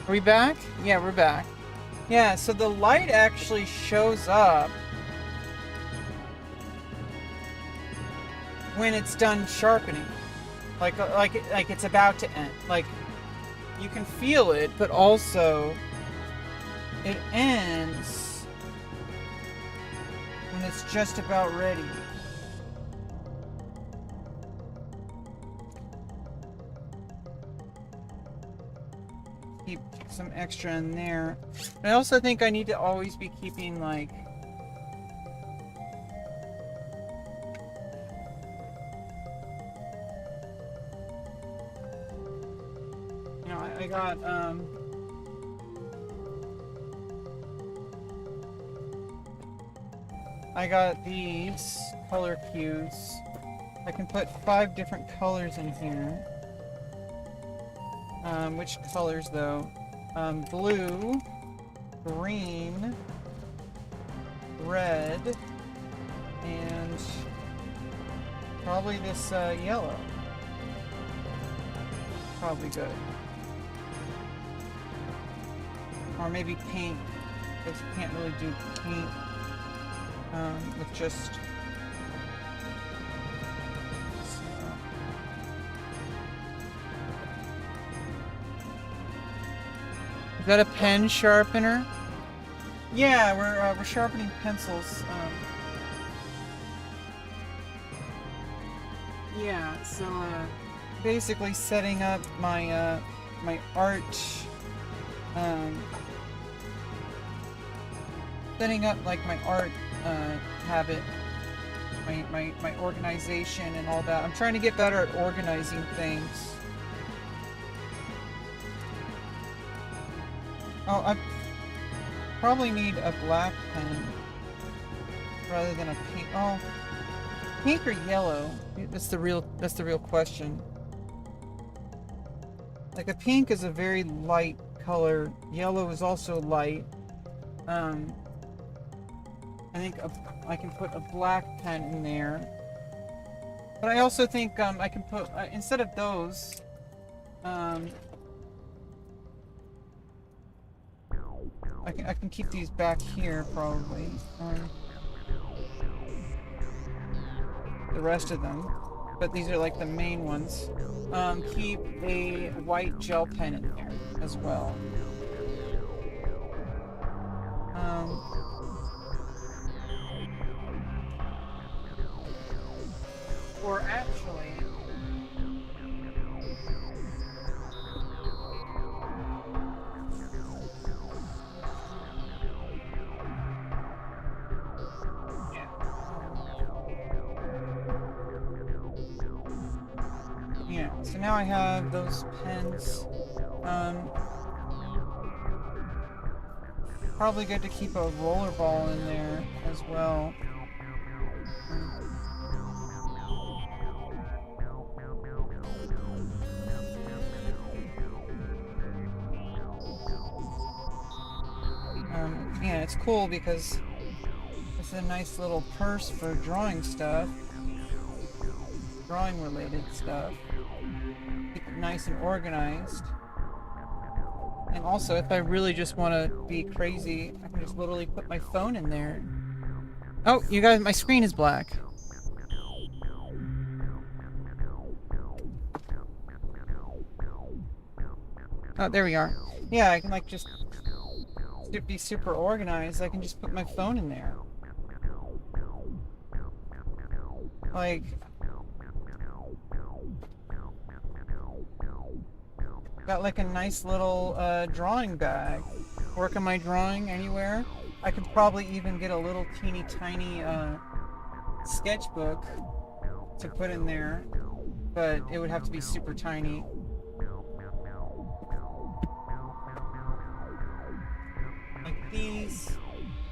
Are we back? Yeah, we're back. Yeah, so the light actually shows up when it's done sharpening. Like it's about to end. Like you can feel it, but also it ends when it's just about ready. Keep some extra in there. I also think I need to always be keeping like I got I got these color cues. I can put 5 different colors in here. Which colors though? Blue, green, red, and probably this yellow. Probably good. Or maybe pink, because you can't really do pink with just... Is that a pen sharpener? Yeah, we're sharpening pencils. Yeah, so basically setting up my my art, setting up like my art habit, my organization and all that. I'm trying to get better at organizing things. Oh, I probably need a black pen rather than a pink. Oh, pink or yellow? That's the real question. Like a pink is a very light color. Yellow is also light. I think I can put a black pen in there. But I also think I can put instead of those. I can keep these back here probably. The rest of them, but these are like the main ones. Keep a white gel pen in there as well. Or actually, yeah, so now I have those pens. Probably good to keep a roller ball in there as well. Yeah, it's cool because it's a nice little purse for drawing stuff. Drawing related stuff. Keep it nice and organized. And also, if I really just want to be crazy, I can just literally put my phone in there. Oh, you guys, my screen is black. Oh, there we are. Yeah, I can like just be super organized. I can just put my phone in there. Like... Got like a nice little drawing bag. Work on my drawing anywhere. I could probably even get a little teeny tiny sketchbook to put in there, but it would have to be super tiny. Like these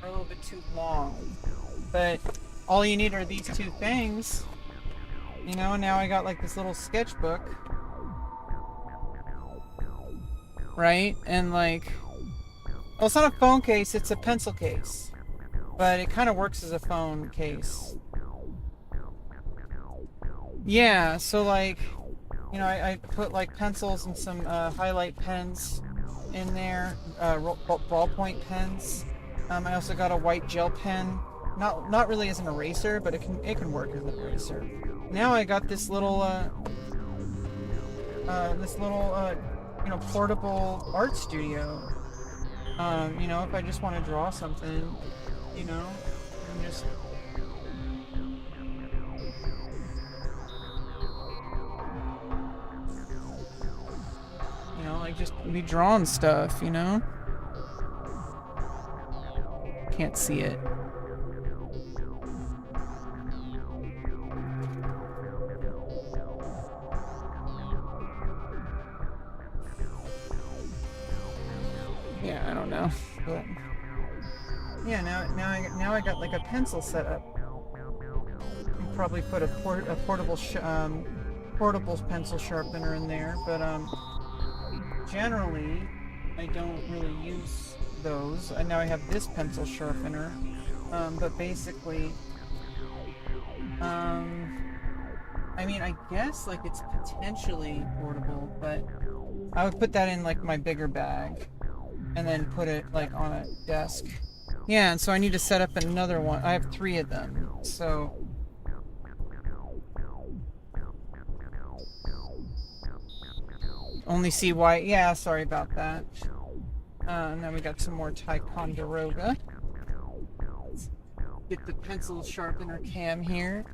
are a little bit too long, but all you need are these 2 things. You know, now I got like this little sketchbook. Right? And like, well, it's not a phone case, it's a pencil case, but it kind of works as a phone case. Yeah, so like, you know, I put like pencils and some highlight pens in there, ballpoint pens. I also got a white gel pen, not really as an eraser, but it can work as an eraser. Now I got this little you know, portable art studio. You know, if I just want to draw something, you know, and just like just be drawing stuff, you know? Can't see it. Yeah, I don't know, but yeah, now I got like a pencil set up. I'll probably put a portable pencil sharpener in there, but generally I don't really use those. And now I have this pencil sharpener, but basically, I mean, I guess like it's potentially portable, but I would put that in like my bigger bag and then put it like on a desk. Yeah, and so I need to set up another one. I have 3 of them, so only see why. Yeah, sorry about that. And then we got some more Ticonderoga. Get the pencil sharpener cam here.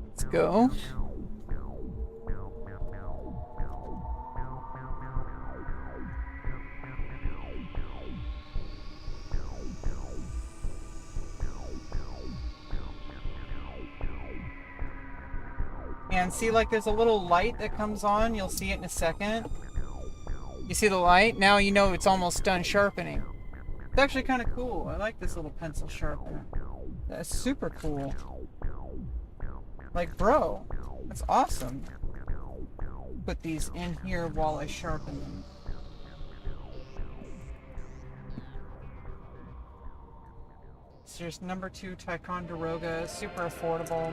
Let's go. And see, like there's a little light that comes on. You'll see it in a second. You see the light? Now you know it's almost done sharpening. It's actually kind of cool. I like this little pencil sharpener. That's super cool. Like, bro, that's awesome. Put these in here while I sharpen them. So here's number 2 Ticonderoga, super affordable.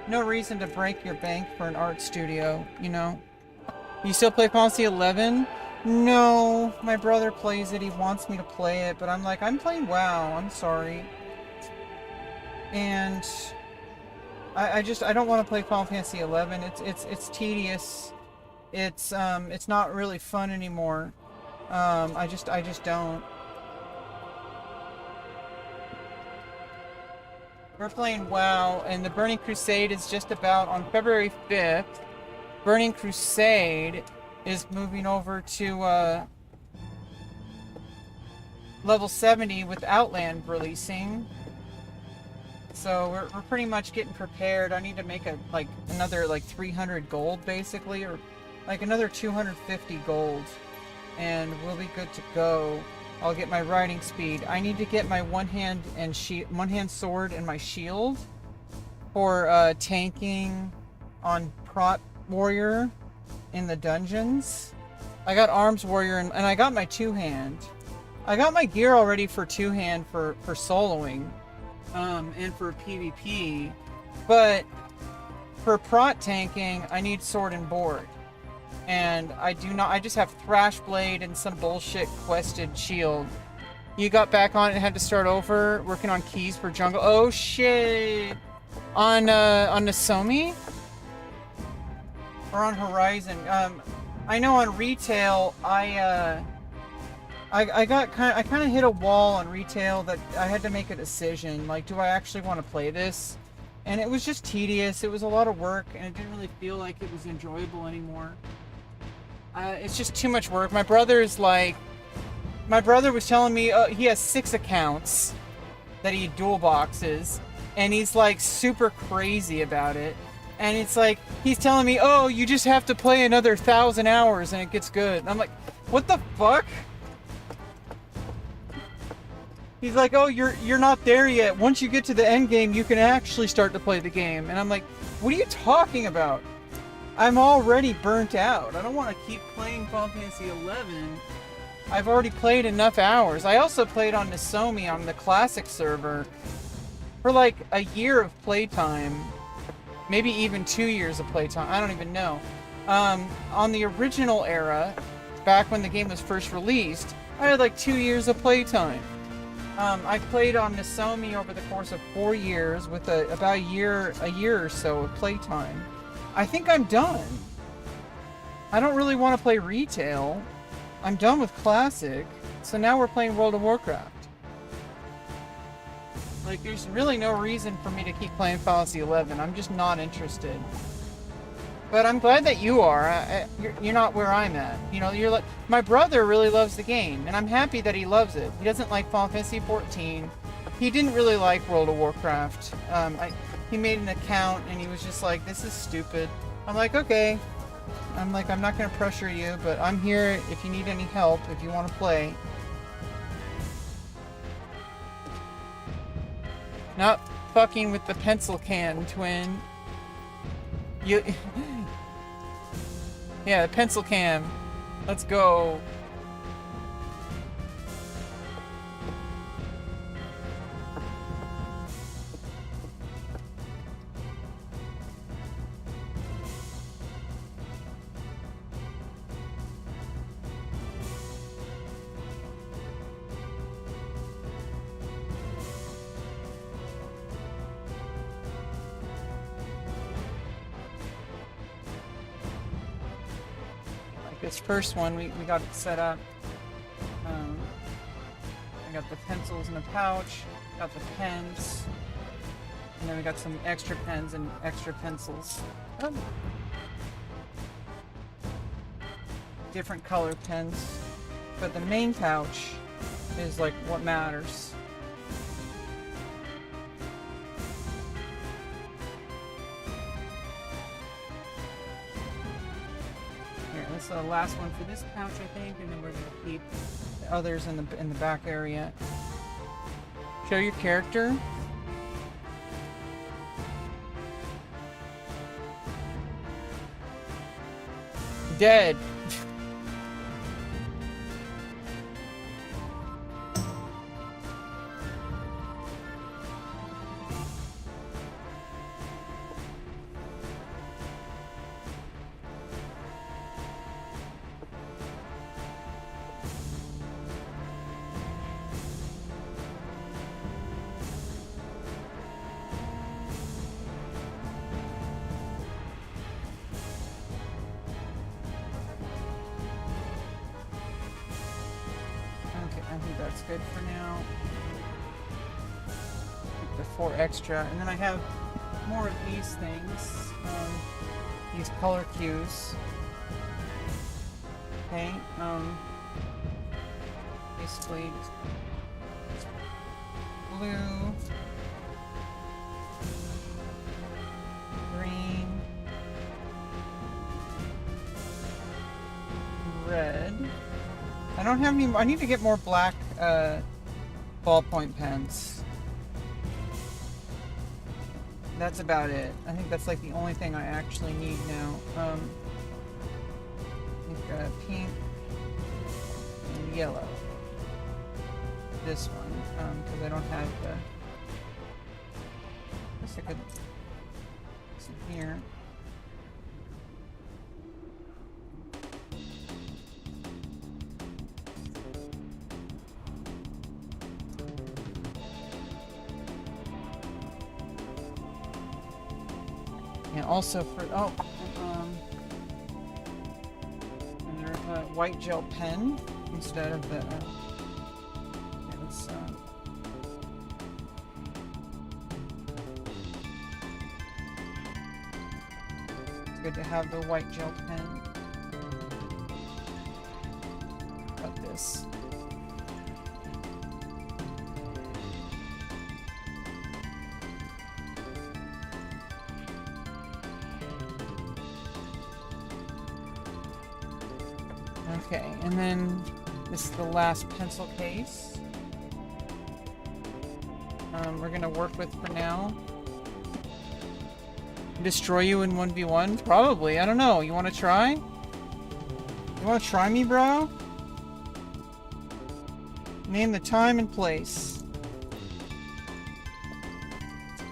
No reason to break your bank for an art studio, you know. You still play Final Fantasy 11? No, my brother plays it. He wants me to play it, but I'm like, I'm playing WoW. I'm sorry. And I don't want to play Final Fantasy 11. It's tedious. It's not really fun anymore. I just don't. We're playing WoW, and the Burning Crusade is just about on February 5th. Burning Crusade is moving over to level 70 with Outland releasing. So we're pretty much getting prepared. I need to make another 300 gold basically, or like another 250 gold, and we'll be good to go. I'll get my riding speed. I need to get my one-hand sword and my shield for tanking on Prot Warrior in the dungeons. I got Arms Warrior and I got my 2-hand. I got my gear already for 2-hand for soloing and for PvP, but for Prot tanking I need sword and board. And I just have Thrash Blade and some bullshit quested shield. You got back on it and had to start over, working on keys for jungle. Oh shit! On Nasomi? Or on Horizon? I know on retail, I kind of hit a wall on retail that I had to make a decision. Like, do I actually want to play this? And it was just tedious. It was a lot of work, and it didn't really feel like it was enjoyable anymore. It's just too much work. My brother was telling me he has 6 accounts that he dual boxes, and he's like super crazy about it. And it's like, he's telling me, oh, you just have to play another 1,000 hours and it gets good. And I'm like, what the fuck? He's like, oh, you're not there yet. Once you get to the end game, you can actually start to play the game. And I'm like, what are you talking about? I'm already burnt out. I don't want to keep playing Final Fantasy 11 I've already played enough hours. I also played on Nozomi on the classic server for like a year of playtime. Maybe even 2 years of playtime. I don't even know. On the original era, back when the game was first released, I had like 2 years of playtime. I played on Nozomi over the course of 4 years with about a year or so of playtime. I think I'm done. I don't really want to play retail. I'm done with classic. So now we're playing World of Warcraft. Like, there's really no reason for me to keep playing Final Fantasy 11. I'm just not interested. But I'm glad that you are. You're not where I'm at. You know, you're like... My brother really loves the game, and I'm happy that he loves it. He doesn't like Final Fantasy 14. He didn't really like World of Warcraft. He made an account, and he was just like, this is stupid. I'm like, okay. I'm like, I'm not going to pressure you, but I'm here if you need any help, if you want to play. Not fucking with the pencil can, twin. You... Yeah, the pencil can. Let's go. This first one, we got it set up. I got the pencils in the pouch, got the pens, and then we got some extra pens and extra pencils. Different color pens, but the main pouch is like what matters. This is the last one for this pouch, I think, and then we're gonna keep the others in the back area. Show your character. Dead. That's good for now. The 4 extra, and then I have more of these things. These color cues. Okay. Basically, blue, green, red. I don't have any. I need to get more black ballpoint pens. That's about it. I think that's like the only thing I actually need now. We've got pink and yellow. This one, because I don't have the. I guess I could. It's in here. And also for and there's a white gel pen instead of the it's good to have the white gel pen. Got this. Okay, and then this is the last pencil case. We're gonna work with for now. Destroy you in 1v1? Probably, I don't know. You wanna try? You wanna try me, bro? Name the time and place.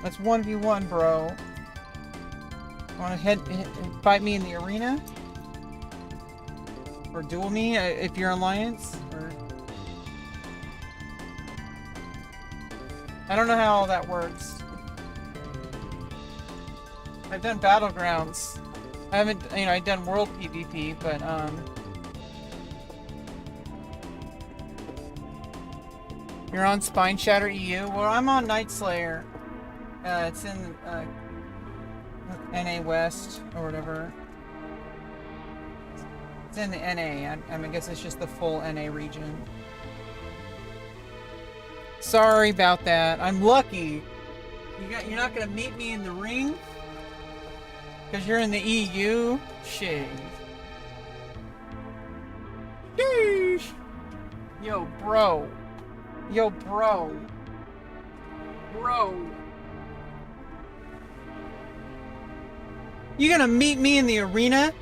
That's 1v1, bro. Want to fight me in the arena? Or duel me if you're Alliance? Or... I don't know how all that works. I've done Battlegrounds. I haven't, you know, I've done World PvP, but, You're on Spine Shatter EU? Well, I'm on Nightslayer. It's in, NA West, or whatever. It's in the NA. I guess it's just the full NA region. Sorry about that. I'm lucky. You're not gonna meet me in the ring? Because you're in the EU? Shit. Sheesh. Yo, bro. Yo, bro. Bro. You gonna meet me in the arena?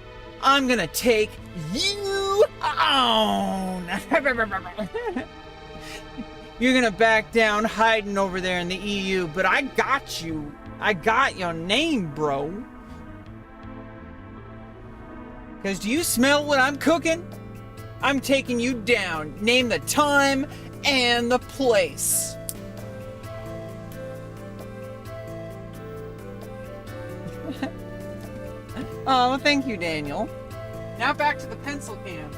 I'm gonna take you on. You're gonna back down hiding over there in the EU, but I got you. I got your name, bro. Because do you smell what I'm cooking? I'm taking you down. Name the time and the place. Oh, well, thank you, Daniel. Now back to the pencil can.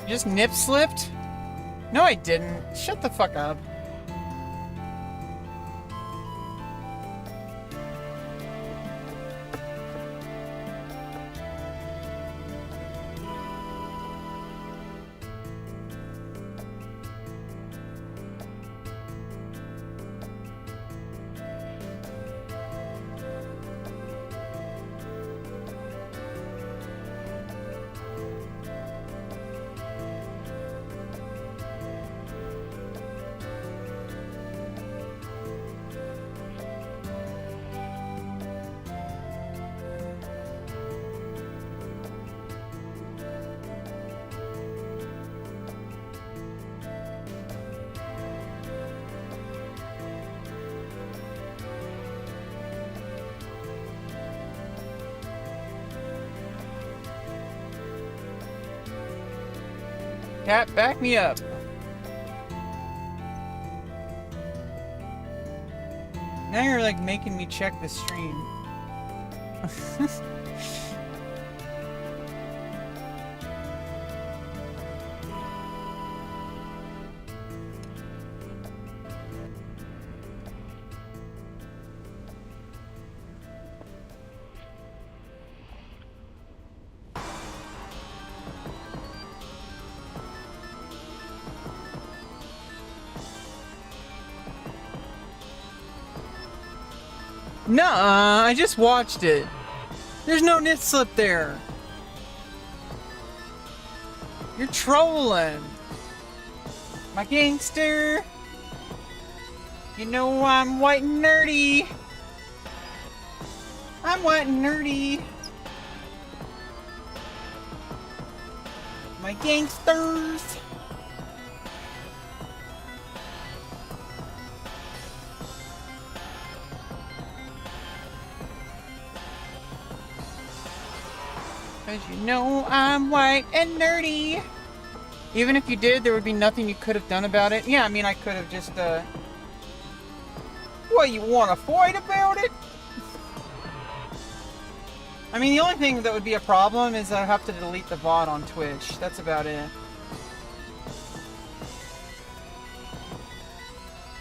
You just nip slipped? No, I didn't. Shut the fuck up. Cat, back me up. Now you're like making me check the stream. Nuh-uh, I just watched it. There's no nip slip there. You're trolling. My gangster. You know I'm white and nerdy. I'm white and nerdy. My gangsters. Cause you know I'm white and nerdy. Even if you did, there would be nothing you could have done about it. Yeah, I mean, I could have just, What, you want to fight about it? I mean, the only thing that would be a problem is I'd have to delete the VOD on Twitch. That's about it.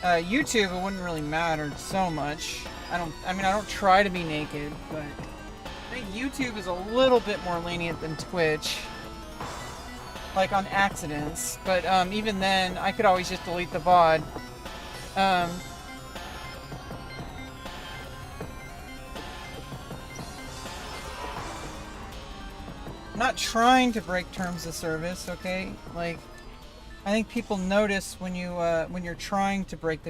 YouTube, it wouldn't really matter so much. I don't try to be naked, but I think YouTube is a little bit more lenient than Twitch. like on accidents, but even then, I could always just delete the VOD. I'm not trying to break terms of service, okay? Like, I think people notice when you're trying to break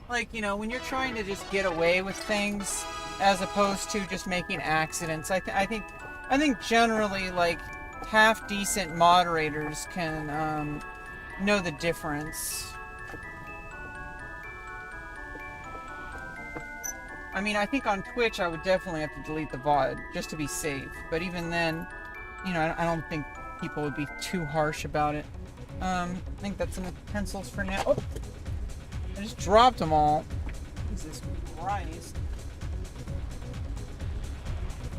like, you know, when you're trying to just get away with things as opposed to just making accidents. I think generally, like, half decent moderators can know the difference. I mean, I think on Twitch I would definitely have to delete the VOD just to be safe. But even then, you know, I don't think people would be too harsh about it. I think that's enough pencils for now. Oh, I just dropped them all. Jesus Christ.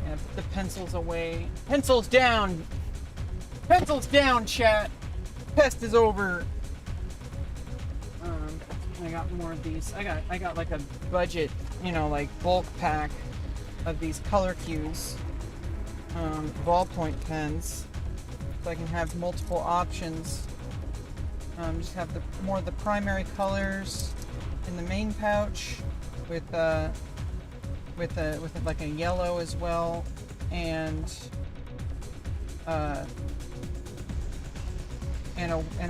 Yeah, put the pencils away. Pencils down! Pencils down, chat! Pest is over. I got more of these. I got like a budget, you know, like bulk pack of these color cues, ballpoint pens, so I can have multiple options. Just have more of the primary colors in the main pouch, with like a yellow as well, and a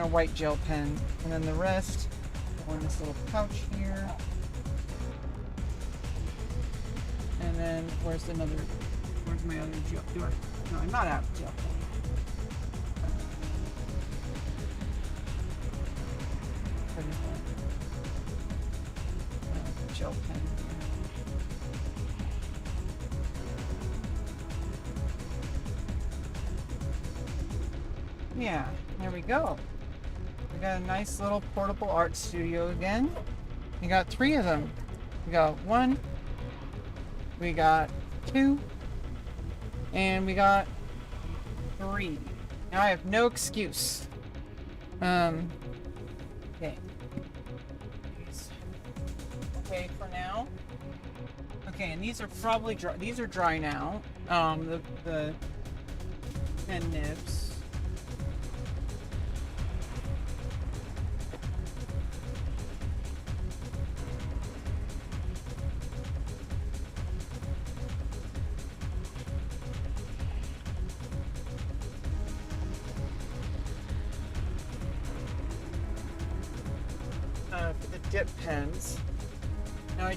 white gel pen, and then the rest go in this little pouch here. And then where's my other gel? No, I'm not out of gel pen. Gel pen. Yeah, there we go. We got a nice little portable art studio again. We got 3 of them. We got 1, we got 2, and we got 3. Now I have no excuse. Okay. Okay, for now. Okay, and these are probably dry. These are dry now. The pen nibs. For the dip pens. Now I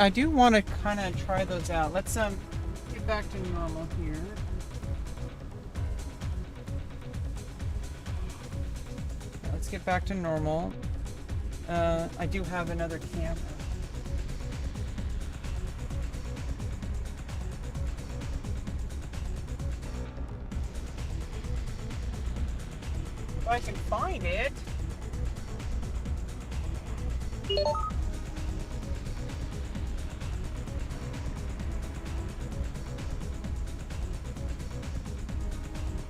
do want to kind of try those out. Let's get back to normal here. Let's get back to normal. I do have another camera. If I can find it. There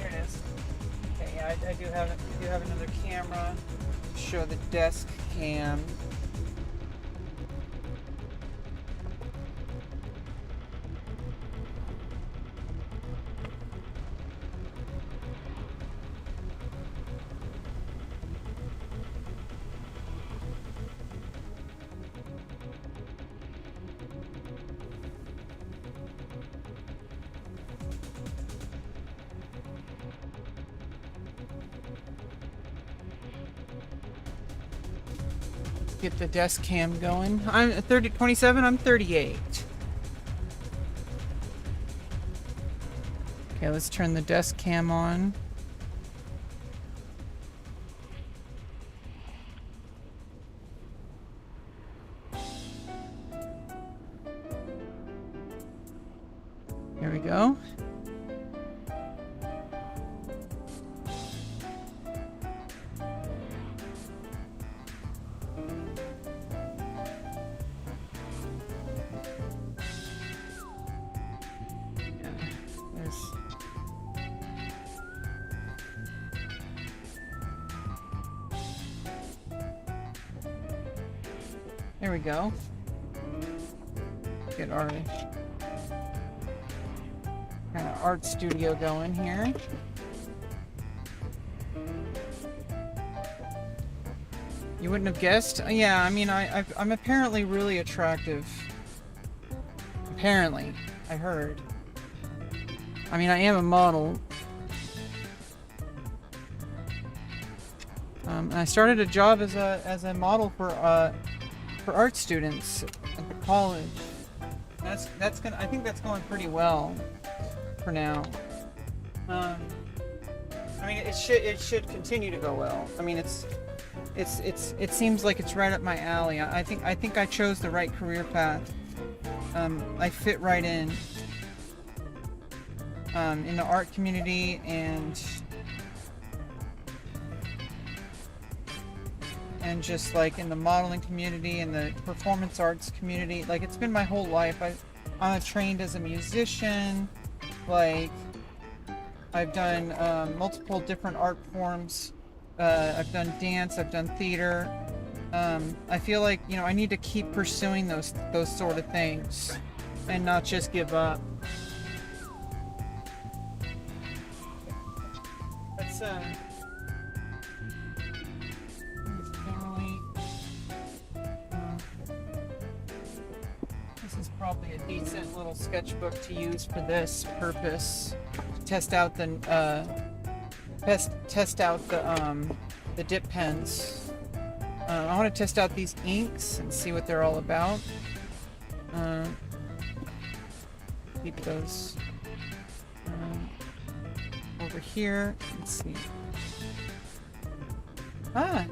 it is. Okay, yeah, I do have another camera to show the desk cam. Get the desk cam going. I'm 27, I'm 38. Okay, let's turn the desk cam on. Here we go. There we go. Get our kind of art studio going here. You wouldn't have guessed? Yeah, I mean, I'm apparently really attractive. Apparently. I heard. I mean, I am a model. And I started a job as a model for art students at the college. That's gonna. I think that's going pretty well for now. I mean, it should continue to go well. I mean, it seems like it's right up my alley. I think I chose the right career path. I fit right in the art community and just like in the modeling community and the performance arts community. Like, it's been my whole life. I'm trained as a musician. Like, I've done multiple different art forms. I've done dance, I've done theater. I feel like, you know, I need to keep pursuing those sort of things and not just give up. That's this is probably a decent little sketchbook to use for this purpose. Test out the the dip pens. I want to test out these inks and see what they're all about. Keep those over here. Let's see. Ah.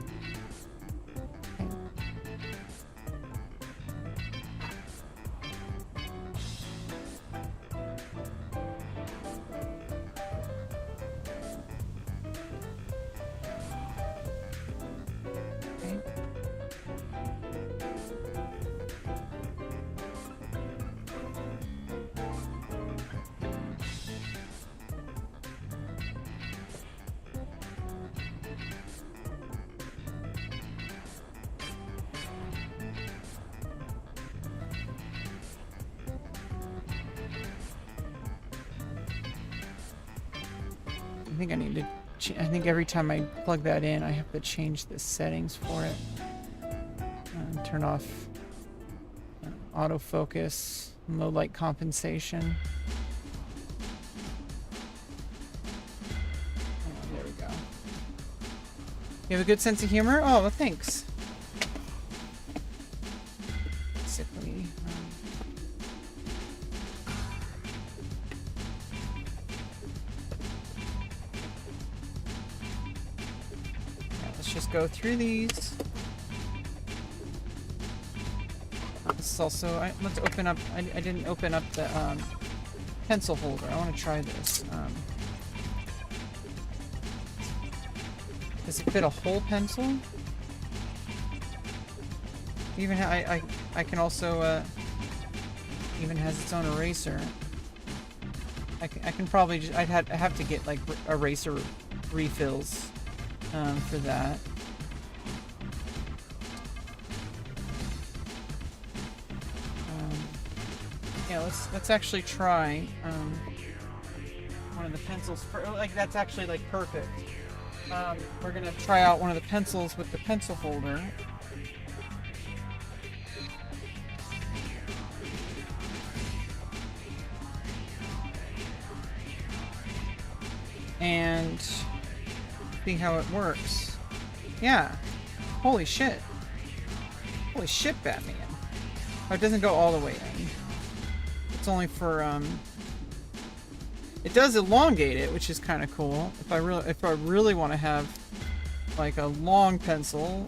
I think I need to. I think every time I plug that in, I have to change the settings for it. Turn off autofocus, low light compensation. Oh, there we go. You have a good sense of humor? Oh, well, thanks. Sickly. Just go through these. This is also, let's open up, I didn't open up the pencil holder. I want to try this. Does it fit a whole pencil? Even I can also even has its own eraser. I can probably just, I have to get like eraser refills for that. Yeah, let's actually try one of the pencils. Like, that's actually like perfect. We're gonna try out one of the pencils with the pencil holder. And see how it works. Yeah. Holy shit. Holy shit, Batman. Oh, it doesn't go all the way in. It's only for it does elongate it, which is kind of cool. If I really want to have like a long pencil,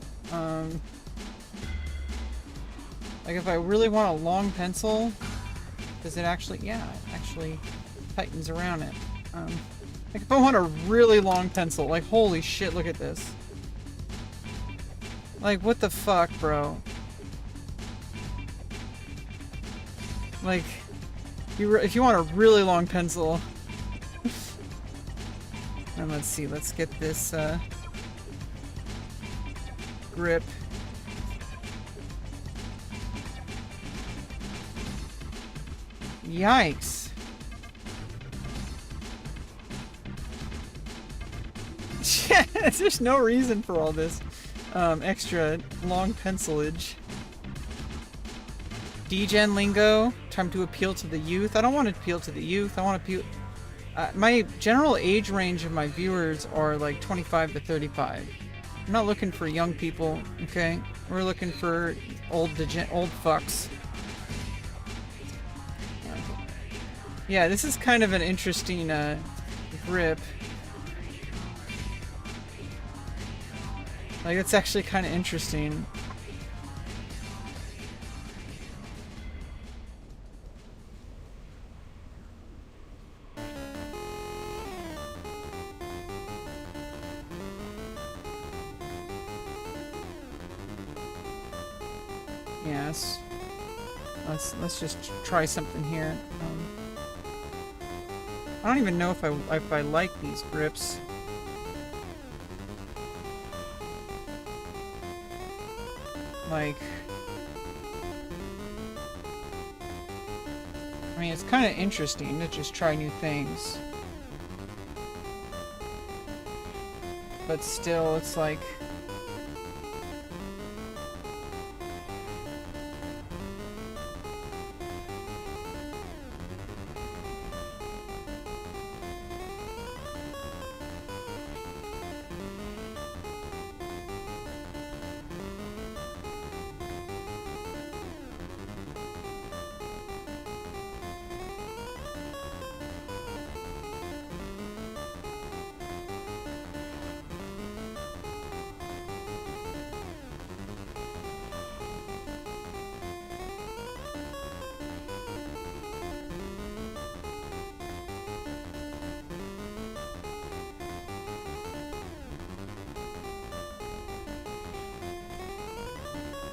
like if I really want a long pencil, does it actually? Yeah, it actually tightens around it. Like if I want a really long pencil, like holy shit, look at this. Like what the fuck, bro? Like, if you want a really long pencil, and let's see, let's get this grip. Yikes. Shit. There's no reason for all this extra long pencilage. Degen lingo, time to appeal to the youth. I don't want to appeal to the youth. I want to appeal... my general age range of my viewers are like 25 to 35. I'm not looking for young people, okay? We're looking for old fucks. Yeah, this is kind of an interesting grip. Like, it's actually kind of interesting. Yes. Let's just try something here. I don't even know if I like these grips. Like, I mean, it's kind of interesting to just try new things. But still, it's like...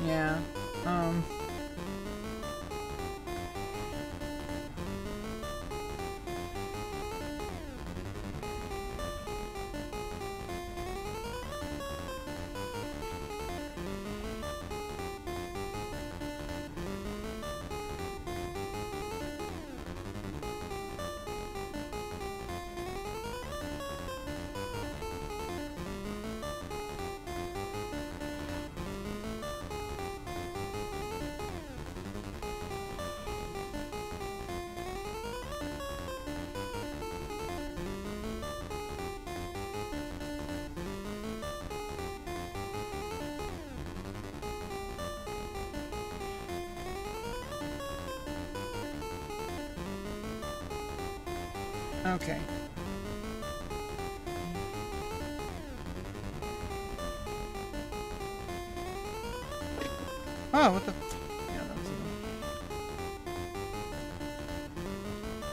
Yeah, okay. Oh, what the... Yeah, that was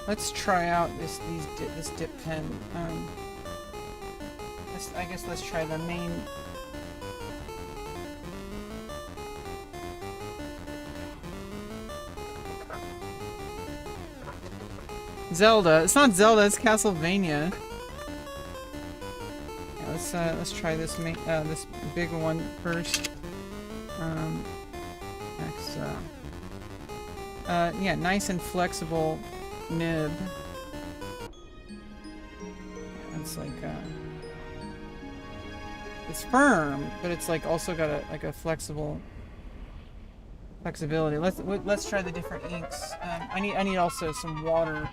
Let's try out this dip pen. I guess let's try the main... Zelda. It's not Zelda, it's Castlevania. Yeah, let's try this this big one first. Next, yeah, nice and flexible nib. It's like it's firm, but it's like also got a flexibility. Let's try the different inks. I need also some water.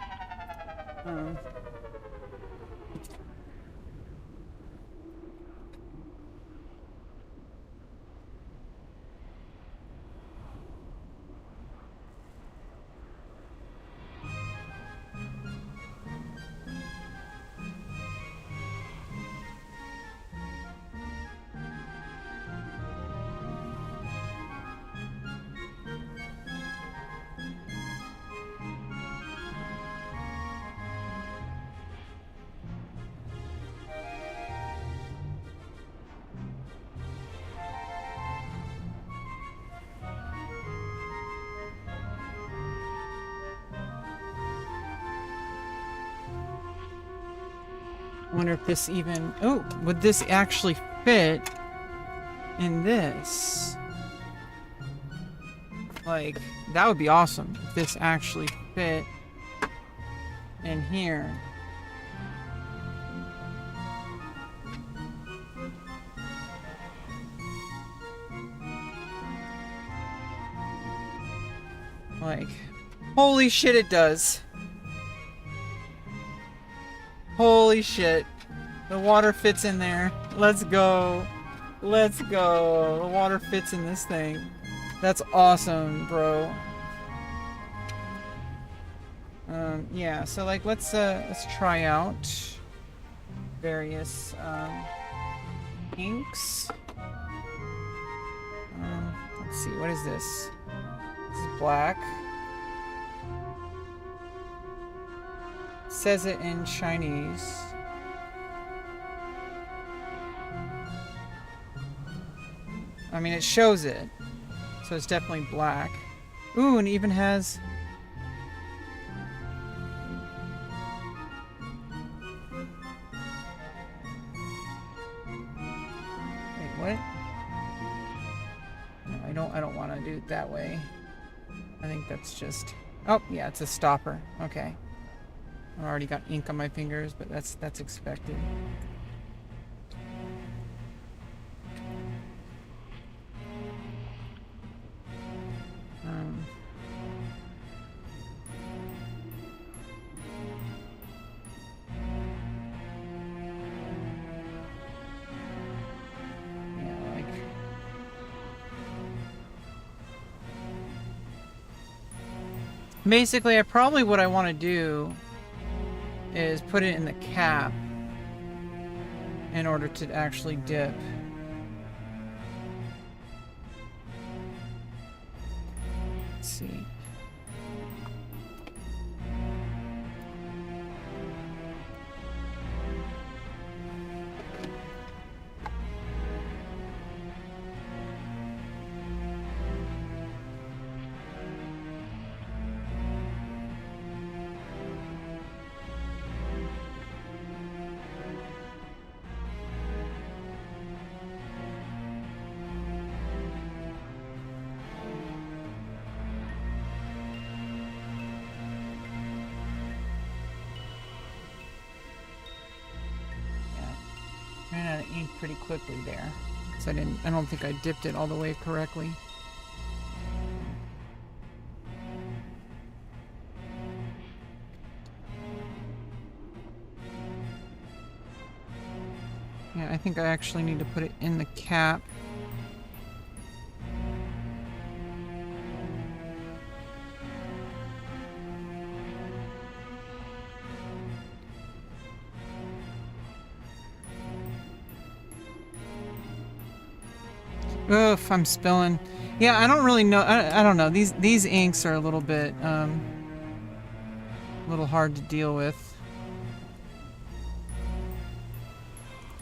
I wonder if this even... Oh, would this actually fit in this? Like, that would be awesome if this actually fit in here. Like, holy shit, it does. Holy shit. The water fits in there. Let's go. Let's go. The water fits in this thing. That's awesome, bro. Yeah, so like let's try out various inks. Let's see, what is this? This is black. Says it in Chinese. I mean, it shows it, so it's definitely black. Ooh, and it even has... Wait, what? No, I don't want to do it that way. I think that's just... Oh, yeah, it's a stopper. Okay. I've already got ink on my fingers, but that's expected. Basically, what I want to do is put it in the cap in order to actually dip. Let's see. Ran out of ink pretty quickly there. So I don't think I dipped it all the way correctly. Yeah, I think I actually need to put it in the cap. Oof, I'm spilling. Yeah, I don't really know. I don't know. These inks are a little bit, hard to deal with.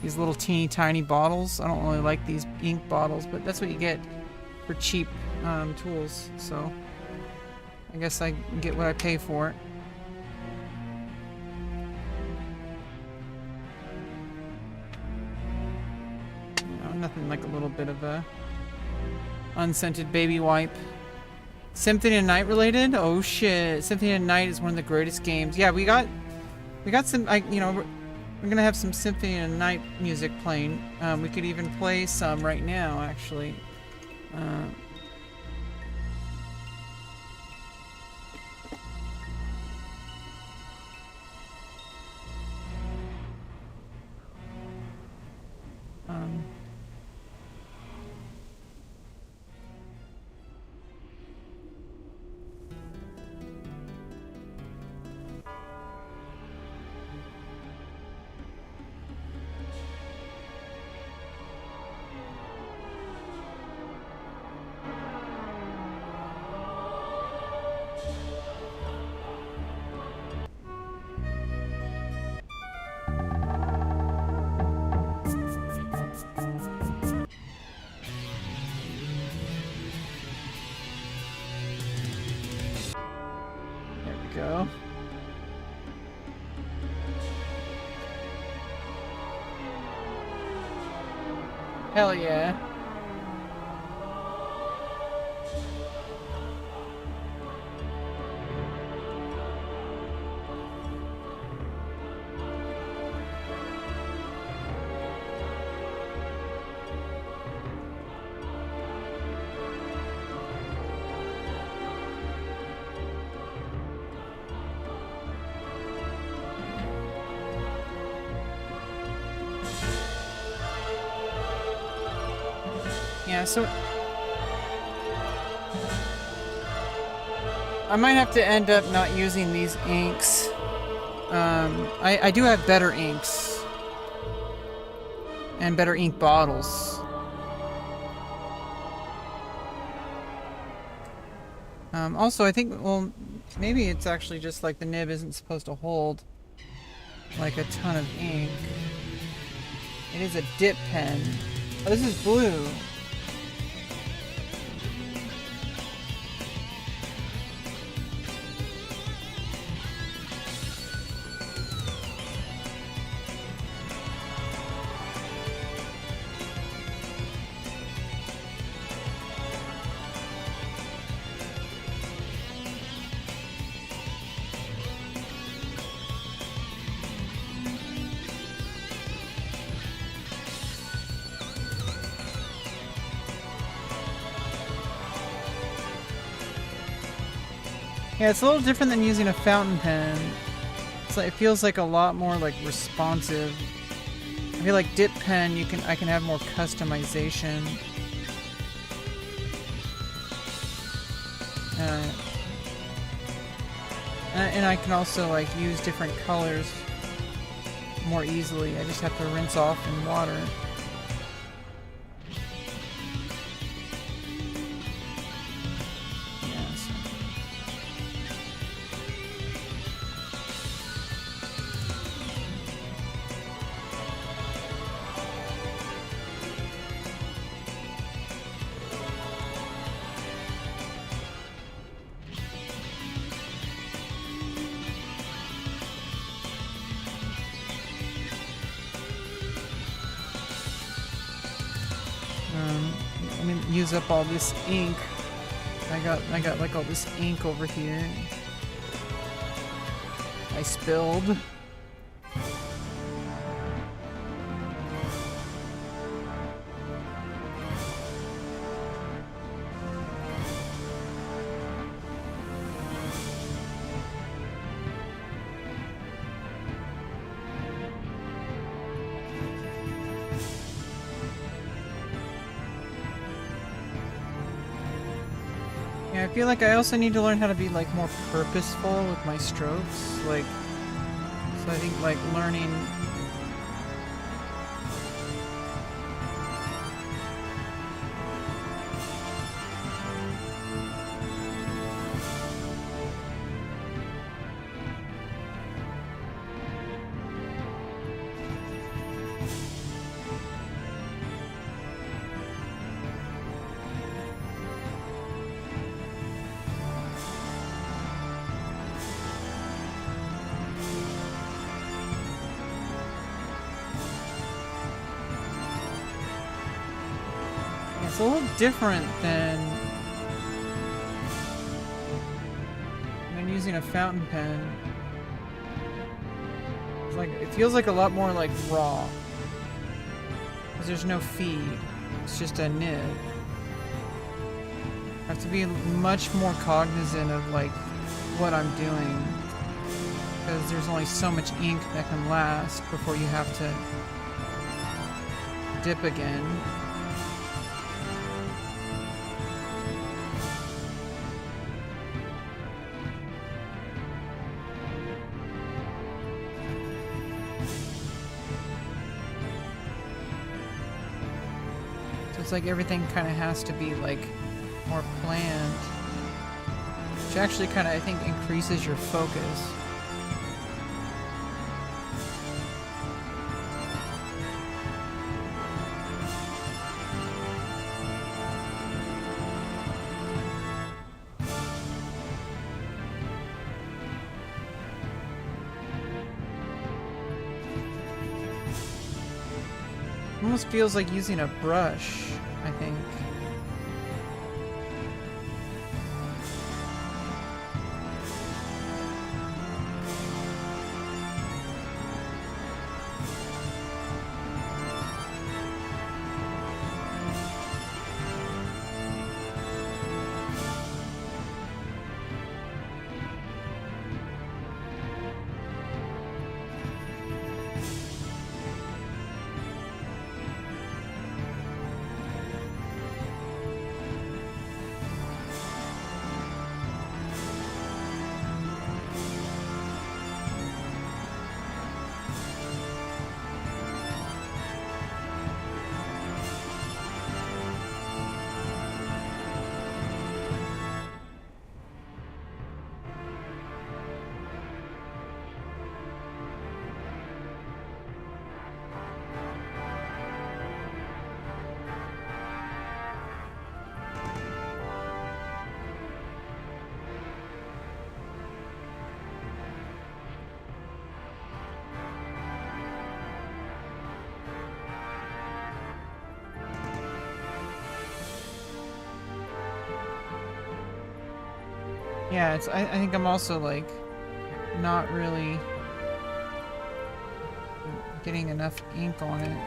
These little teeny tiny bottles. I don't really like these ink bottles, but that's what you get for cheap tools. So I guess I get what I pay for it. Nothing like a little bit of a unscented baby wipe. Symphony of Night related? Oh shit. Symphony of Night is one of the greatest games. Yeah, we got some, we're gonna have some Symphony of Night music playing. We could even play some right now, actually. Go. Hell yeah. Yeah, so I might have to end up not using these inks. I do have better inks and better ink bottles. Also, I think, well, maybe it's actually just like the nib isn't supposed to hold like a ton of ink. It is a dip pen. Oh, this is blue. Yeah, it's a little different than using a fountain pen. It's like, it feels like a lot more like responsive. I feel like dip pen, I can have more customization. And I can also like use different colors more easily. I just have to rinse off in water. I'm gonna use up all this ink. I got like all this ink over here. I spilled. Yeah, I feel like I also need to learn how to be like more purposeful with my strokes. Like, so I think like learning. It's a little different than when using a fountain pen. It's like, it feels like a lot more like raw. Because there's no feed. It's just a nib. I have to be much more cognizant of like what I'm doing. Because there's only so much ink that can last before you have to dip again. It's like everything kind of has to be like more planned, which actually kind of, I think, increases your focus. Almost feels like using a brush, I think. Yeah, it's. I think I'm also like not really getting enough ink on it,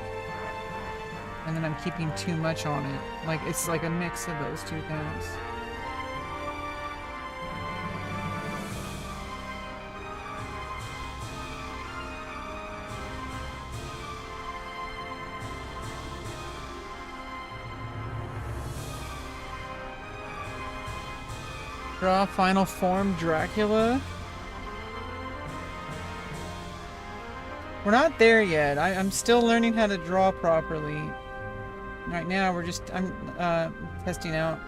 and then I'm keeping too much on it. Like it's like a mix of those two things. Draw final form Dracula. We're not there yet. I'm still learning how to draw properly. Right now I'm testing out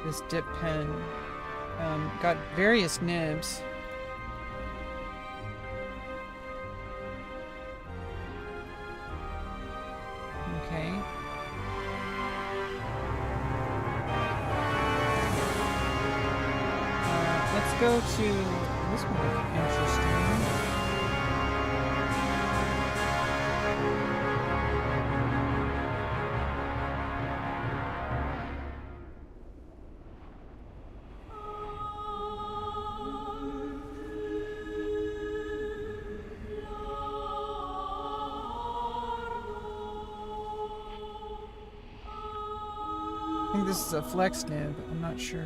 this dip pen. Got various nibs. Okay. Let's go to this one. Interesting. I think this is a flex nib. I'm not sure.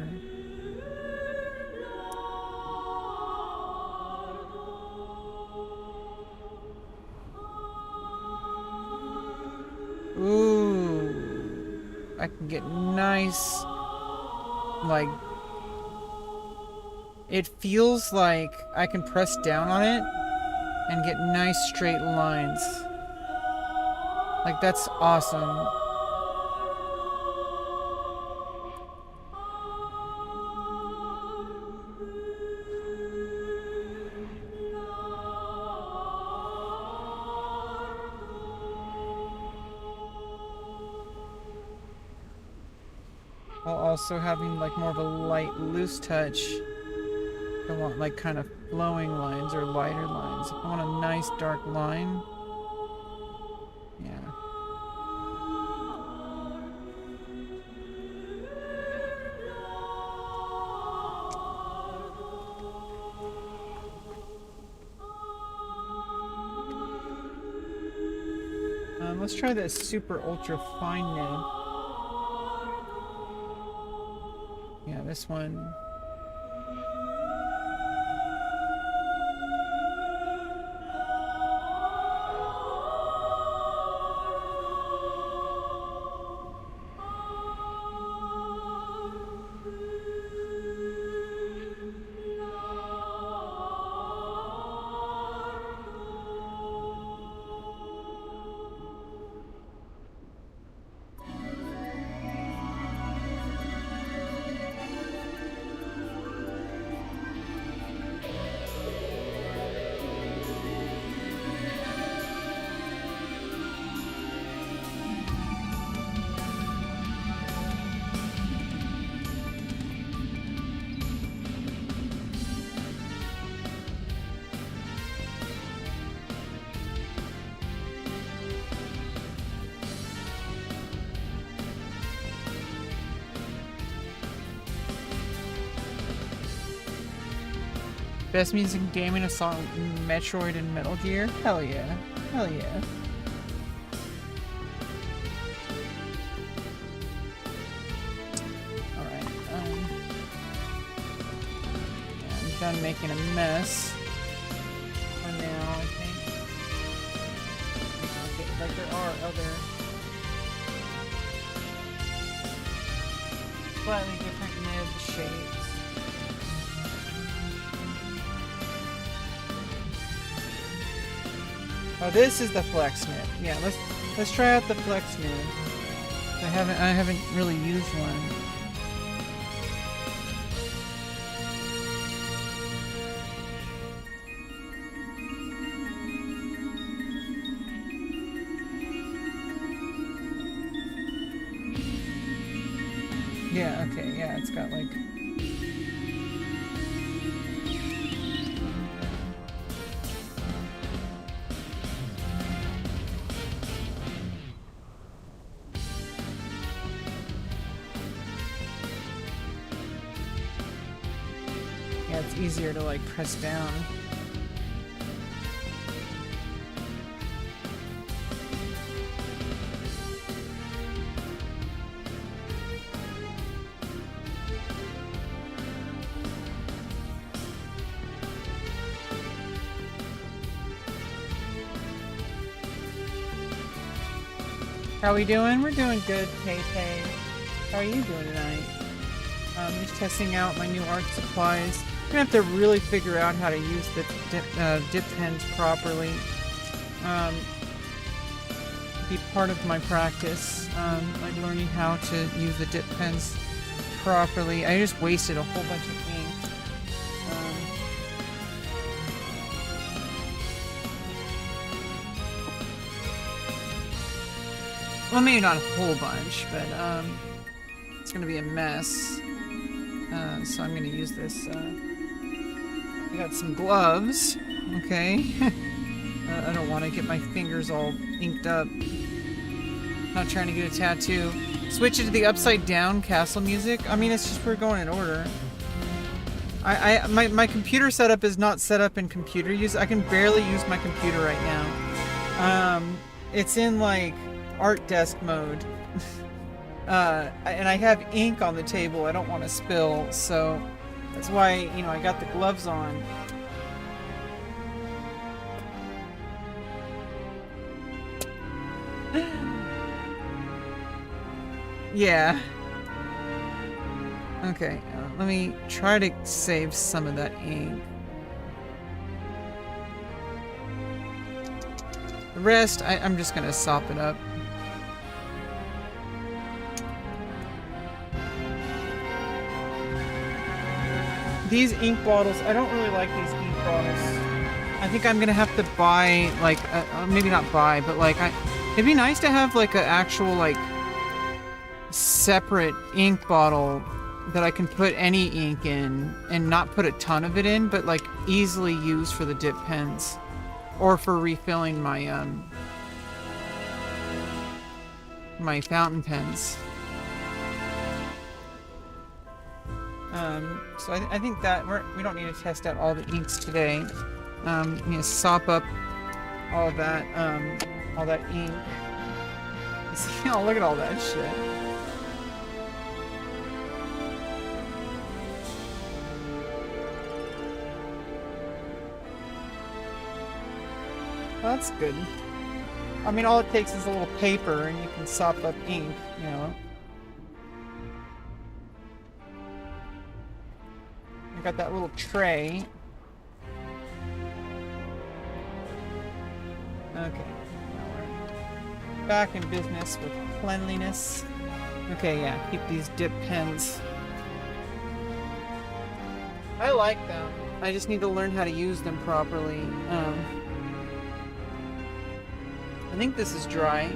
Ooh, I can get nice, like, it feels like I can press down on it and get nice straight lines. Like, that's awesome. While also having like more of a light, loose touch. I want like kind of flowing lines or lighter lines. If I want a nice dark line. Yeah. Let's try this super ultra fine nib. Yeah, this one. Best music in gaming, a song Metroid and Metal Gear? Hell yeah. Hell yeah. Alright, I'm done making a mess for now, I think. Okay, like there are other slightly different nib shapes. Oh, this is the flex nib. Yeah, let's try out the flex nib. I haven't really used one. Yeah, okay, yeah, it's got like Yeah, it's easier to like press down. How we doing? We're doing good, Tay Tay. How are you doing tonight? Just testing out my new art supplies. I'm gonna have to really figure out how to use the dip pens properly. Be part of my practice, like learning how to use the dip pens properly. I just wasted a whole bunch of ink. Well, maybe not a whole bunch, but it's gonna be a mess. So I'm gonna use this. I got some gloves. Okay. I don't want to get my fingers all inked up. Not trying to get a tattoo. Switch it to the upside down castle music. I mean, it's just we're going in order. My computer setup is not set up in computer use. I can barely use my computer right now. It's in like art desk mode. And I have ink on the table I don't want to spill, so that's why, you know, I got the gloves on. Yeah. Okay, let me try to save some of that ink. The rest, I'm just gonna sop it up. These ink bottles, I don't really like these ink bottles. I think I'm gonna have to buy, like, maybe not buy, but like, it'd be nice to have like an actual, like, separate ink bottle that I can put any ink in and not put a ton of it in, but like easily use for the dip pens or for refilling my, my fountain pens. So I think that we don't need to test out all the inks today. You know, sop up all that ink. See, oh, look at all that shit. Well, that's good. I mean, all it takes is a little paper and you can sop up ink, you know. I got that little tray. Okay. Now we're back in business with cleanliness. Okay, yeah, keep these dip pens. I like them. I just need to learn how to use them properly. I think this is dry.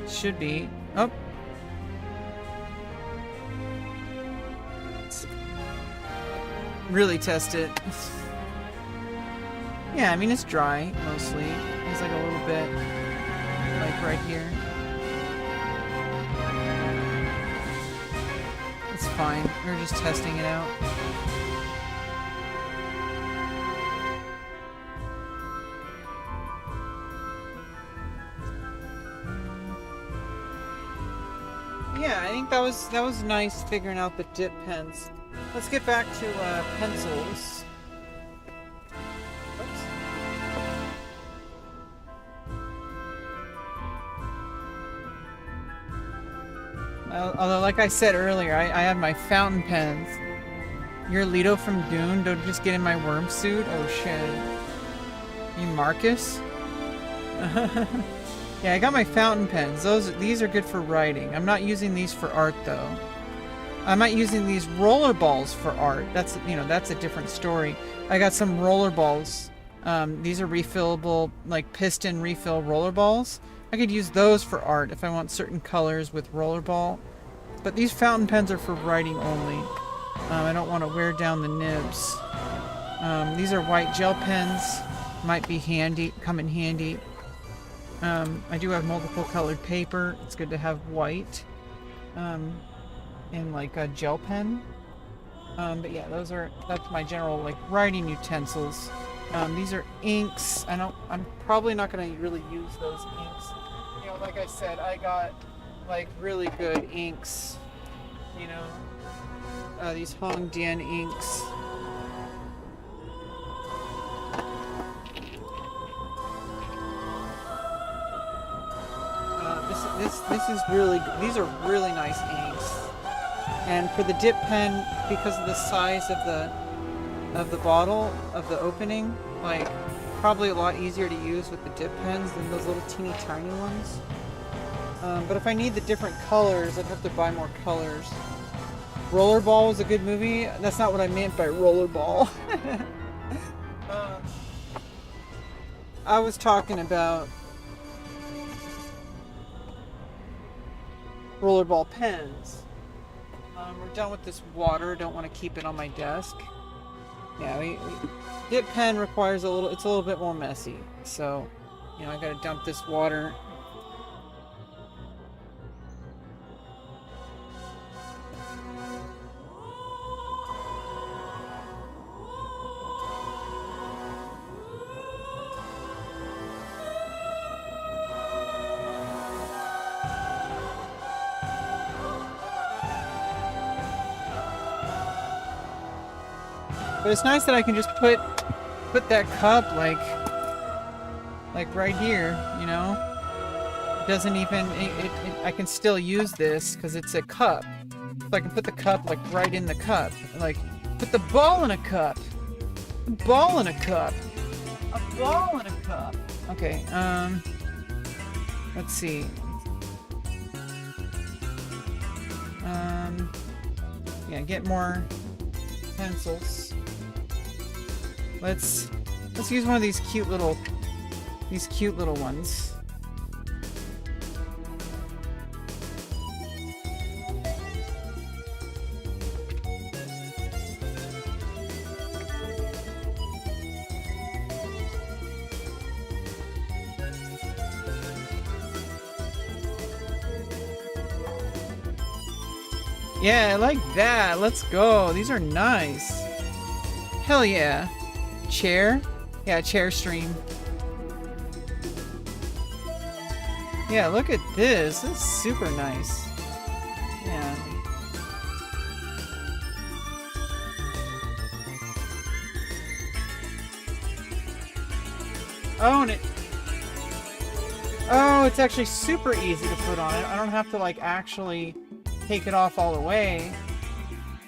Should be. Oh. Really test it. Yeah, I mean, it's dry, mostly. It's like a little bit, like right here. It's fine. We're just testing it out. Yeah, I think that was nice figuring out the dip pens. Let's get back to pencils. Oops. Although, like I said earlier, I have my fountain pens. You're Leto from Dune? Don't just get in my worm suit? Oh shit. You Marcus? Yeah, I got my fountain pens. These are good for writing. I'm not using these for art though. I'm not using these roller balls for art. That's, you know, that's a different story. I got some roller balls. These are refillable, like piston refill roller balls. I could use those for art if I want certain colors with roller ball. But these fountain pens are for writing only. I don't want to wear down the nibs. These are white gel pens. Might be handy, come in handy. I do have multiple colored paper. It's good to have white. in like a gel pen. But yeah, that's my general like writing utensils. These are inks. I'm probably not gonna really use those inks. You know, like I said, I got like really good inks. You know, these Hongdian inks. This is really, these are really nice inks. And for the dip pen, because of the size of the bottle, of the opening, like probably a lot easier to use with the dip pens than those little teeny tiny ones. But if I need the different colors, I'd have to buy more colors. Rollerball was a good movie. That's not what I meant by rollerball. I was talking about rollerball pens. We're done with this water. Don't want to keep it on my desk. Yeah, dip pen requires it's a little bit more messy. So, you know, I gotta dump this water. But it's nice that I can just put that cup like right here, you know? It doesn't even, I can still use this because it's a cup. So I can put the cup like right in the cup. Like, put the ball in a cup. A ball in a cup. A ball in a cup. Okay, let's see. Yeah, get more pencils. Let's use one of these cute little ones. Yeah, I like that. Let's go. These are nice. Hell yeah. Chair? Yeah, chair stream. Yeah, look at this. This is super nice. Yeah. Oh, and oh, it's actually super easy to put on it. I don't have to like actually take it off all the way.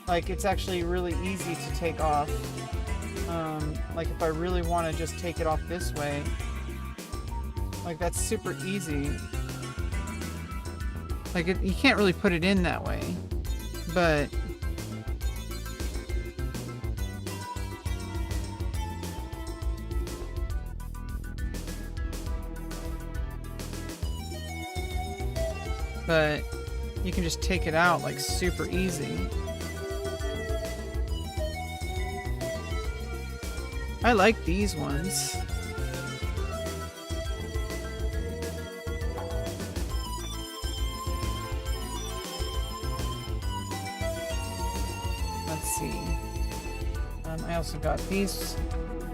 Like, it's actually really easy to take off. Like if I really want to just take it off this way, like that's super easy. Like you can't really put it in that way, but you can just take it out like super easy. I like these ones. Let's see. I also got these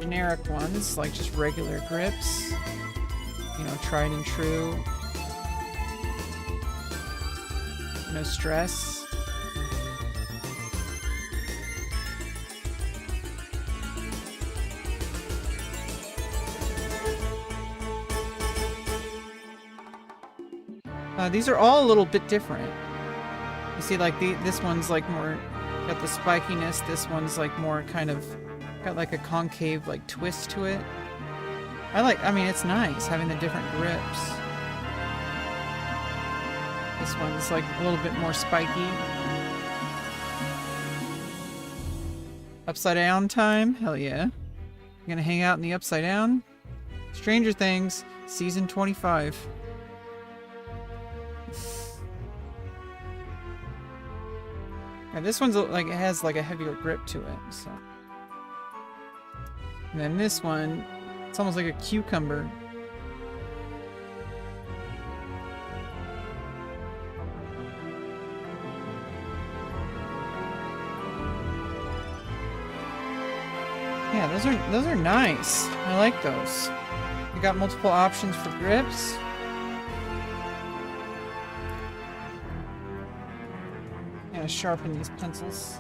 generic ones, like just regular grips. You know, tried and true. No stress. These are all a little bit different. You see, like this one's like more got the spikiness. This one's like more kind of got like a concave like twist to it. I mean, it's nice having the different grips. This one's like a little bit more spiky. Upside down time? Hell yeah. You gonna hang out in the upside down? Stranger Things, season 25. Yeah, this one's like, it has like a heavier grip to it, so. And then this one, it's almost like a cucumber. Yeah, those are nice. I like those. You got multiple options for grips. Yeah, sharpen these pencils.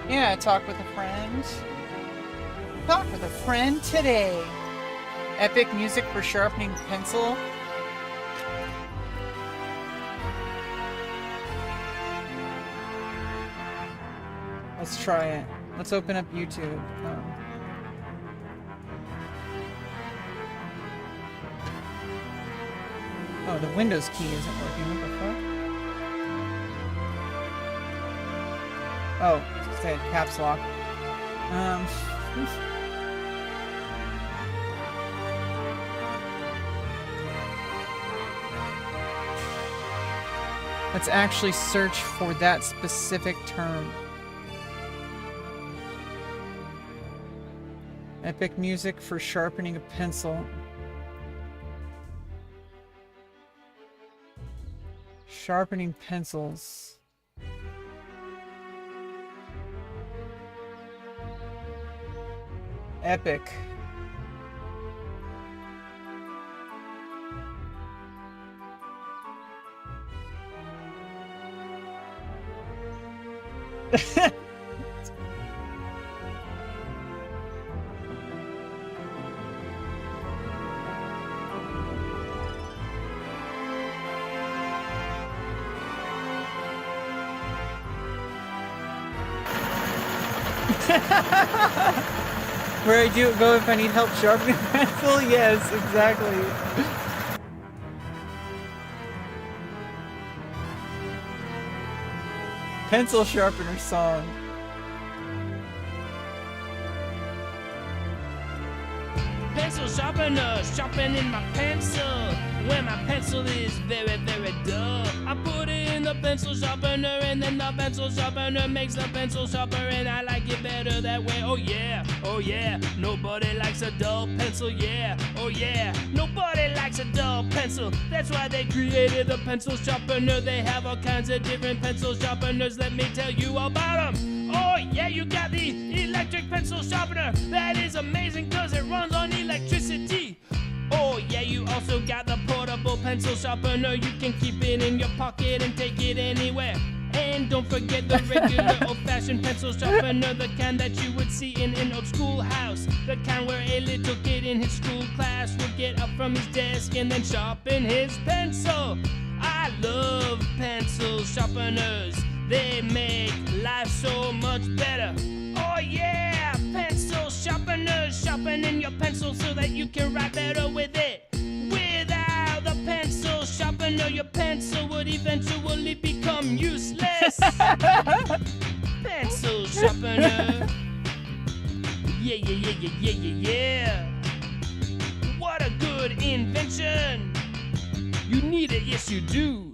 Yeah, talk with a friend. Talk with a friend today. Epic music for sharpening pencil. Let's try it. Let's open up YouTube. Oh, the Windows key isn't working. What the fuck? Oh, it said caps lock. Let's actually search for that specific term. Epic music for sharpening a pencil. Sharpening pencils. Epic. Where I do go if I need help sharpening a pencil? Yes, exactly. Pencil sharpener song. Pencil sharpener, sharpening my pencil. When my pencil is very, very dull, I put it in the pencil sharpener, and then the pencil sharpener makes the pencil sharper, and I like it better that way. Oh yeah, oh yeah. Nobody likes a dull pencil, yeah. Oh yeah, nobody likes a dull pencil. That's why they created the pencil sharpener. They have all kinds of different pencil sharpeners. Let me tell you about them. Oh yeah, you got the electric pencil sharpener. That is amazing cause it runs on electricity. Oh yeah, you also got the portable pencil sharpener. You can keep it in your pocket and take it anywhere. And don't forget the regular old-fashioned pencil sharpener, the kind that you would see in an old schoolhouse. The kind where a little kid in his school class would get up from his desk and then sharpen his pencil. I love pencil sharpeners. They make life so much better. Oh yeah, pencil sharpeners, sharpening your pencil so that you can write better with it. Without the pencil sharpener, your pencil would eventually become useless. Pencil sharpener. Yeah, yeah, yeah, yeah, yeah, yeah, yeah. What a good invention. You need it, yes you do.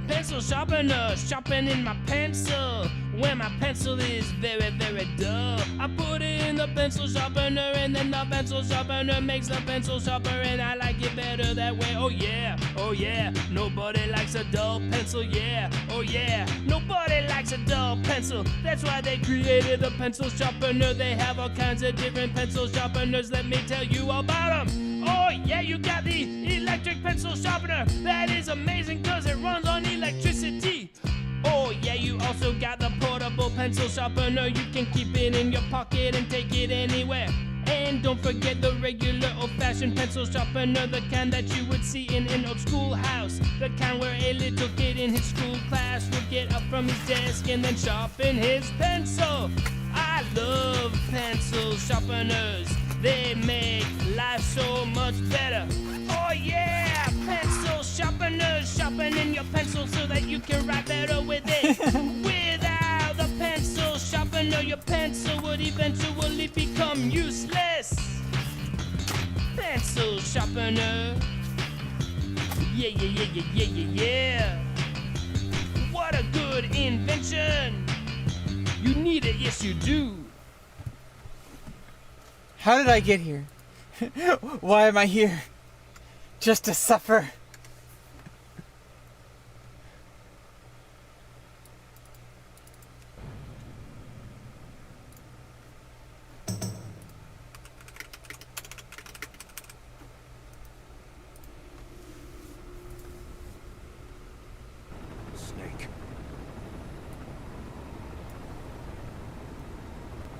Pencil sharpener, sharpening my pencil. When my pencil is very, very dull, I put it in the pencil sharpener, and then the pencil sharpener makes the pencil sharper, and I like it better that way. Oh yeah, oh yeah. Nobody likes a dull pencil, yeah. Oh yeah, nobody likes a dull pencil. That's why they created the pencil sharpener. They have all kinds of different pencil sharpeners. Let me tell you about them. Oh yeah, you got the electric pencil sharpener. That is amazing cause it runs on electricity. Oh yeah, you also got the portable pencil sharpener. You can keep it in your pocket and take it anywhere. And don't forget the regular old-fashioned pencil sharpener, the kind that you would see in an old schoolhouse. The kind where a little kid in his school class would get up from his desk and then sharpen his pencil. I love pencil sharpeners. They make life so much better. Oh yeah, pencil sharpeners, sharpening your pencil so that you can write better with it. Without the pencil sharpener, your pencil would eventually become useless. Pencil sharpener. Yeah, yeah, yeah, yeah, yeah, yeah, yeah. What a good invention. You need it, yes you do. How did I get here? Why am I here? Just to suffer. Snake.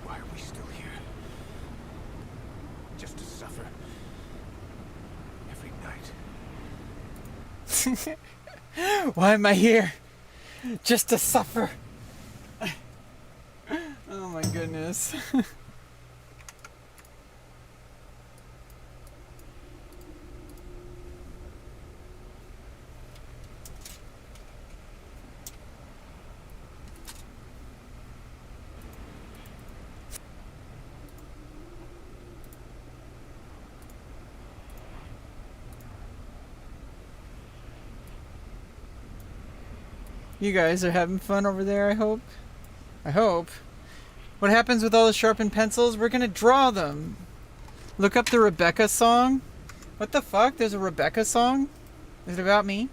Why are we still here? Just to suffer. Every night. Why am I here? Just to suffer. Oh my goodness. You guys are having fun over there, I hope. I hope. What happens with all the sharpened pencils? We're gonna draw them. Look up the Rebecca song. What the fuck? There's a Rebecca song? Is it about me?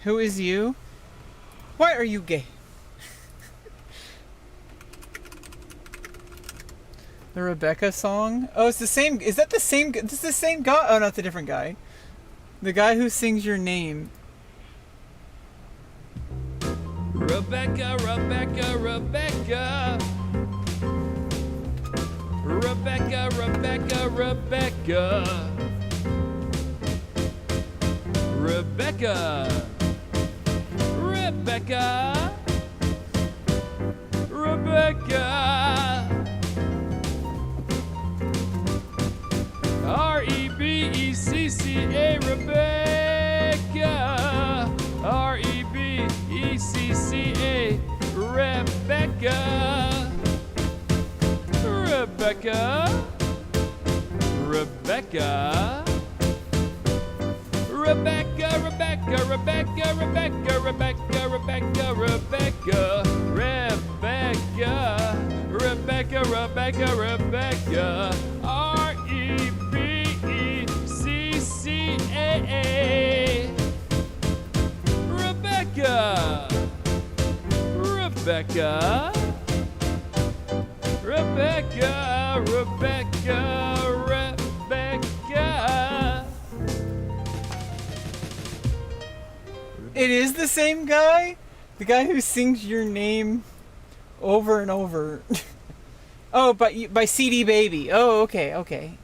Who is you? Why are you gay? The Rebecca song? Oh, it's the same. Is that the same? This is the same guy. Oh, no, it's a different guy. The guy who sings your name. Rebecca, Rebecca, Rebecca. Rebecca, Rebecca, Rebecca. Rebecca. Rebecca. Rebecca. R-E-B-E-C-C-A, Rebecca. R-E-B-E-C-C-A, Rebecca. Rebecca. Rebecca. Rebecca, Rebecca, Rebecca, Rebecca, Rebecca, Rebecca, Rebecca, Rebecca, Rebecca, Rebecca, Rebecca, R-E-B-E-C-C-A-A, Rebecca, Rebecca, Rebecca, Rebecca, Rebecca. It is the same guy? The guy who sings your name over and over. Oh, by CD Baby. Oh, okay, okay.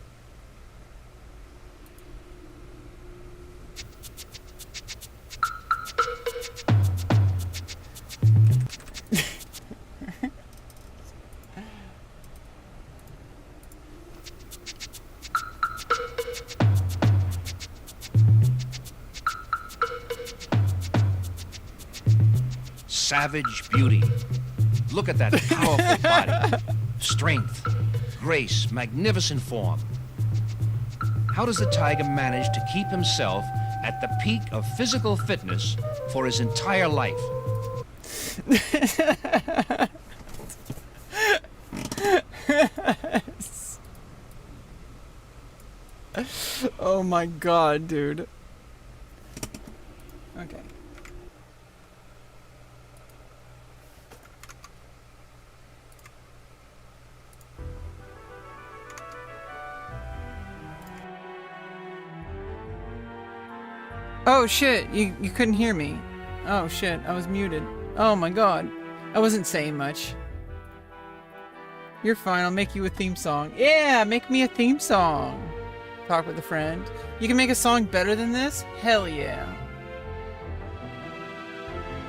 Savage beauty. Look at that powerful body. Strength, grace, magnificent form. How does the tiger manage to keep himself at the peak of physical fitness for his entire life? Oh my god, dude. Okay. Oh shit, you couldn't hear me. Oh shit, I was muted. Oh my god. I wasn't saying much. You're fine, I'll make you a theme song. Yeah, make me a theme song. talk with a friend. You can make a song better than this? Hell yeah.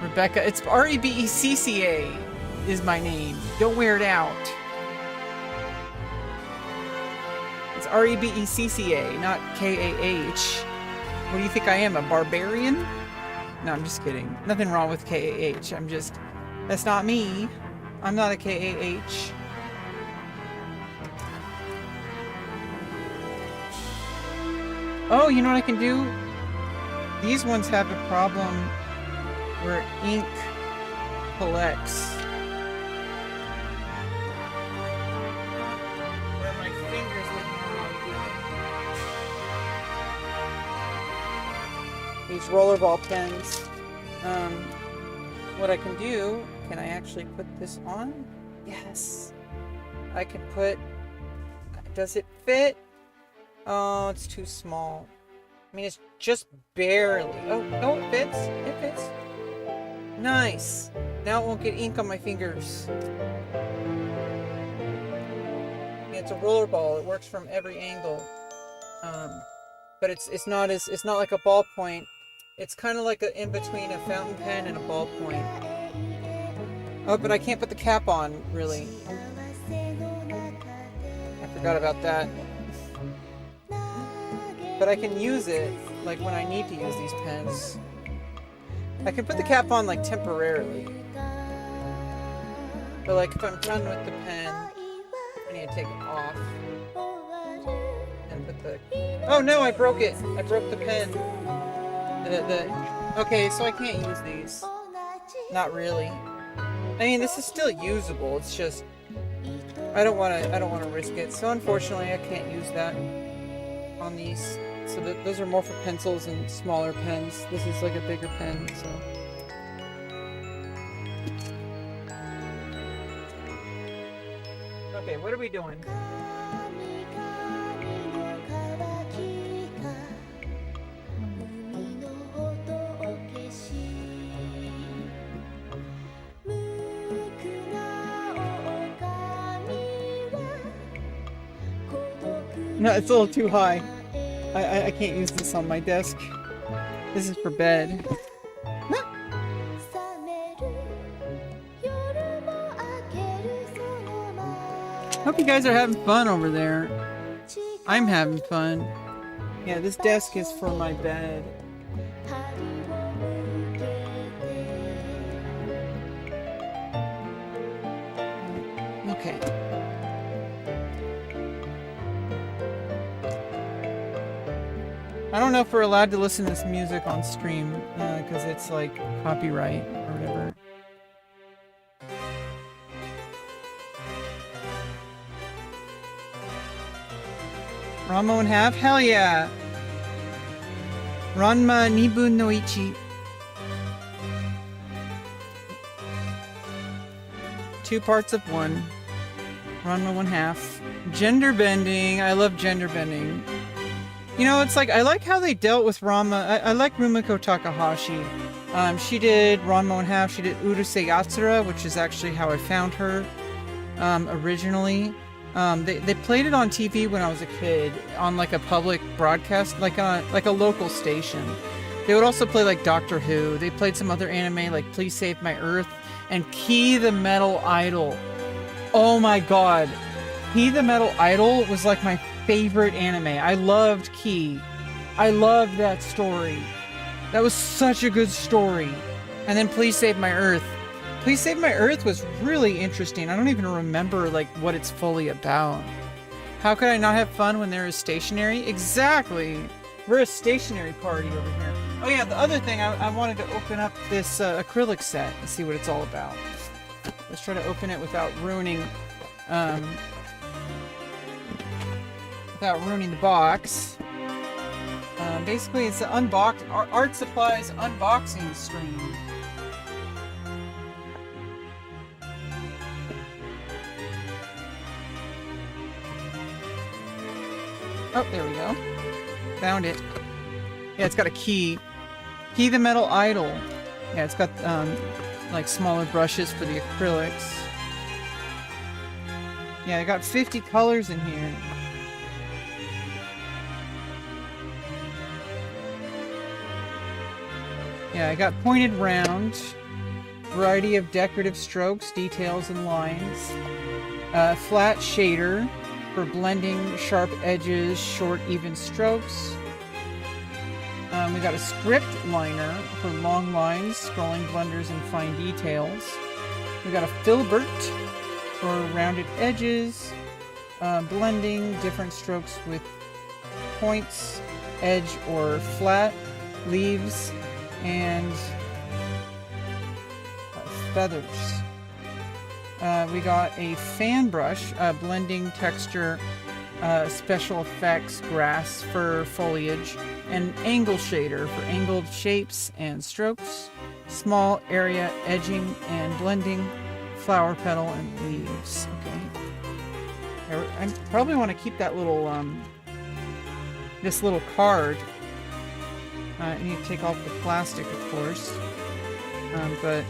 Rebecca, it's Rebecca is my name. Don't wear it out. It's Rebecca, not K-A-H. What do you think I am, a barbarian? No, I'm just kidding. Nothing wrong with K-A-H. That's not me. I'm not a K-A-H. Oh, you know what I can do? These ones have a problem where ink collects. Where my fingers would be. These rollerball pens. What I can do, can I actually put this on? Yes. I can put, does it fit? Oh, it's too small. I mean, it's just barely. Oh, no, it fits. It fits. Nice. Now it won't get ink on my fingers. Yeah, it's a rollerball. It works from every angle. But it's not like a ballpoint. It's kind of like in between a fountain pen and a ballpoint. Oh, but I can't put the cap on, really. I forgot about that. But I can use it, like, when I need to use these pens. I can put the cap on, like, temporarily. But, like, if I'm done with the pen, I need to take it off. And put the... Oh, no, I broke it! I broke the pen. Okay, so I can't use these. Not really. I mean, this is still usable, it's just... I don't want to risk it. So, unfortunately, I can't use that on these. So those are more for pencils and smaller pens. This is like a bigger pen, so. Okay, what are we doing? No, it's a little too high. I can't use this on my desk. This is for bed. Hope you guys are having fun over there. I'm having fun. Yeah, this desk is for my bed. Okay. I don't know if we're allowed to listen to this music on stream, because it's like copyright or whatever. Ranma 1/2? Hell yeah! Ranma 2分の1. 2 parts of 1. Ranma 1/2. Gender bending. I love gender bending. You know, it's like, I like how they dealt with Ranma. I like Rumiko Takahashi. She did Ranma 1/2. She did Urusei Yatsura, which is actually how I found her originally. They played it on TV when I was a kid, on like a public broadcast, like a local station. They would also play like Doctor Who. They played some other anime like Please Save My Earth and Key the Metal Idol. Oh my god. Key the Metal Idol was like my favorite anime. I loved Key. I loved that story. That was such a good story. And then Please Save My Earth. Please Save My Earth was really interesting. I don't even remember like what it's fully about. How could I not have fun when there is stationery? Exactly. We're a stationery party over here. Oh yeah, the other thing, I wanted to open up this acrylic set and see what it's all about. Let's try to open it without ruining the box. Basically, it's an art supplies unboxing stream. Oh, there we go. Found it. Yeah, it's got a key. Key the Metal Idol. Yeah, it's got like smaller brushes for the acrylics. Yeah, I got 50 colors in here. Yeah, I got pointed round, variety of decorative strokes, details, and lines. Flat shader for blending sharp edges, short, even strokes. We got a script liner for long lines, scrolling blenders, and fine details. We got a filbert for rounded edges, blending different strokes with points, edge, or flat, leaves, and feathers. We got a fan brush, blending texture, special effects, grass, fur, foliage, and angle shader for angled shapes and strokes, small area edging and blending, flower petal, and leaves. Okay. I probably want to keep that little, this little card. I need to take off the plastic, of course. But I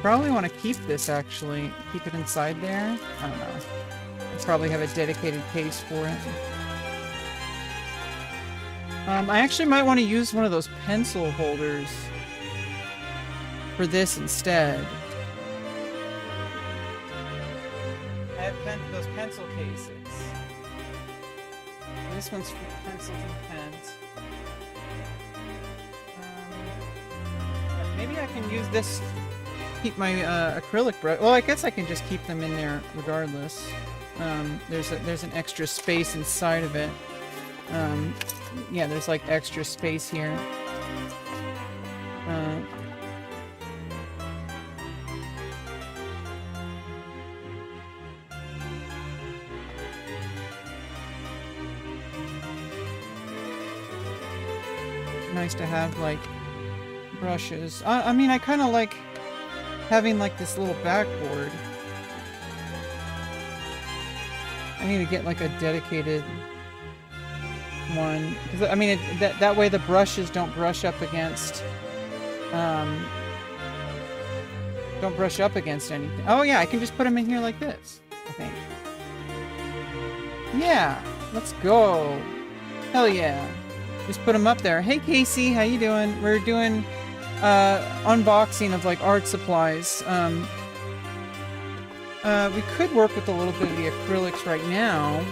probably want to keep this, actually. Keep it inside there. I don't know. I'll probably have a dedicated case for it. I actually might want to use one of those pencil holders for this instead. I have those pencil cases. This one's for pencils and pens. Maybe I can use this to keep my acrylic brush. Well, I guess I can just keep them in there regardless. There's an extra space inside of it. Yeah, there's like extra space here. Nice to have like brushes. I mean, I kind of like having like this little backboard. I need to get like a dedicated one, because I mean that way the brushes don't brush up against anything. Oh yeah, I can just put them in here like this, I think. Yeah, let's go. Hell yeah. Just put them up there. Hey Casey, how you doing? We're doing unboxing of like art supplies. We could work with a little bit of the acrylics right now.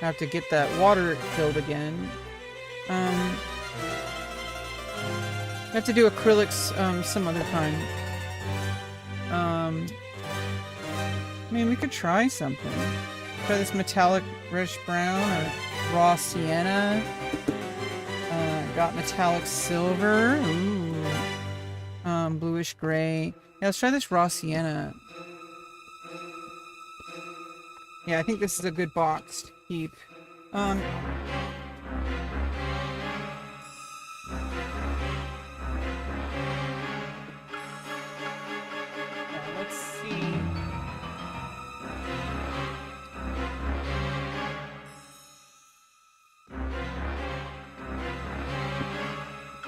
I have to get that water filled again. I have to do acrylics some other time. I mean, we could try something. Try this metallic reddish brown or raw sienna. Got metallic silver. Ooh. Bluish gray. Yeah, let's try this raw sienna. Yeah, I think this is a good box to keep. Let's see.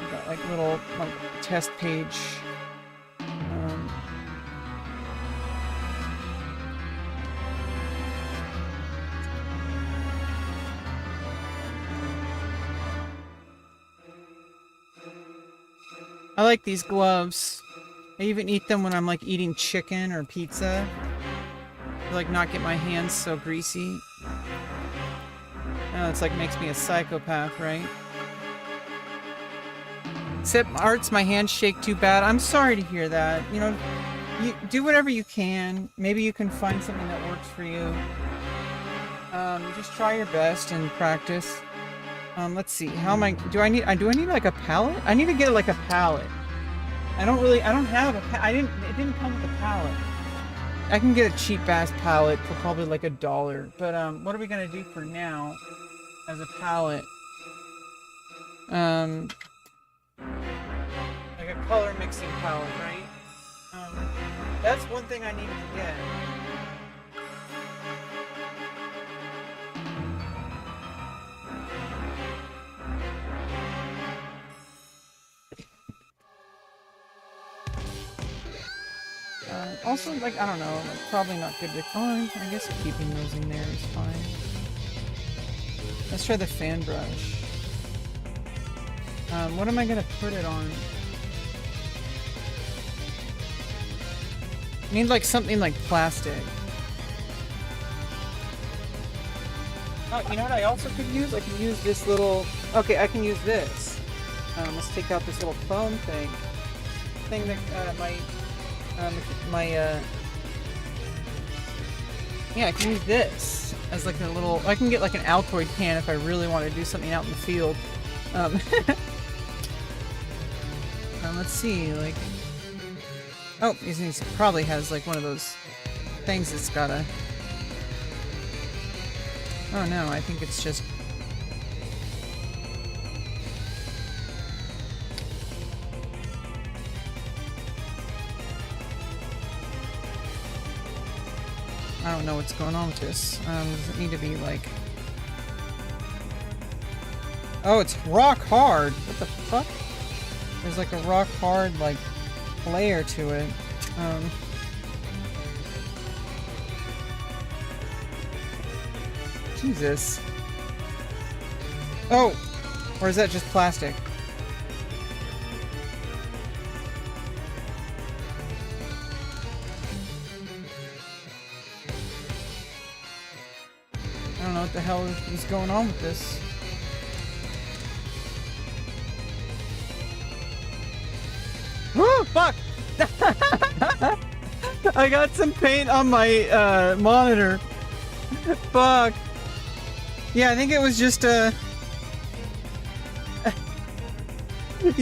We got like little like test page. I like these gloves. I even eat them when I'm like eating chicken or pizza. To like not get my hands so greasy. Oh, it's like makes me a psychopath, right? Except Arts, my hands shake too bad. I'm sorry to hear that. You know, you do whatever you can. Maybe you can find something that works for you. Just try your best and practice. Let's see. How am I? Do I need like a palette? I need to get like a palette. I don't have a. It didn't come with a palette. I can get a cheap ass palette for probably like $1. But what are we gonna do for now as a palette? Like a color mixing palette, right? That's one thing I needed to get. Also, like, I don't know, like, probably not good to... Oh, I guess keeping those in there is fine. Let's try the fan brush. What am I gonna put it on? I need like something like plastic. Oh, you know what I also could use? I could use this little... Okay, I can use this. Let's take out this little foam thing. Thing that, yeah, I can use this as like a little... I can get like an Altoid can if I really want to do something out in the field. Let's see, like... Oh, he probably has like one of those things that's gotta... Oh no, I think it's just... I don't know what's going on with this. Does it need to be like... Oh, it's rock hard! What the fuck? There's like a rock hard, like, layer to it. Jesus. Oh! Or is that just plastic? I don't know what the hell is going on with this. Oh, fuck! I got some paint on my monitor. Fuck. Yeah, I think it was just you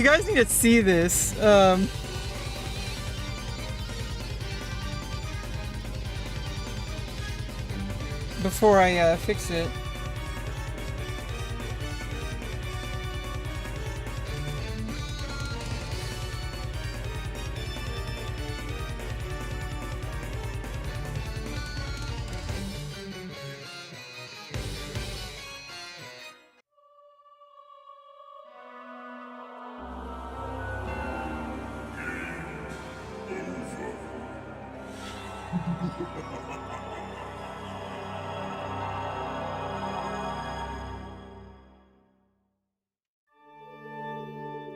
guys need to see this. Before I fix it.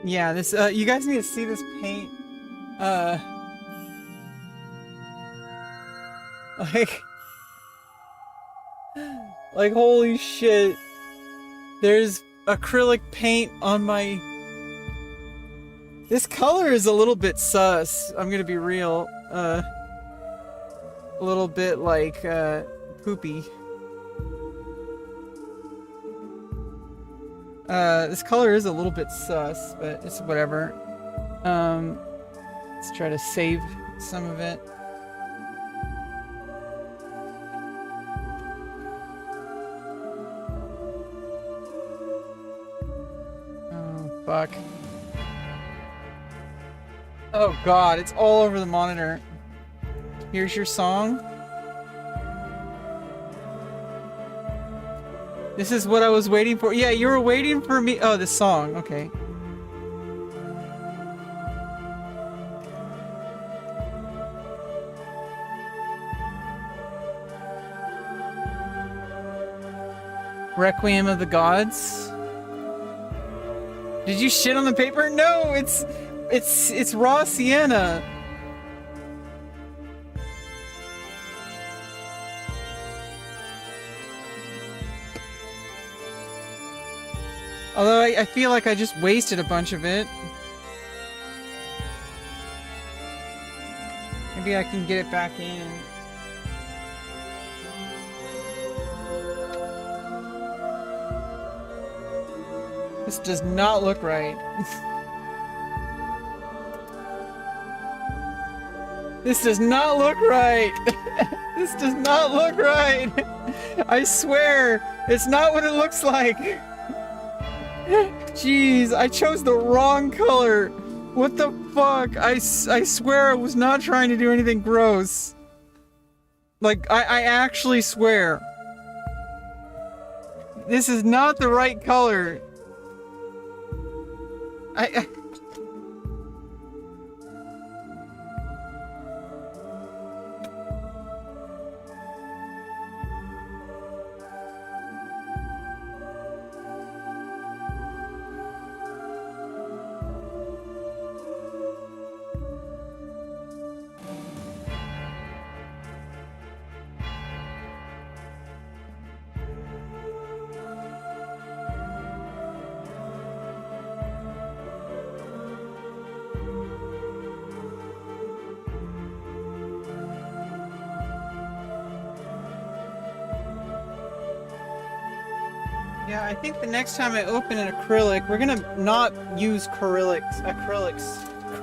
Yeah, this, you guys need to see this paint. Like, holy shit. There's acrylic paint on my... This color is a little bit sus, I'm gonna be real. A little bit, like, poopy. This color is a little bit sus, but it's whatever. Let's try to save some of it. Oh, fuck. Oh god, it's all over the monitor. Here's your song. This is what I was waiting for. Yeah, you were waiting for me. Oh, this song. Okay. Requiem of the Gods. Did you shit on the paper? No, it's raw sienna. Although I feel like I just wasted a bunch of it. Maybe I can get it back in. This does not look right. This does not look right. This does not look right. I swear, it's not what it looks like. Jeez, I chose the wrong color. What the fuck? I swear I was not trying to do anything gross. Like, I actually swear. This is not the right color. Yeah, I think the next time I open an acrylic, we're gonna not use acrylic.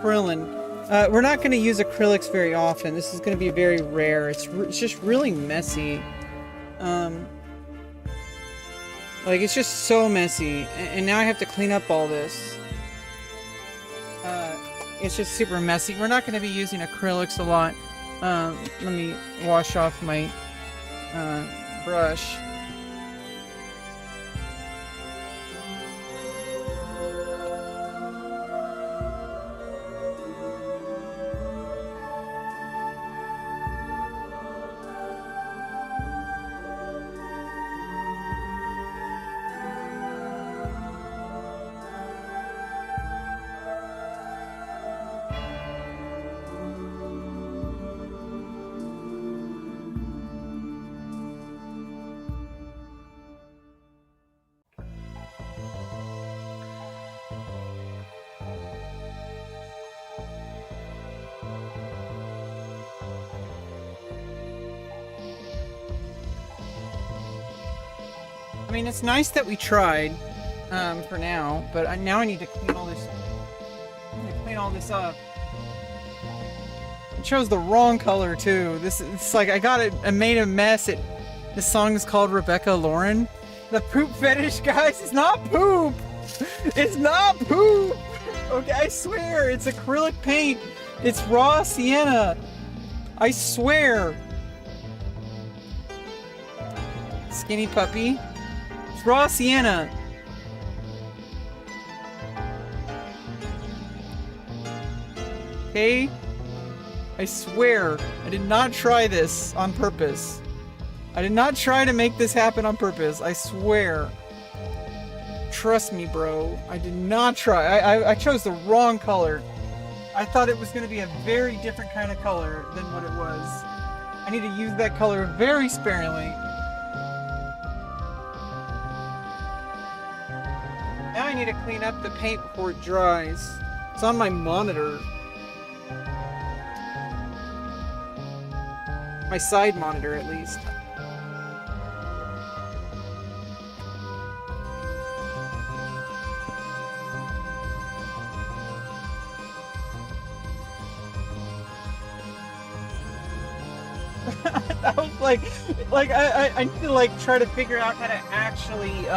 We're not gonna use acrylics very often. This is gonna be very rare. It's just really messy. Like, it's just so messy. And now I have to clean up all this. It's just super messy. We're not gonna be using acrylics a lot. Let me wash off my brush. I mean, it's nice that we tried, for now, but now I need to clean all this. I need to clean all this up. I chose the wrong color too. It's like I made a mess. This song is called Rebecca-Lauren. The poop fetish, guys. It's not poop. It's not poop. Okay, I swear, it's acrylic paint. It's raw sienna. I swear. Skinny puppy. Raw sienna. Okay? I swear, I did not try this on purpose. I did not try to make this happen on purpose. I swear. Trust me, bro. I did not try. I chose the wrong color. I thought it was going to be a very different kind of color than what it was. I need to use that color very sparingly. Now I need to clean up the paint before it dries. It's on my monitor. My side monitor, at least. That was like I need to like try to figure out how to actually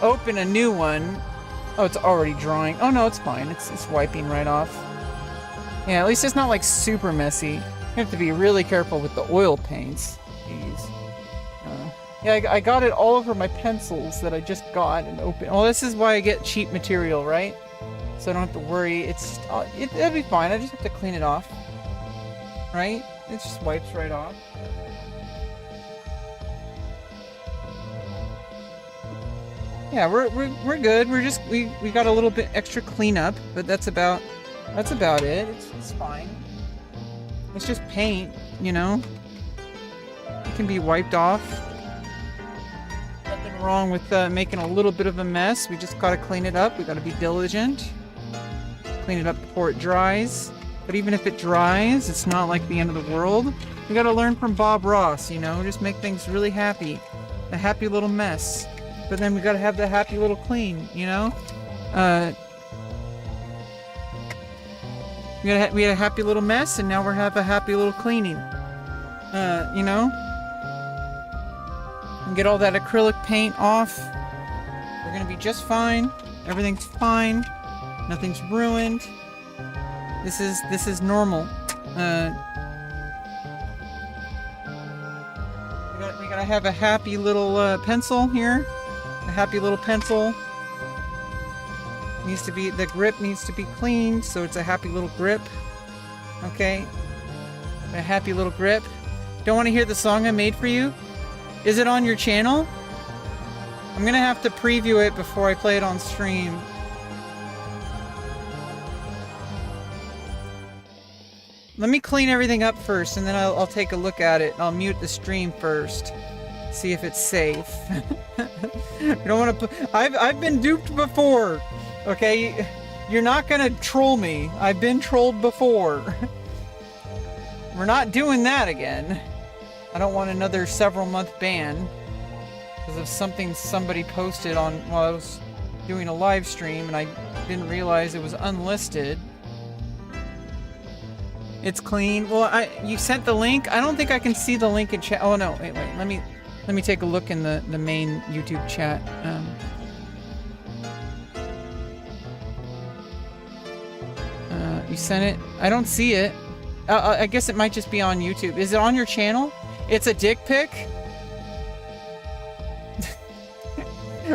open a new one. Oh, it's already drying. Oh no, it's fine. It's wiping right off. Yeah, at least it's not like super messy. You have to be really careful with the oil paints. Jeez. Yeah, I got it all over my pencils that I just got and opened. Well, this is why I get cheap material, right? So I don't have to worry. It'll be fine. I just have to clean it off. Right? It just wipes right off. Yeah, we're good. We got a little bit extra cleanup, but that's about it. It's fine. It's just paint, you know. It can be wiped off. Nothing wrong with making a little bit of a mess. We just gotta clean it up. We gotta be diligent. Clean it up before it dries. But even if it dries, it's not like the end of the world. We gotta learn from Bob Ross, you know, just make things really happy. A happy little mess. But then we gotta have the happy little clean, you know? We had a happy little mess, and now we have a happy little cleaning. You know? And get all that acrylic paint off. We're gonna be just fine. Everything's fine. Nothing's ruined. This is normal. We gotta have a happy little pencil here. A happy little pencil. The grip needs to be cleaned, so it's a happy little grip. Okay? A happy little grip. Don't want to hear the song I made for you? Is it on your channel? I'm gonna have to preview it before I play it on stream. Let me clean everything up first, and then I'll take a look at it. I'll mute the stream first. See if it's safe. You don't want to. I've been duped before. Okay, you're not gonna troll me. I've been trolled before. We're not doing that again. I don't want another several month ban. because of something somebody posted on while I was doing a live stream, and I didn't realize it was unlisted. It's clean. Well, you sent the link. I don't think I can see the link in chat. Oh no, wait. Let me take a look in the main YouTube chat. You sent it. I don't see it. I guess it might just be on YouTube. Is it on your channel? It's a dick pic?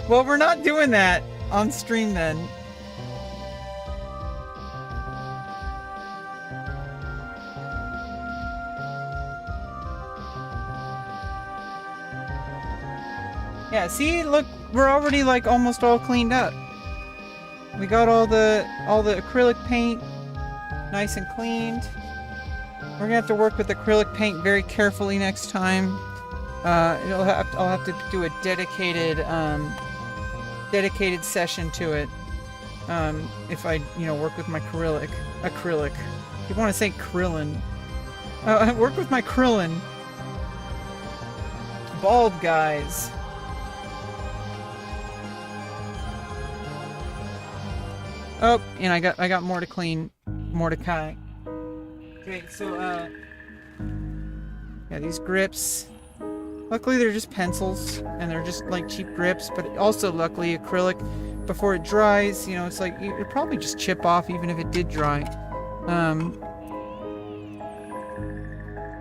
Well, we're not doing that on stream then. Yeah, see, look, we're already like almost all cleaned up. We got all the acrylic paint nice and cleaned. We're gonna have to work with acrylic paint very carefully next time. I'll have to do a dedicated session to it. If I, work with my acrylic. You want to say Krillin? Work with my Krillin. Bald guys. Oh, and I got more to clean. Mordecai. Okay, so yeah, these grips. Luckily they're just pencils and they're just like cheap grips, but also luckily acrylic before it dries, it's like it'd probably just chip off even if it did dry.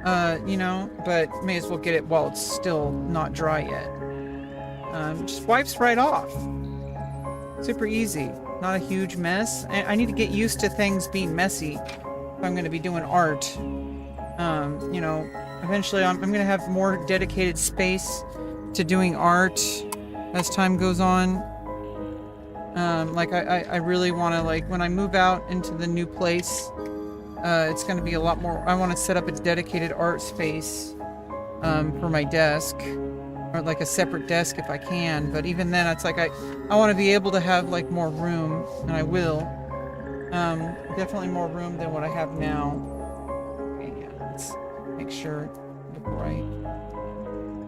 But may as well get it while it's still not dry yet. Just wipes right off. Super easy. Not a huge mess. I need to get used to things being messy if I'm going to be doing art. Eventually I'm going to have more dedicated space to doing art as time goes on. I really want to, like, when I move out into the new place, it's going to be a lot more. I want to set up a dedicated art space for my desk. Or like a separate desk if I can, but even then it's like I want to be able to have like more room, and I will. Definitely more room than what I have now. Okay, yeah, let's make sure before I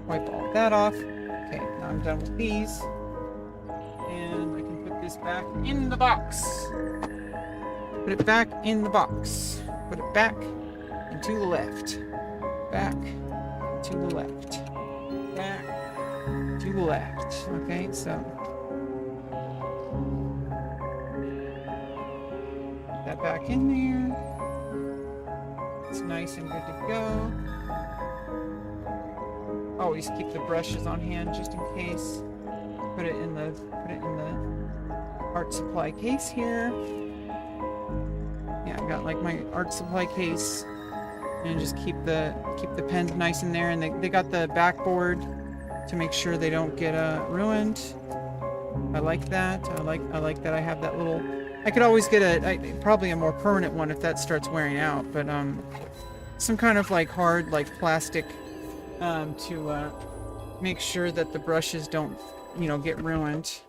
wipe all that off. Okay, now I'm done with these. And I can put this back in the box. Put it back in the box. Put it back and to the left. Back to the left. Back to the left. Okay, so put that back in there. It's nice and good to go. Always keep the brushes on hand just in case. Put it in the art supply case here. Yeah, I got like my art supply case. And just keep the pens nice in there, and they got the backboard to make sure they don't get ruined. I like that. I like that I have that little. I could always get probably a more permanent one if that starts wearing out, but some kind of like hard like plastic to make sure that the brushes don't get ruined.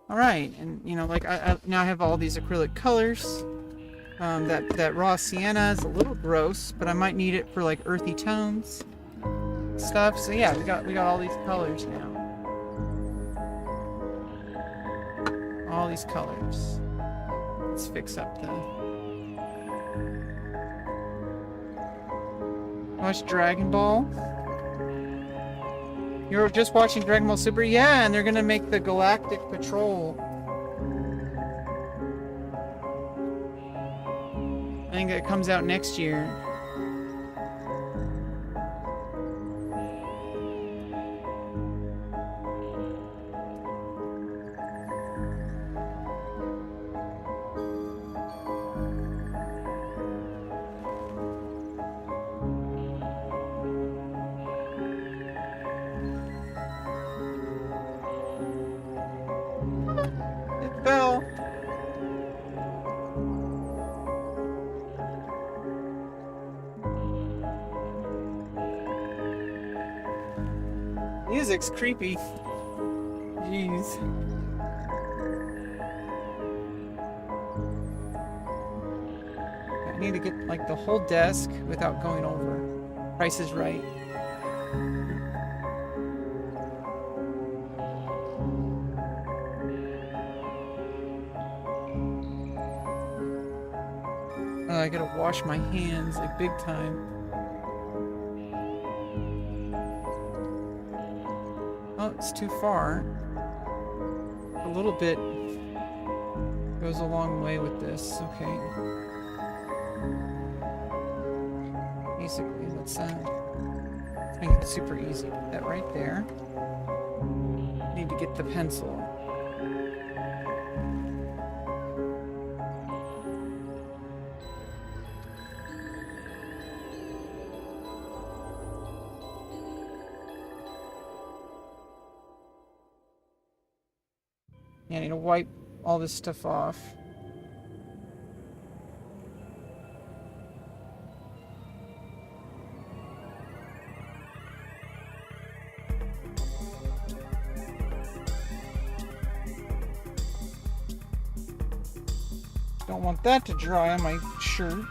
All right, and like I now have all these acrylic colors. That raw sienna is a little gross, but I might need it for like earthy tones stuff. So yeah, we got all these colors now. All these colors. Let's fix up the. Watch Dragon Ball. You were just watching Dragon Ball Super? Yeah, and they're gonna make the Galactic Patrol. I think it comes out next year. It fell. Music's creepy. Jeez. I need to get like the whole desk without going over. Price is Right. I gotta wash my hands like big time. Oh, it's too far. A little bit goes a long way with this. Okay. Basically, let's make it super easy. Put that right there. Need to get the pencil. Yeah, I need to wipe all this stuff off. Don't want that to dry on my shirt.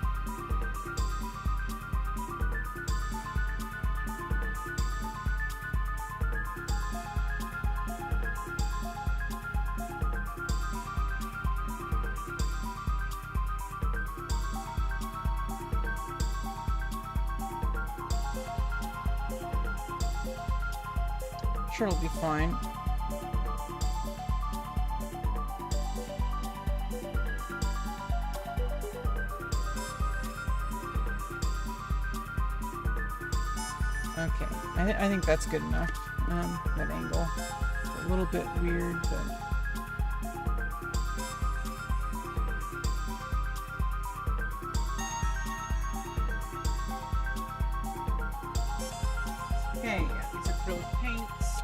Sure, it'll be fine. Okay, I think that's good enough. That angle. It's a little bit weird, but... Okay, yeah, these acrylic paints.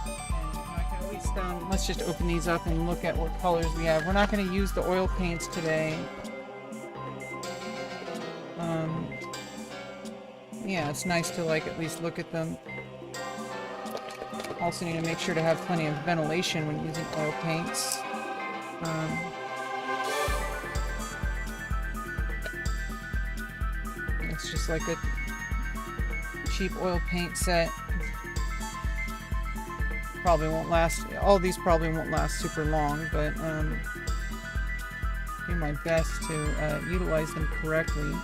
And I can at least, let's just open these up and look at what colors we have. We're not going to use the oil paints today. Yeah, it's nice to like at least look at them. Also need to make sure to have plenty of ventilation when using oil paints. It's just like a cheap oil paint set. Probably won't last, all these probably won't last super long, but do my best to utilize them correctly.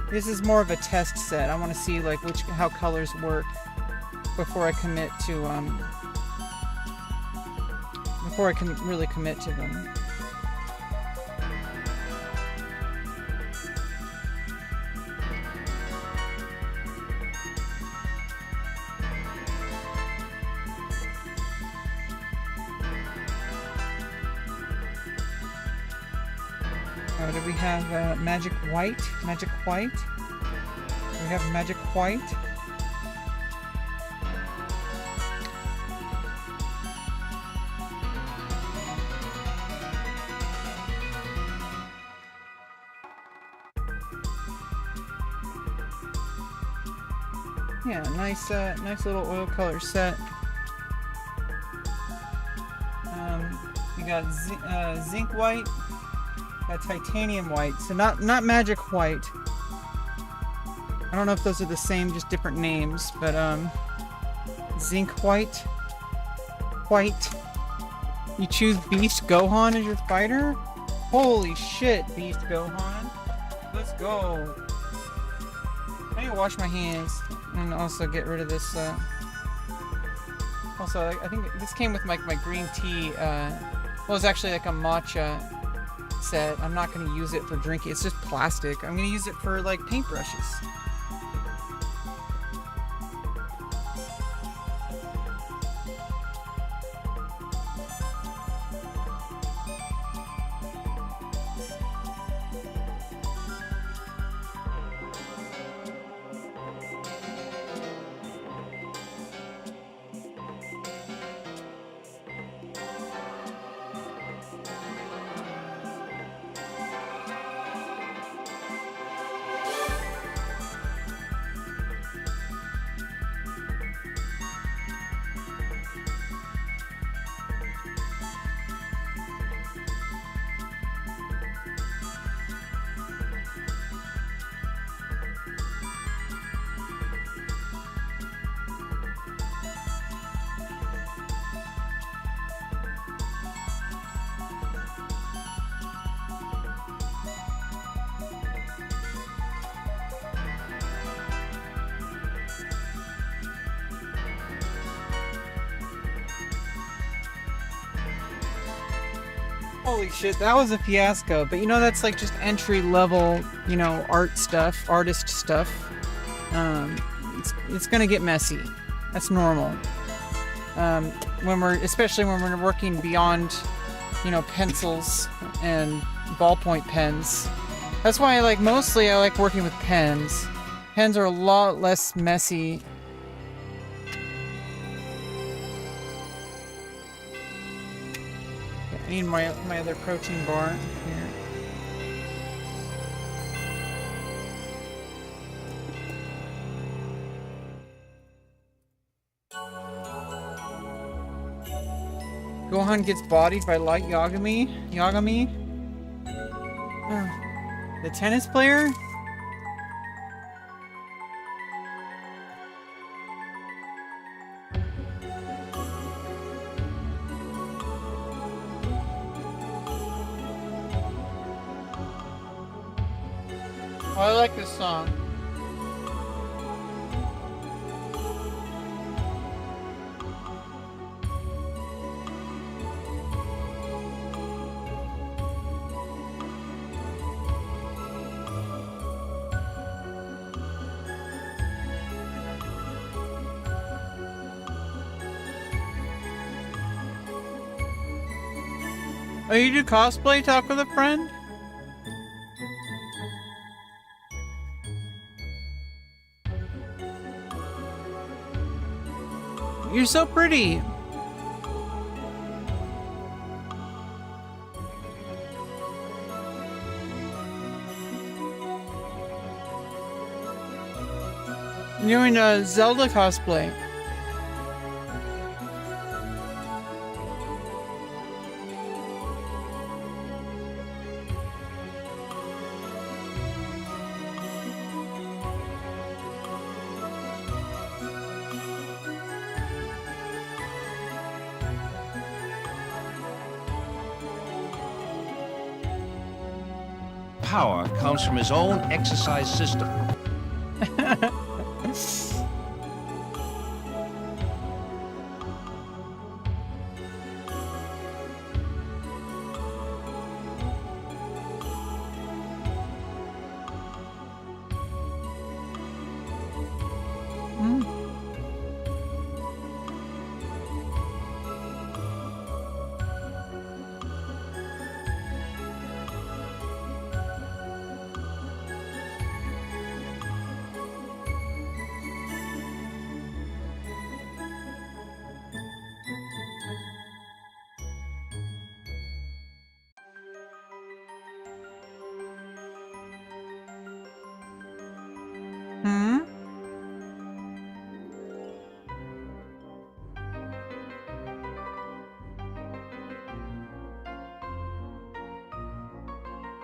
This is more of a test set. I want to see like how colors work before I commit to before I can really commit to them. Do we have magic white? Magic white? Do we have magic white? Yeah, nice, nice little oil color set. You got zinc white. Got titanium white, so not magic white. I don't know if those are the same, just different names, but zinc white. White. You choose Beast Gohan as your fighter? Holy shit, Beast Gohan. Let's go. I need to wash my hands and also get rid of this. Also, I think this came with my green tea. Well, it's actually like a matcha set. I'm not going to use it for drinking. It's just plastic. I'm going to use it for like paintbrushes. Holy shit, that was a fiasco. But you know, that's like just entry level, you know, artist stuff. It's gonna get messy. That's normal. Especially when we're working beyond, you know, pencils and ballpoint pens. That's why I like working with pens. Pens are a lot less messy. I need my other protein bar here. Gohan gets bodied by Light Yagami. The tennis player? Oh, I like this song. Oh, you do cosplay? Talk with a friend? You're so pretty. You're doing a Zelda cosplay. Power comes from his own exercise system.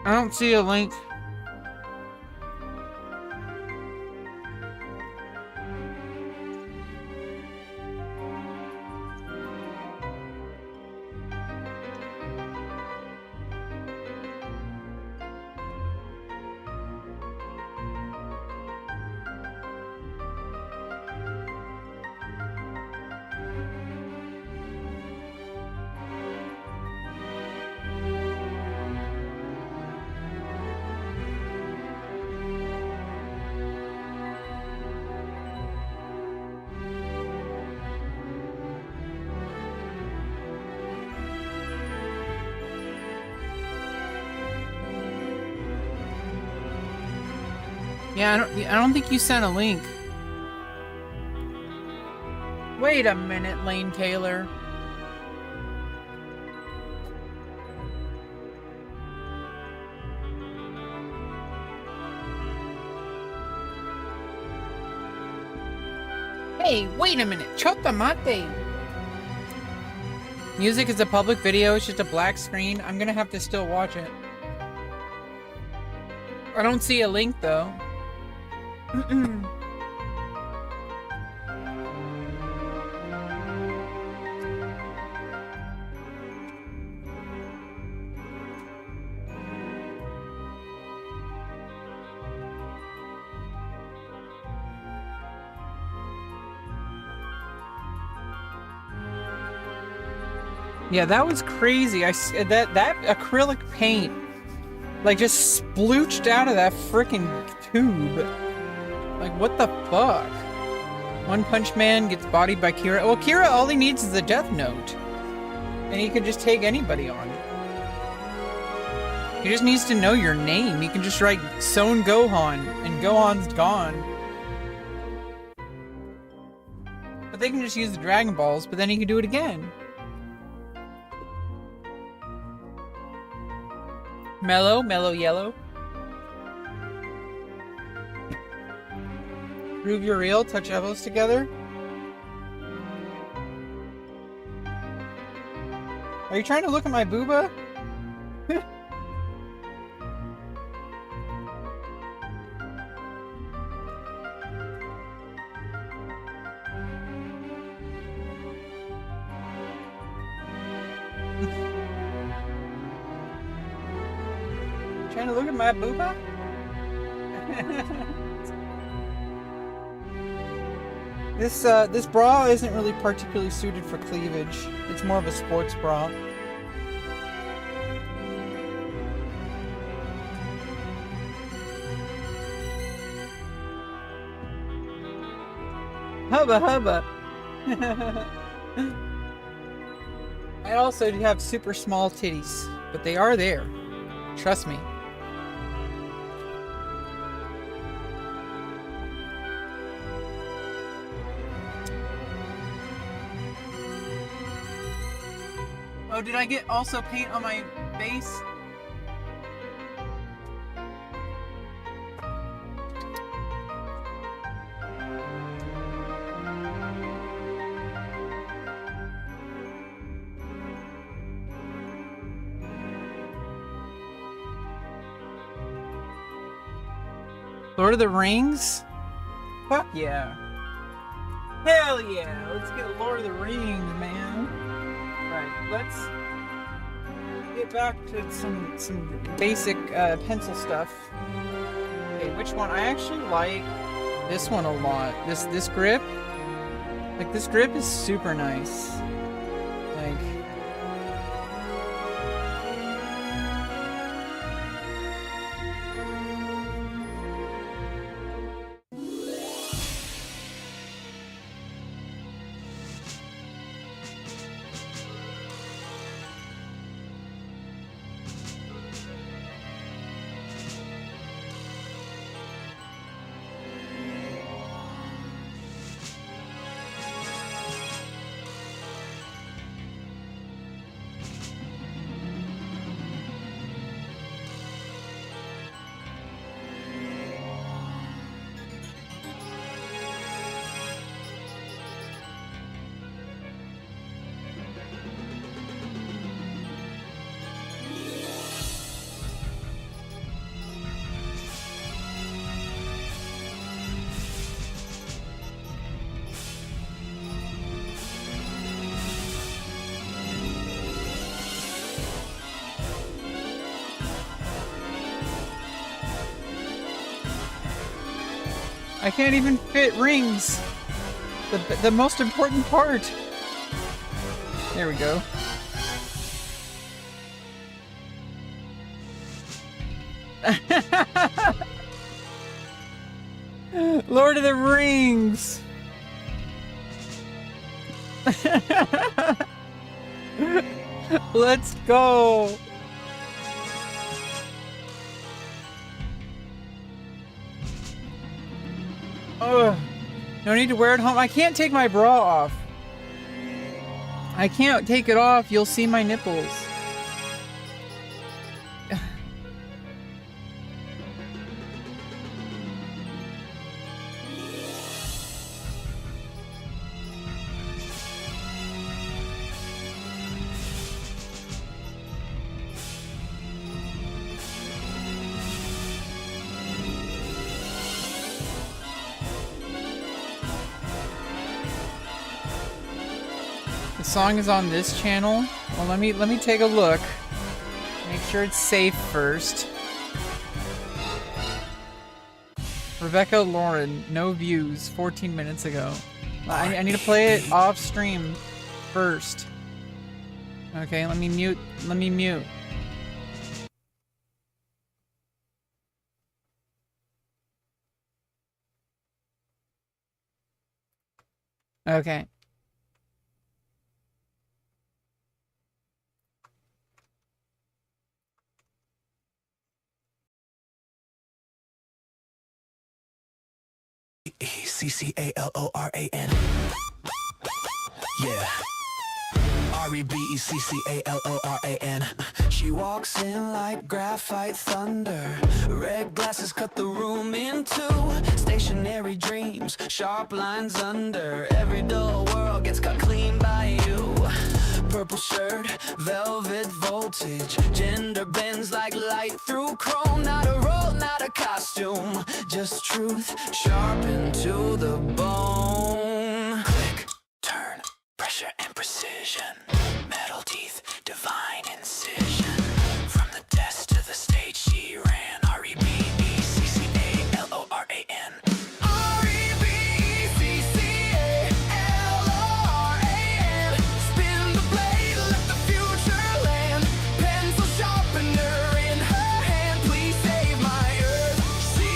I don't see a link. Yeah, I don't think you sent a link. Wait a minute, Lane Taylor. Hey, wait a minute. Chota mate. Music is a public video. It's just a black screen. I'm gonna have to still watch it. I don't see a link though. Yeah, that was crazy. That acrylic paint, like, just splooched out of that freaking tube. Like, what the fuck? One Punch Man gets bodied by Kira. Well, Kira, all he needs is a death note, and he could just take anybody on. He just needs to know your name. He can just write Son Gohan, and Gohan's gone. But they can just use the Dragon Balls, but then he can do it again. Mellow yellow. Prove you're real, touch elbows together. Are you trying to look at my booba? Trying to look at my booba? This bra isn't really particularly suited for cleavage. It's more of a sports bra. Hubba. I also have super small titties, but they are there. Trust me. Oh, did I get also paint on my base? Lord of the Rings? Fuck yeah. Hell yeah. Let's get Lord of the Rings, man. Right, let's get back to some basic pencil stuff. Okay, which one? I actually like this one a lot. This grip. Like, this grip is super nice. Like, I can't even fit rings. The most important part. There we go. Lord of the Rings. Let's go. Ugh. No need to wear it home. I can't take my bra off. I can't take it off. You'll see my nipples. The song is on this channel. Well, let me take a look. Make sure it's safe first. rebeccaloran, no views, 14 minutes ago. I need to play it off stream first. Okay, let me mute. Let me mute. Okay. CCALORAN. Yeah. REBECCALORAN. She walks in like graphite thunder. Red glasses cut the room in two. Stationary dreams, sharp lines under. Every dull world gets cut clean by you. Purple shirt, velvet voltage. Gender bends like light through chrome. Not a role, not a costume. Just truth, sharpened to the bone. Click, turn, pressure and precision. Metal teeth, divine incision. From the desk to the stage she ran. REBECCALORAN. REBECCALORAN. Spin the blade, let the future land. Pencil sharpener in her hand. Please save my earth. She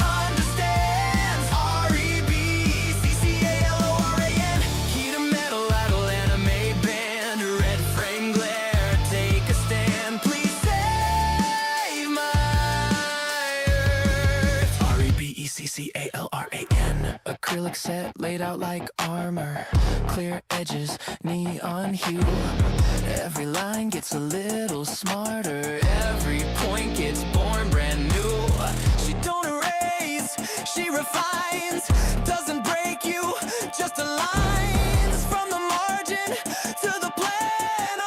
understands. REBECCALORAN. Heat of metal, idle anime band. Red frame glare, take a stand. Please save my earth. REBECCALORAN. Acrylic set laid out like armor. Clear edges, neon hue. Every line gets a little smarter. Every point gets born brand new. She don't erase, she refines. Doesn't break you, just aligns. From the margin to the plan.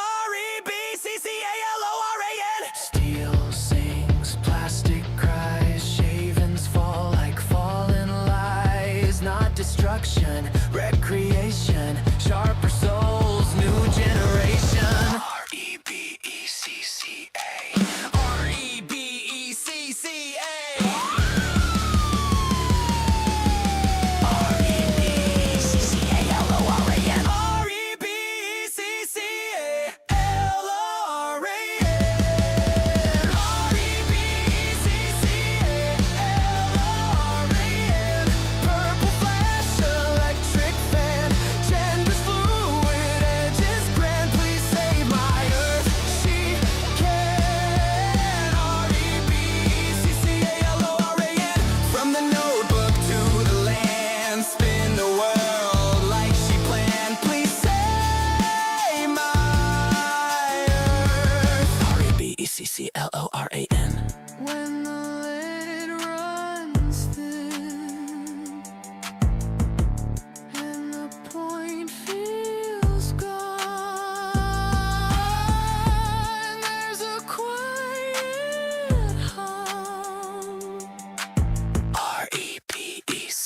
REBECCALORAN. Steel sings, plastic cries. Shavings fall like fallen lies. Not destruction, recreation. Sharper souls, new generation. REBECCA. REBECCA. REBECCALORAN. REBECCALORAN. Purple flash, electric fan. Gender's fluid, edges grand. Please save my earth. She can. REBECCALORAN. From the notebook to the land. Spin the world like she planned. Please save my earth. REBECCALORAN. When the lid runs thin and the point feels gone, there's a quiet hum. REBECCALORAN. Click,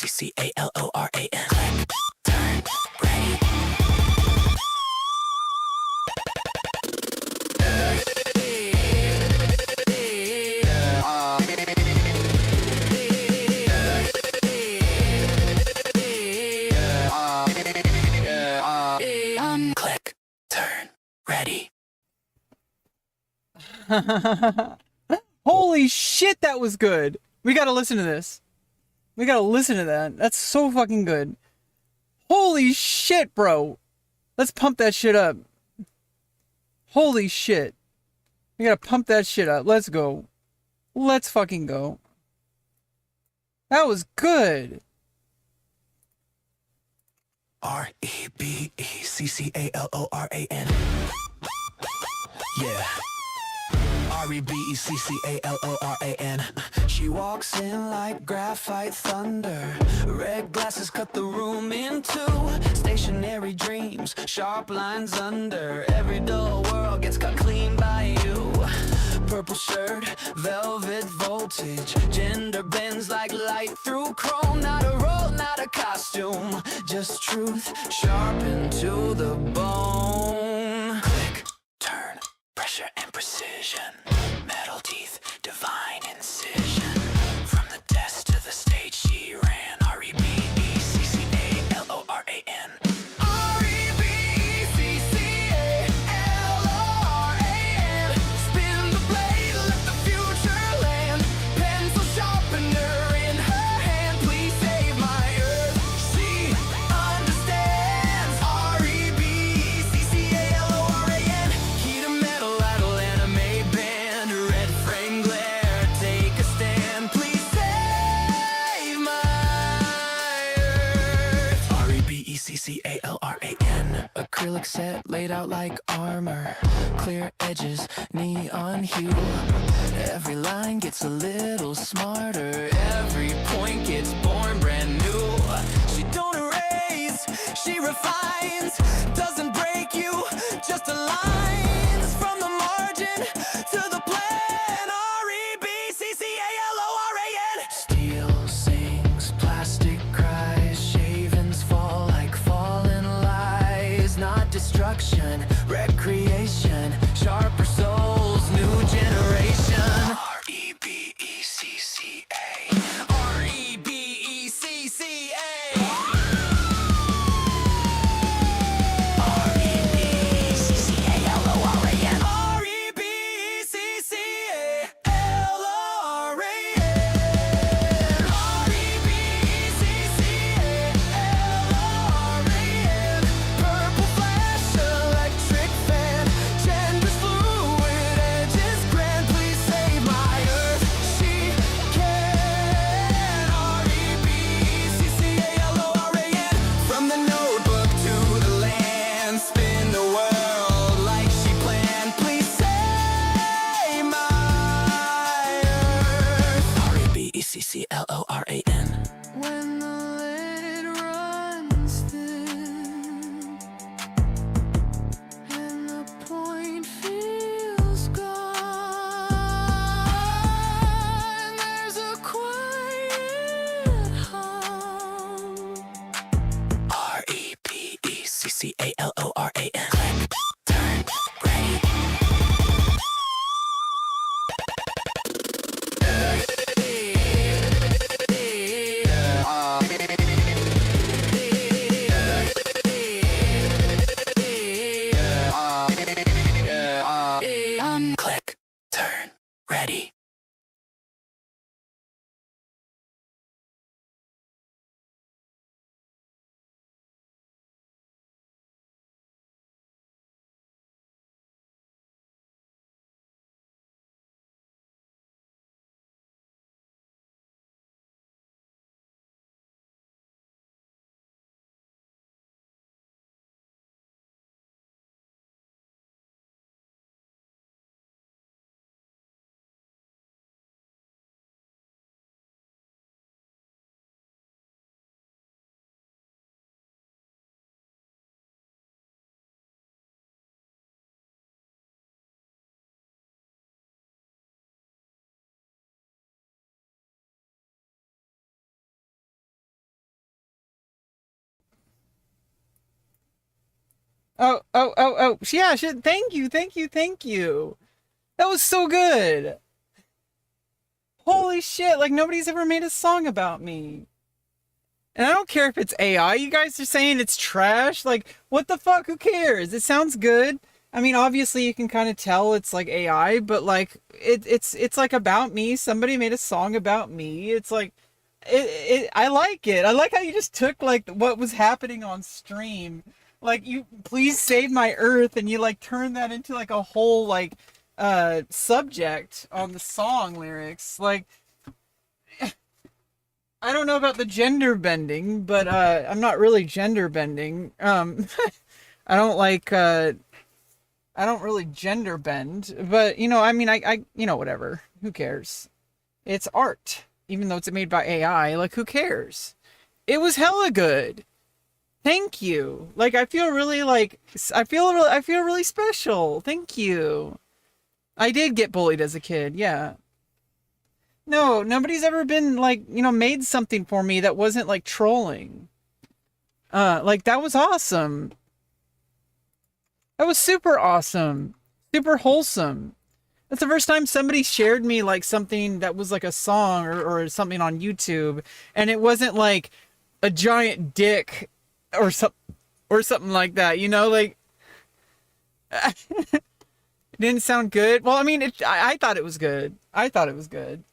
turn, ready. Click, turn, ready. Holy shit, that was good. We gotta listen to this. We gotta listen to that. That's so fucking good. Holy shit, bro. Let's pump that shit up. Holy shit. We gotta pump that shit up. Let's go. Let's fucking go. That was good. REBECCALORAN. Yeah. REBECCALORAN. She walks in like graphite thunder. Red glasses cut the room in two. Stationary dreams, sharp lines under. Every dull world gets cut clean by you. Purple shirt, velvet voltage. Gender bends like light through chrome. Not a role, not a costume. Just truth, sharpened to the bone. Click, turn, pressure and precision. Metal teeth, divine incision. From the desk to the stage she ran. REBECCALORAN. REBECCALORAN. acrylic set laid out like armor. Clear edges, neon hue. Every line gets a little smarter. Every point gets born brand new. She don't erase, she refines. Doesn't break you, just aligns. From the margin to the plan. R-E-B-C-C-A-L-O-R-A-N. Steel sings, plastic cries. Shavings fall like fallen lies. Not destruction, recreation. Sharper souls, new generation. R-E-B-E-C-C-A. R-E-B-E-C-C-A. R-E-B-E-C-C-A-L-O-R-A-N. R-E-B-E-C-C-A-L-O-R-A-N. R-E-B-E-C-C-A-L-O-R-A-N. Purple flash, electric fan. Gender's fluid, edges grand. Please save my earth. She can. R-E-B-E-C-C-A-L-O-R-A-N. From the notebook to the land. Spin the world like she planned. Please save my earth. R-E-B-E-C-C-L-O-R-A-N. When the lid runs thin and the point feels gone, there's a quiet hum. R-E-B-E-C-C-A-L-O-R-A-N. Click, turn, ready. Click, turn, ready. Oh. Yeah, shit. Thank you. That was so good. Holy shit, like nobody's ever made a song about me. And I don't care if it's AI. You guys are saying it's trash. Like, what the fuck? Who cares? It sounds good. I mean, obviously you can kind of tell it's like AI, but like it's like about me. Somebody made a song about me. It's like I like it. I like how you just took like what was happening on stream. Like, you please save my earth, and you like turn that into like a whole like subject on the song lyrics. Like, I don't know about the gender bending, but I'm not really gender bending. I don't like I don't really gender bend, but you know, I mean, I you know, whatever. Who cares? It's art, even though it's made by AI. Like, who cares? It was hella good. Thank you. Like, I feel really special. Thank you. I did get bullied as a kid. Yeah. No, nobody's ever been like, you know, made something for me that wasn't like trolling. Like, that was awesome. That was super awesome. Super wholesome. That's the first time somebody shared me like something that was like a song or something on YouTube, and it wasn't like a giant dick or something like that, you know, like it didn't sound good. Well, I mean, I thought it was good. I thought it was good.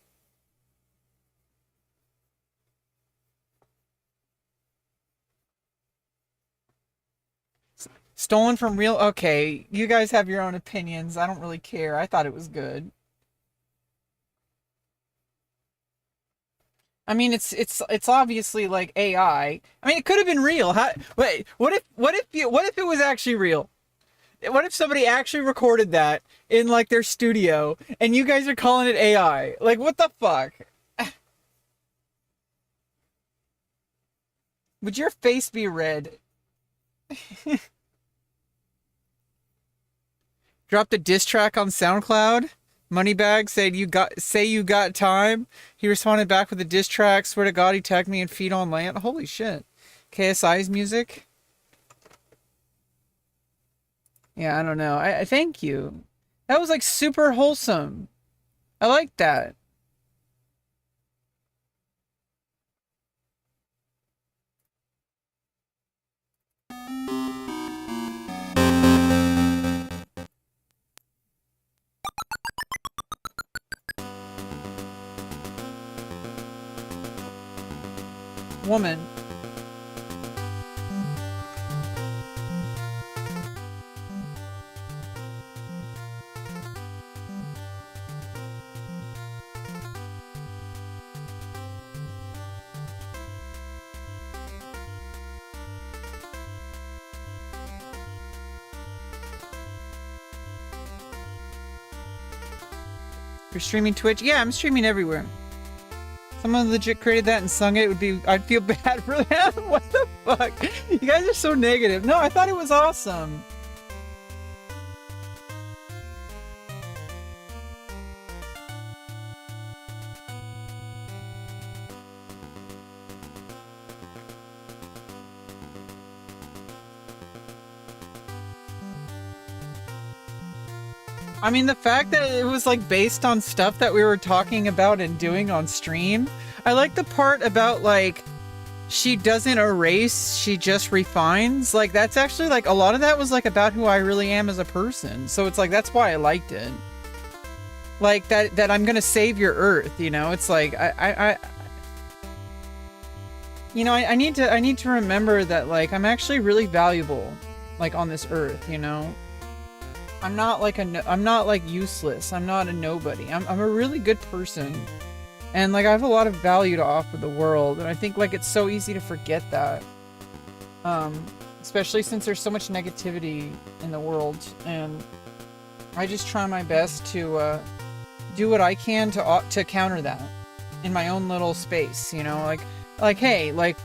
Stolen from real. Okay, you guys have your own opinions. I don't really care. I thought it was good. I mean, it's obviously like AI. I mean, it could have been real. Wait, what if it was actually real? What if somebody actually recorded that in like their studio and you guys are calling it AI? Like, what the fuck? Would your face be red? Dropped a diss track on SoundCloud. Moneybag said you got time. He responded back with a diss track. Swear to God, he tagged me in Feet on Land. Holy shit. KSI's music. Yeah, I don't know. I thank you. That was like super wholesome. I like that. Woman. You're streaming Twitch? Yeah, I'm streaming everywhere. Someone legit created that and sung it. I'd feel bad for them. What the fuck? You guys are so negative. No, I thought it was awesome. I mean, the fact that it was like based on stuff that we were talking about and doing on stream. I like the part about like she doesn't erase, she just refines. Like that's actually like a lot of that was like about who I really am as a person. So it's like that's why I liked it. Like that I'm gonna save your earth, you know? It's like I you know, I need to remember that like I'm actually really valuable like on this earth, you know? I'm not like useless. I'm not a nobody. I'm a really good person. And like I have a lot of value to offer the world, and I think like it's so easy to forget that. Especially since there's so much negativity in the world, and I just try my best to do what I can to counter that in my own little space, you know? Like hey, like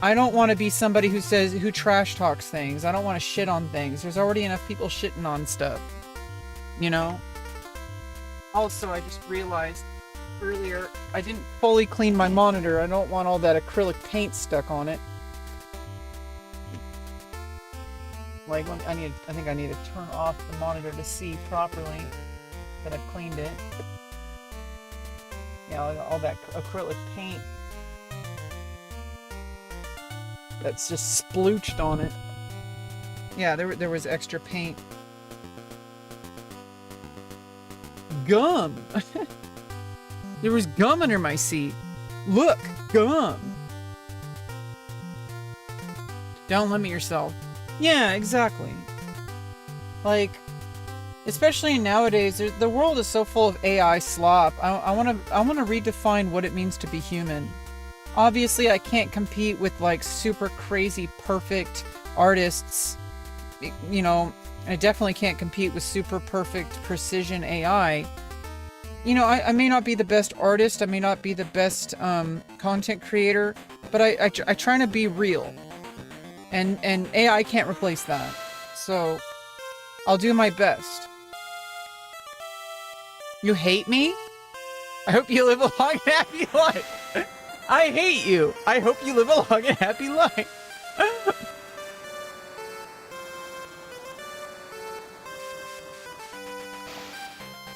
I don't want to be somebody who trash talks things. I don't want to shit on things. There's already enough people shitting on stuff, you know? Also, I just realized earlier I didn't fully clean my monitor. I don't want all that acrylic paint stuck on it. Like, I think I need to turn off the monitor to see properly that I've cleaned it. Yeah, all that acrylic paint that's just splooched on it. Yeah, there was extra paint. Gum! There was gum under my seat. Look, gum! Don't limit yourself. Yeah, exactly. Like, especially nowadays, the world is so full of AI slop. I want to redefine what it means to be human. Obviously, I can't compete with like super crazy perfect artists. You know, I definitely can't compete with super perfect precision AI. You know, I may not be the best artist. I may not be the best content creator, but I try to be real. And AI can't replace that. So I'll do my best. You hate me? I hope you live a long, happy life. I hate you. I hope you live a long and happy life.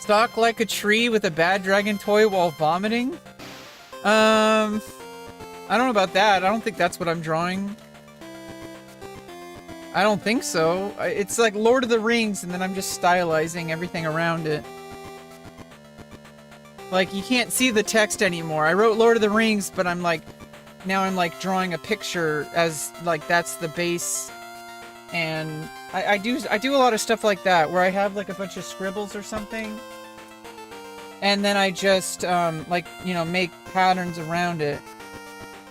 Stalk like a tree with a bad dragon toy while vomiting? I don't know about that. I don't think that's what I'm drawing. I don't think so. It's like Lord of the Rings, and then I'm just stylizing everything around it. Like, you can't see the text anymore. I wrote Lord of the Rings, but now I'm like drawing a picture as like that's the base. And I do a lot of stuff like that, where I have like a bunch of scribbles or something. and then I just like, you know, make patterns around it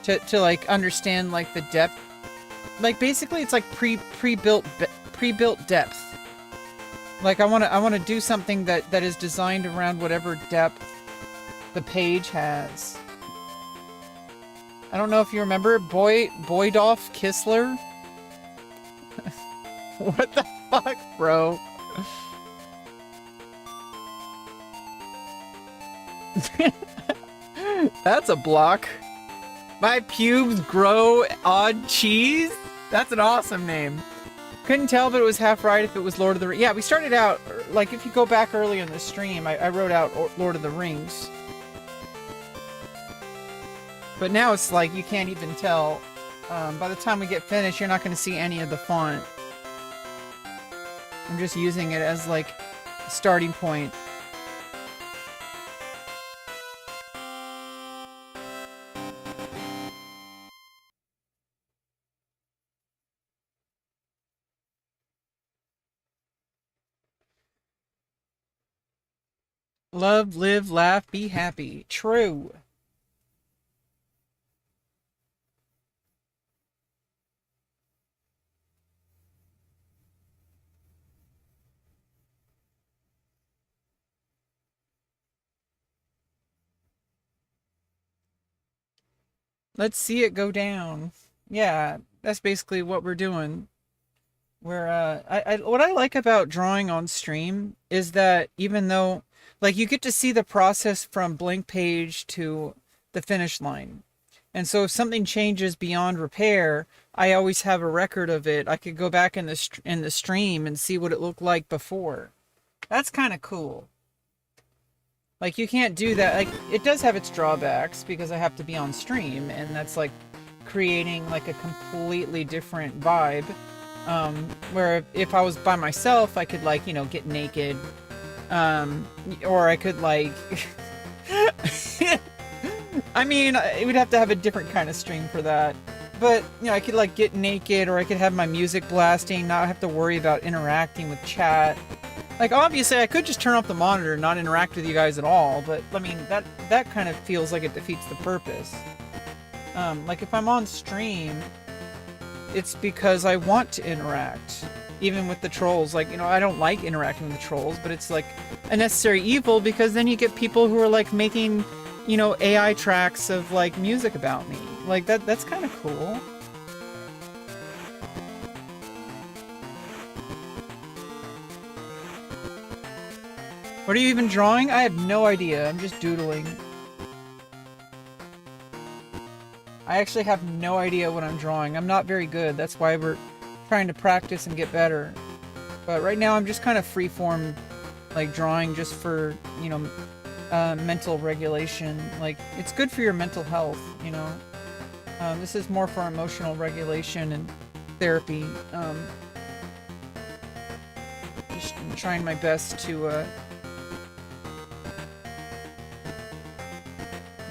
to like understand like the depth. Like basically it's like pre-built depth. Like I want to do something that is designed around whatever depth the page has. I don't know if you remember Boydolf Kistler. What the fuck, bro? That's a block. My pubes grow odd cheese? That's an awesome name. Couldn't tell if it was half right if it was Lord of the Rings. Yeah, we started out, like, if you go back early in the stream, I wrote out Lord of the Rings. But now it's like, you can't even tell. By the time we get finished, you're not going to see any of the font. I'm just using it as, like, a starting point. Love, live, laugh, be happy. True. Let's see it go down. Yeah, that's basically what we're doing. Where what I like about drawing on stream is that even though, like, you get to see the process from blank page to the finish line. And so if something changes beyond repair, I always have a record of it. I could go back in the stream and see what it looked like before. That's kind of cool. Like, you can't do that. Like, it does have its drawbacks because I have to be on stream, and that's like creating like a completely different vibe. Where if I was by myself, I could, like, you know, get naked. Or I could, like, I mean, it would have to have a different kind of stream for that. But, you know, I could, like, get naked, or I could have my music blasting, not have to worry about interacting with chat. Like, obviously, I could just turn off the monitor and not interact with you guys at all, but, I mean, that kind of feels like it defeats the purpose. Like, if I'm on stream, it's because I want to interact, even with the trolls. Like, you know, I don't like interacting with the trolls, but it's, like, a necessary evil, because then you get people who are, like, making, you know, AI tracks of, like, music about me. Like, that's kind of cool. What are you even drawing? I have no idea. I'm just doodling. I actually have no idea what I'm drawing. I'm not very good. That's why we're trying to practice and get better. But right now I'm just kind of freeform, like, drawing just for, you know, mental regulation. Like, it's good for your mental health, you know. This is more for emotional regulation and therapy. Just trying my best to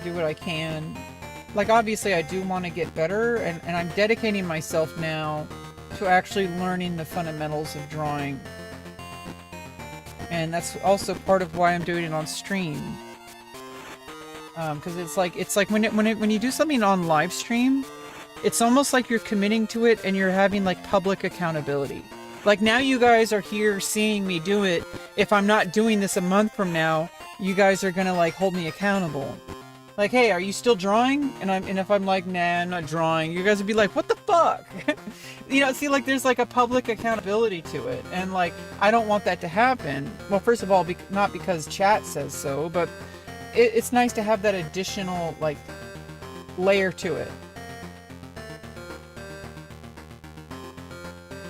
do what I can. Like, obviously I do want to get better, and I'm dedicating myself now to actually learning the fundamentals of drawing. And that's also part of why I'm doing it on stream. Because it's like when you do something on live stream, it's almost like you're committing to it and you're having, like, public accountability. Like, now you guys are here seeing me do it. If I'm not doing this a month from now, you guys are gonna, like, hold me accountable. Like, hey, are you still drawing? And if I'm like, nah, I'm not drawing, you guys would be like, what the fuck? You know, see, like, there's, like, a public accountability to it. And, like, I don't want that to happen. Well, first of all, not because chat says so, but it's nice to have that additional, like, layer to it.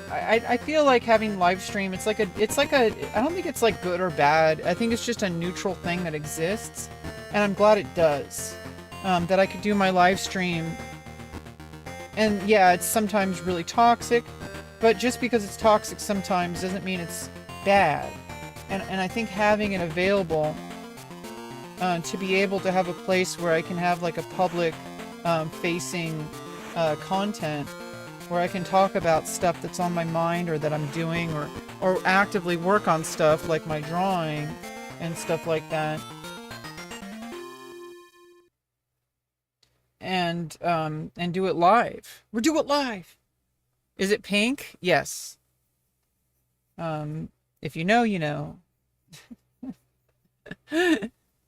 I feel like having live stream, it's like a, I don't think it's, like, good or bad. I think it's just a neutral thing that exists. And I'm glad it does. That I could do my live stream. And yeah, it's sometimes really toxic, but just because it's toxic sometimes doesn't mean it's bad. And I think having it available, to be able to have a place where I can have, like, a public facing content, where I can talk about stuff that's on my mind or that I'm doing, or actively work on stuff like my drawing and stuff like that. and do it live. We'll do it live. Is it pink? Yes. If you know, you know.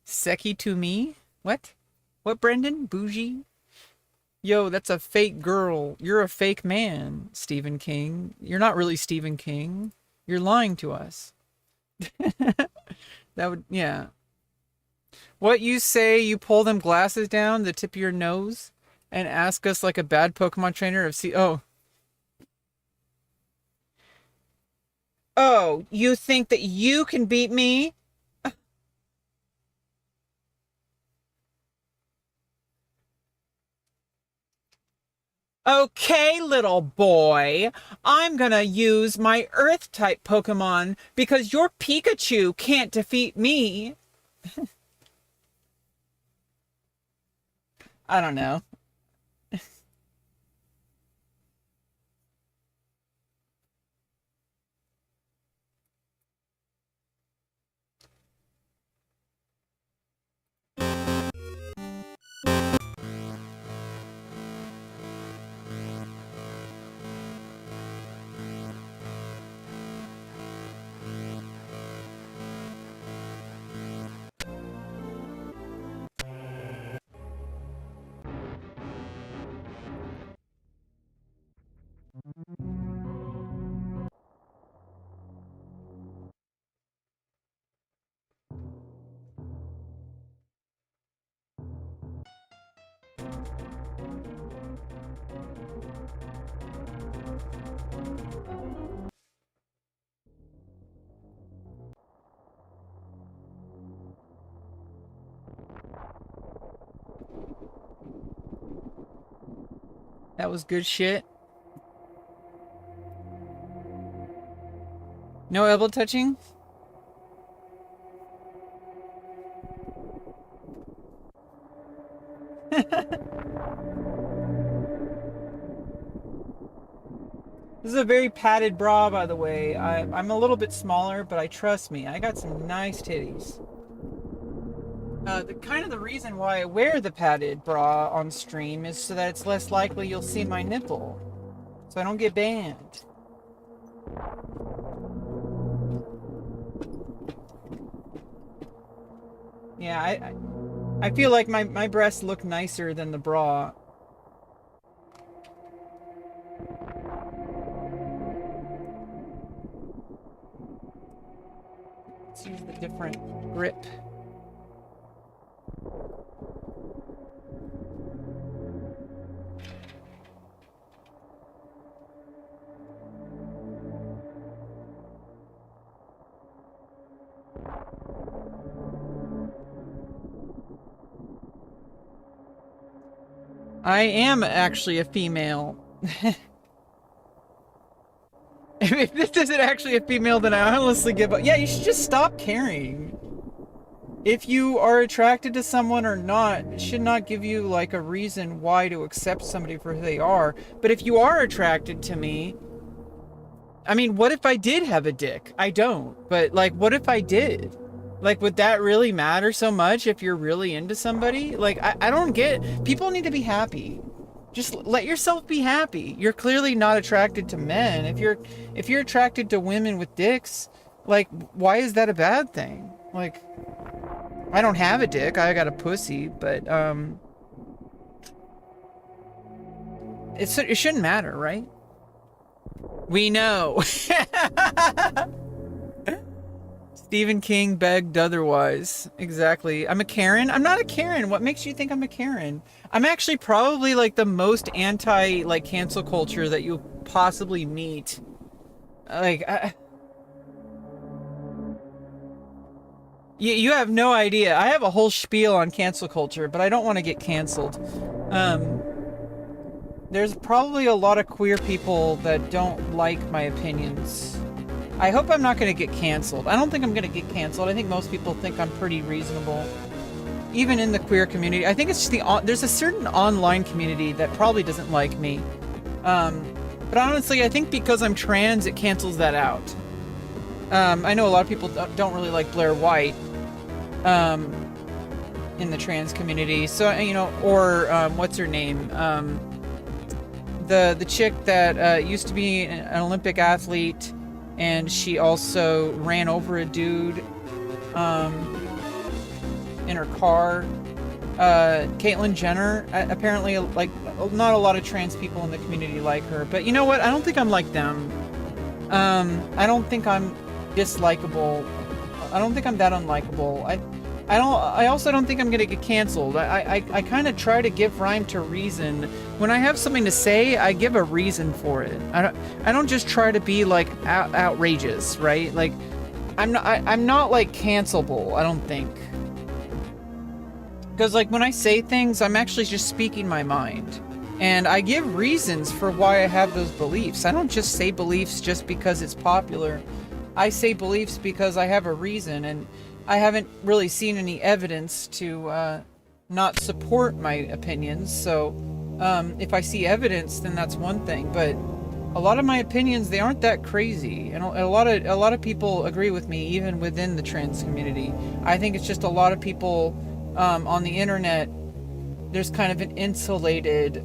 Seki to me? What? What, Brendan? Bougie? Yo, that's a fake girl. You're a fake man, Stephen King. You're not really Stephen King. You're lying to us. That would, yeah. What you say, you pull them glasses down the tip of your nose and ask us like a bad Pokemon trainer of Oh, you think that you can beat me? Okay, little boy, I'm gonna use my Earth-type Pokemon because your Pikachu can't defeat me. I don't know. That was good shit. No elbow touching? This is a very padded bra, by the way. I'm a little bit smaller, but trust me, I got some nice titties. The reason why I wear the padded bra on stream is so that it's less likely you'll see my nipple. So I don't get banned. Yeah, I feel like my breasts look nicer than the bra. Let's use the different grip. I am actually a female. If this isn't actually a female, then I honestly give up. Yeah, you should just stop caring. If you are attracted to someone or not, it should not give you like a reason why to accept somebody for who they are. But if you are attracted to me, I mean, what if I did have a dick? I don't. But like, what if I did? Like, would that really matter so much if you're really into somebody? Like, I don't get... People need to be happy. Just let yourself be happy. You're clearly not attracted to men. If you're attracted to women with dicks, like, why is that a bad thing? Like, I don't have a dick. I got a pussy, but, it shouldn't matter, right? We know. Stephen King begged otherwise. Exactly. I'm a Karen? I'm not a Karen. What makes you think I'm a Karen? I'm actually probably like the most anti like cancel culture that you'll possibly meet. Like, you have no idea. I have a whole spiel on cancel culture, but I don't want to get canceled. There's probably a lot of queer people that don't like my opinions. I hope I'm not going to get canceled. I don't think I'm going to get canceled. I think most people think I'm pretty reasonable. Even in the queer community. I think it's just there's a certain online community that probably doesn't like me. But honestly, I think because I'm trans, it cancels that out. I know a lot of people don't really like Blair White. in the trans community. So, or what's her name? The chick that used to be an Olympic athlete, and she also ran over a dude in her car. Caitlyn Jenner, apparently, like, not a lot of trans people in the community like her. But you know what? I don't think I'm like them. I don't think I'm dislikable. I don't think I'm that unlikable. I also don't think I'm gonna get canceled. I kind of try to give rhyme to reason. When I have something to say, I give a reason for it. I don't just try to be like outrageous, right? Like, I'm not like cancelable, I don't think. Because like when I say things, I'm actually just speaking my mind. And I give reasons for why I have those beliefs. I don't just say beliefs just because it's popular. I say beliefs because I have a reason, and I haven't really seen any evidence to not support my opinions. So if I see evidence, then that's one thing. But a lot of my opinions, they aren't that crazy, and a lot of people agree with me, even within the trans community. I think it's just a lot of people on the internet. There's kind of an insulated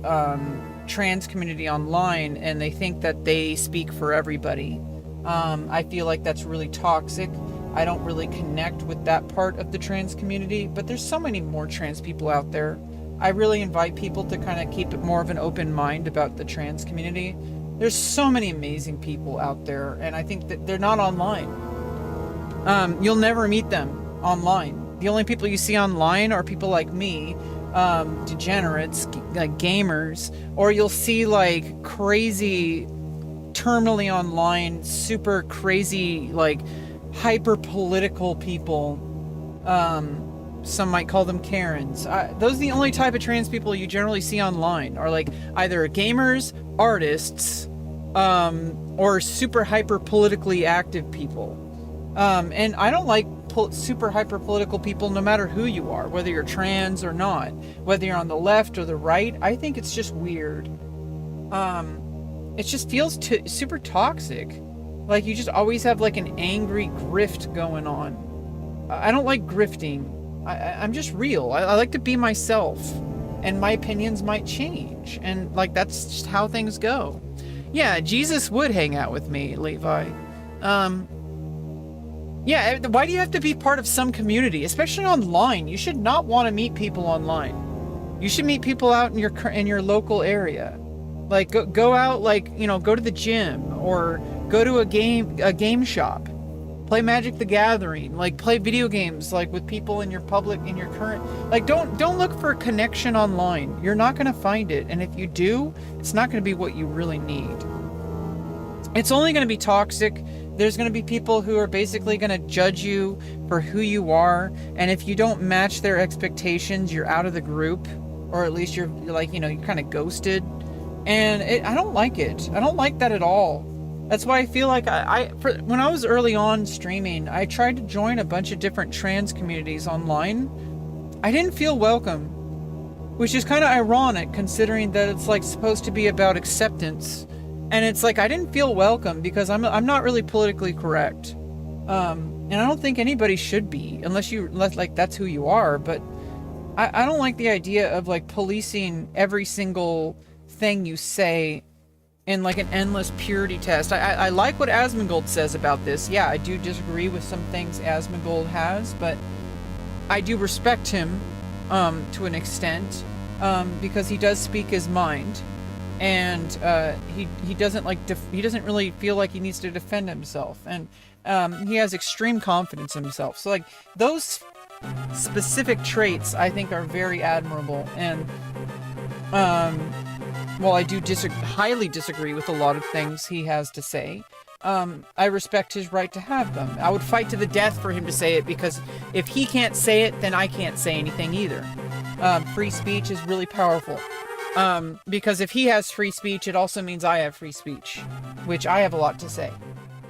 trans community online, and they think that they speak for everybody. I feel like that's really toxic. I don't really connect with that part of the trans community, but there's so many more trans people out there. I really invite people to kind of keep more of an open mind about the trans community. There's so many amazing people out there, and I think that they're not online. You'll never meet them online. The only people you see online are people like me, degenerates, like gamers, or you'll see like crazy, terminally online, super crazy, like hyper political people. Some might call them Karens. Those are the only type of trans people you generally see online, are like either gamers, artists, or super hyper politically active people. And I don't like super hyper political people, no matter who you are, whether you're trans or not, whether you're on the left or the right. I think it's just weird. It just feels super toxic. Like you just always have like an angry grift going on. I don't like grifting. I'm just real. I like to be myself, and my opinions might change, and like that's just how things go. Yeah, Jesus would hang out with me, Levi. Yeah, why do you have to be part of some community, especially online? You should not want to meet people online. You should meet people out in your local area. Like go out, like, go to the gym, or go to a game shop. Play Magic the Gathering, like play video games like with people in your current, like don't look for a connection online. You're not going to find it, and if you do, it's not going to be what you really need. It's only going to be toxic. There's going to be people who are basically going to judge you for who you are, and if you don't match their expectations, you're out of the group, or at least you're like, you're kind of ghosted. And I don't like it. I don't like that at all. That's why I feel like when I was early on streaming, I tried to join a bunch of different trans communities online. I didn't feel welcome, which is kind of ironic considering that it's like supposed to be about acceptance. And it's like I didn't feel welcome because I'm not really politically correct, and I don't think anybody should be unless like that's who you are. But I don't like the idea of like policing every single thing you say in like an endless purity test. I like what Asmongold says about this. Yeah, I do disagree with some things Asmongold has, but I do respect him to an extent, because he does speak his mind. And he doesn't he doesn't really feel like he needs to defend himself, and he has extreme confidence in himself. So like those specific traits, I think, are very admirable. And while I do highly disagree with a lot of things he has to say, I respect his right to have them. I would fight to the death for him to say it, because if he can't say it, then I can't say anything either. Free speech is really powerful. Because if he has free speech, it also means I have free speech, which I have a lot to say.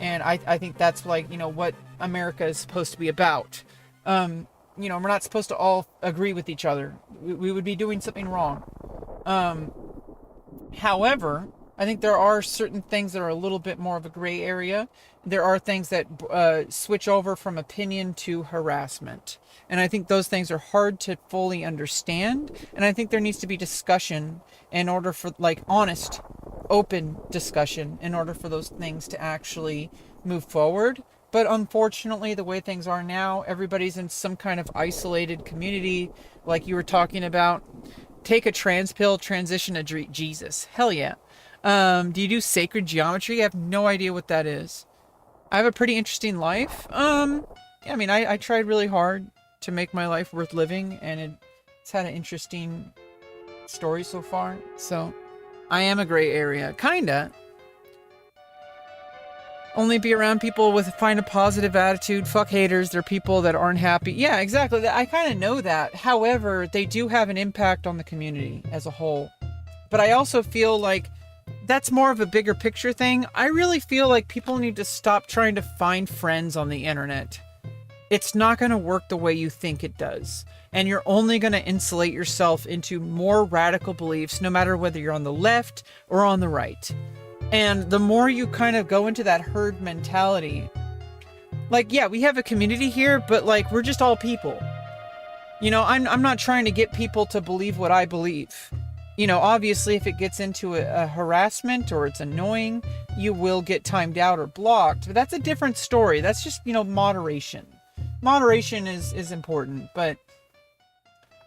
And I think that's like, what America is supposed to be about. We're not supposed to all agree with each other. We would be doing something wrong. However, I think there are certain things that are a little bit more of a gray area. There are things that switch over from opinion to harassment. And I think those things are hard to fully understand. And I think there needs to be discussion in order for, like, honest, open discussion in order for those things to actually move forward. But unfortunately, the way things are now, everybody's in some kind of isolated community, like you were talking about. Take a trans pill, transition to Jesus. Hell yeah. Do you do sacred geometry? I have no idea what that is. I have a pretty interesting life. I mean, I tried really hard to make my life worth living, and it's had an interesting story so far. So, I am a gray area. Kinda. Only be around people find a positive attitude. Fuck haters. They're people that aren't happy. Yeah, exactly. I kind of know that. However, they do have an impact on the community as a whole. But I also feel like that's more of a bigger picture thing. I really feel like people need to stop trying to find friends on the internet. It's not going to work the way you think it does. And you're only going to insulate yourself into more radical beliefs, no matter whether you're on the left or on the right. And the more you kind of go into that herd mentality, like, yeah, we have a community here, but like, we're just all people. You know, I'm not trying to get people to believe what I believe. You know, obviously, if it gets into a harassment or it's annoying, you will get timed out or blocked. But that's a different story. That's just, you know, moderation. Moderation is important, but,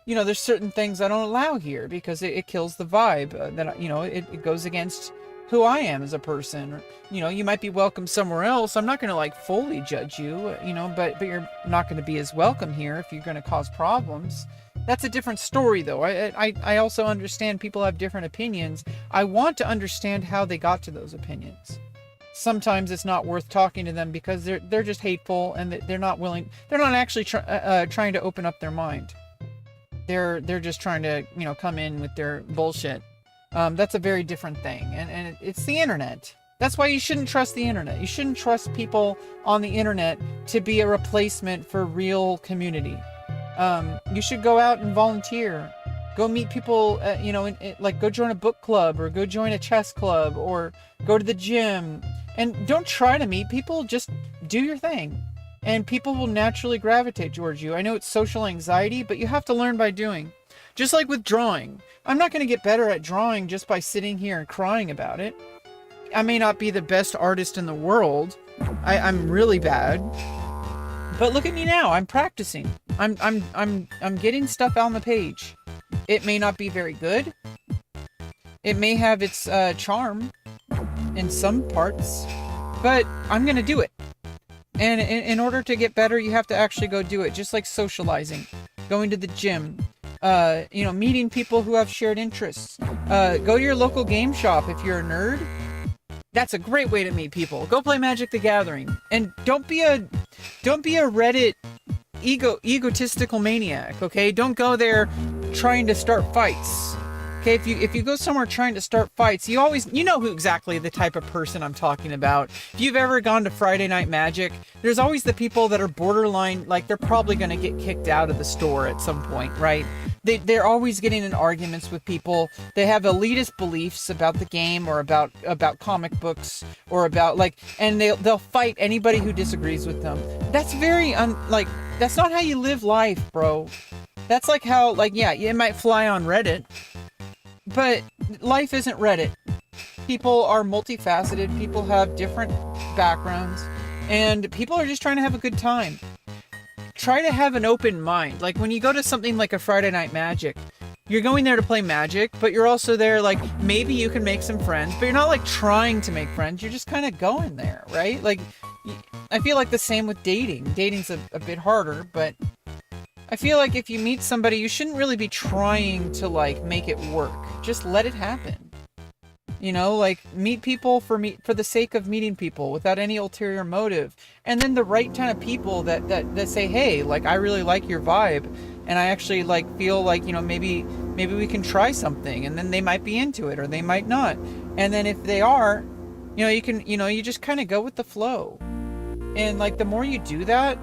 you know, there's certain things I don't allow here because it kills the vibe. That, you know, it goes against who I am as a person. Or, you know, you might be welcome somewhere else. I'm not going to like fully judge you, you know, but you're not going to be as welcome here if you're going to cause problems. That's a different story, though. I also understand people have different opinions. I want to understand how they got to those opinions. Sometimes it's not worth talking to them because they're just hateful and they're not willing. They're not actually trying to open up their mind. They're just trying to, you know, come in with their bullshit. That's a very different thing, and it's the internet. That's why you shouldn't trust the internet. You shouldn't trust people on the internet to be a replacement for real community. You should go out and volunteer. Go meet people, you know, like go join a book club or go join a chess club or go to the gym. And don't try to meet people, just do your thing. And people will naturally gravitate towards you. I know it's social anxiety, but you have to learn by doing. Just like with drawing. I'm not going to get better at drawing just by sitting here and crying about it. I may not be the best artist in the world. I'm really bad. But look at me now. I'm practicing. I'm getting stuff on the page. It may not be very good. It may have its charm in some parts, but I'm gonna do it. And in order to get better, you have to actually go do it. Just like socializing, going to the gym, you know, meeting people who have shared interests. Go to your local game shop if you're a nerd. That's a great way to meet people. Go play Magic the Gathering, and don't be a Reddit egotistical maniac. Okay, don't go there trying to start fights. Okay, if you go somewhere trying to start fights, you know who exactly the type of person I'm talking about. If you've ever gone to Friday Night Magic, there's always the people that are borderline, like they're probably going to get kicked out of the store at some point, right? They're always getting in arguments with people. They have elitist beliefs about the game or about comic books or about and they'll fight anybody who disagrees with them. That's very that's not how you live life, bro. That's like how yeah, it might fly on Reddit, but life isn't Reddit. People are multifaceted. People have different backgrounds, and people are just trying to have a good time. Try to have an open mind. Like when you go to something like a Friday Night Magic, you're going there to play Magic, but you're also there maybe you can make some friends, but you're not trying to make friends. You're just kind of going there, right? I feel like the same with dating. Dating's a bit harder, but I feel like if you meet somebody, you shouldn't really be trying to make it work. Just let it happen. You know, meet people for the sake of meeting people without any ulterior motive. And then the right kind of people that say, hey, I really like your vibe, and I actually feel maybe we can try something, and then they might be into it or they might not. And then if they are, you just kind of go with the flow. And the more you do that,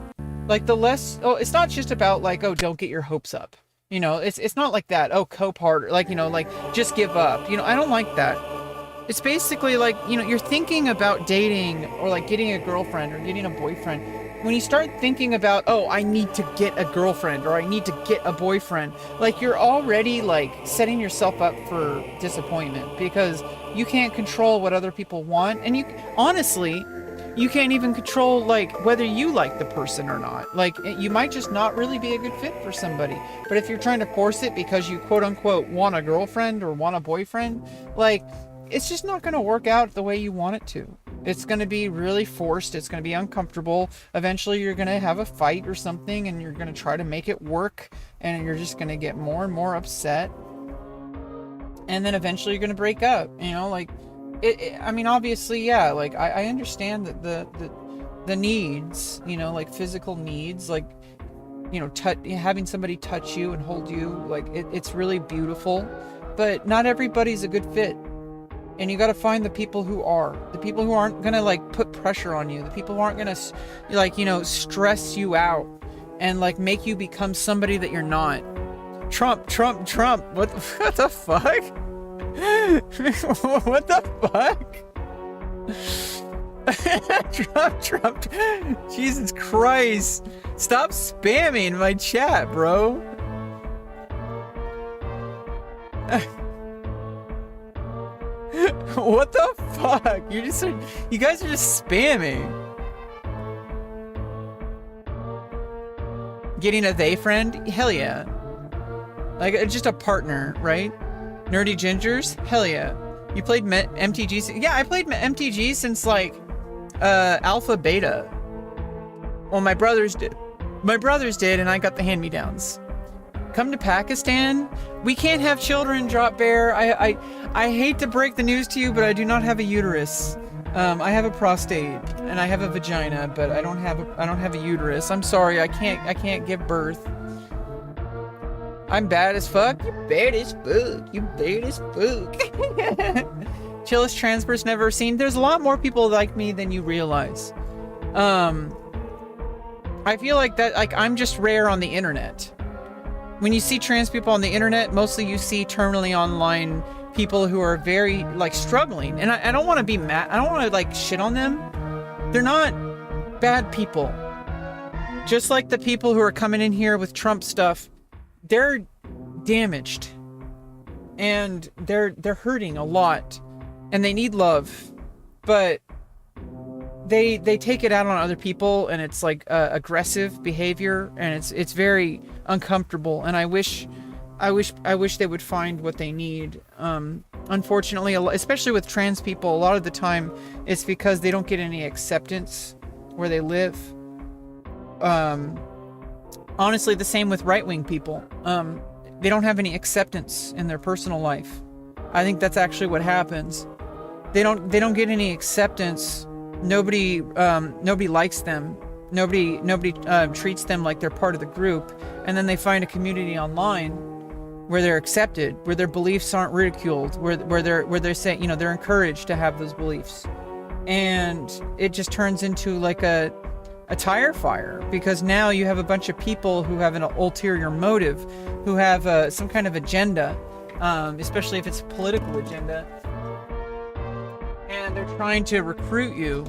the less, it's not just about don't get your hopes up. You know, it's not like that. Cope harder. Just give up. I don't like that. It's basically like, you know, you're thinking about dating or like getting a girlfriend or getting a boyfriend. When you start thinking about, oh, I need to get a girlfriend or I need to get a boyfriend, like you're already like setting yourself up for disappointment because you can't control what other people want. And you honestly, you can't even control like whether you like the person or not. Like you might just not really be a good fit for somebody. But if you're trying to force it because you quote unquote want a girlfriend or want a boyfriend, like it's just not going to work out the way you want it to. It's going to be really forced. It's going to be uncomfortable. Eventually you're going to have a fight or something and you're going to try to make it work and you're just going to get more and more upset. And then eventually you're going to break up, you know, like I mean, obviously, yeah, like I understand that the needs, you know, like physical needs, like, you know, having somebody touch you and hold you, like it's really beautiful, but not everybody's a good fit. And you got to find the people who are, the people who aren't going to like put pressure on you, the people who aren't going to like, you know, stress you out and like make you become somebody that you're not. Trump. What the fuck? What the fuck? Trump. Jesus Christ. Stop spamming my chat, bro. What the fuck? You guys are just spamming. Getting a they friend? Hell yeah. Like just a partner, right? Nerdy Gingers? Hell yeah. You played MTG? Yeah, I played MTG since like alpha beta. Well, my brothers did. And I got the hand-me-downs. Come to Pakistan? We can't have children, Drop Bear. I hate to break the news to you, but I do not have a uterus. I have a prostate and I have a vagina, but I don't have a uterus. I'm sorry, I can't give birth. I'm bad as fuck. You bad as fuck. Chillest trans person ever seen. There's a lot more people like me than you realize. I feel like that, like I'm just rare on the internet. When you see trans people on the internet, mostly you see terminally online people who are very like struggling. And I don't want to be mad. I don't want to like shit on them. They're not bad people. Just like the people who are coming in here with Trump stuff, they're damaged and they're hurting a lot and they need love, but they take it out on other people and it's like aggressive behavior and it's very uncomfortable. And I wish they would find what they need. Unfortunately, especially with trans people, a lot of the time it's because they don't get any acceptance where they live. Honestly, the same with right-wing people. They don't have any acceptance in their personal life. I think that's actually what happens. They don't get any acceptance. Nobody likes them. Nobody treats them like they're part of the group. And then they find a community online where they're accepted, where their beliefs aren't ridiculed, where they're saying, you know, they're encouraged to have those beliefs. And it just turns into like a tire fire, because now you have a bunch of people who have an ulterior motive, who have some kind of agenda, especially if it's a political agenda, and they're trying to recruit you,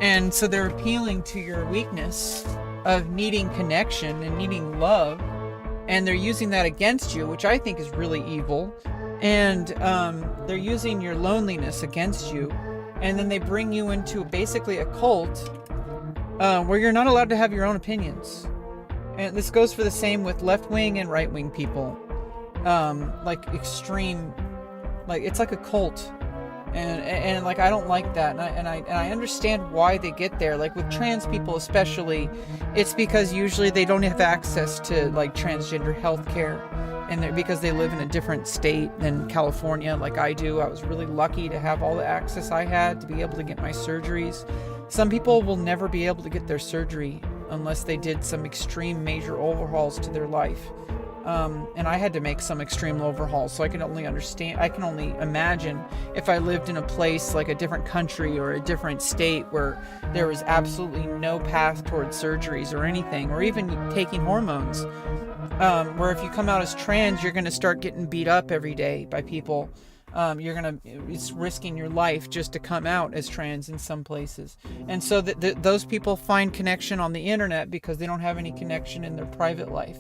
and so they're appealing to your weakness of needing connection and needing love, and they're using that against you, which I think is really evil, and they're using your loneliness against you, and then they bring you into basically a cult where you're not allowed to have your own opinions. And this goes for the same with left-wing and right-wing people. Like extreme, like it's like a cult. And like I don't like that, and I understand why they get there. Like with trans people especially, it's because usually they don't have access to like transgender health care, and because they live in a different state than California like I do. I was really lucky to have all the access I had to be able to get my surgeries. Some people will never be able to get their surgery unless they did some extreme major overhauls to their life. And I had to make some extreme overhauls, so I can only imagine if I lived in a place like a different country or a different state where there was absolutely no path towards surgeries or anything, or even taking hormones, where if you come out as trans, you're going to start getting beat up every day by people. It's risking your life just to come out as trans in some places. And so those people find connection on the internet because they don't have any connection in their private life.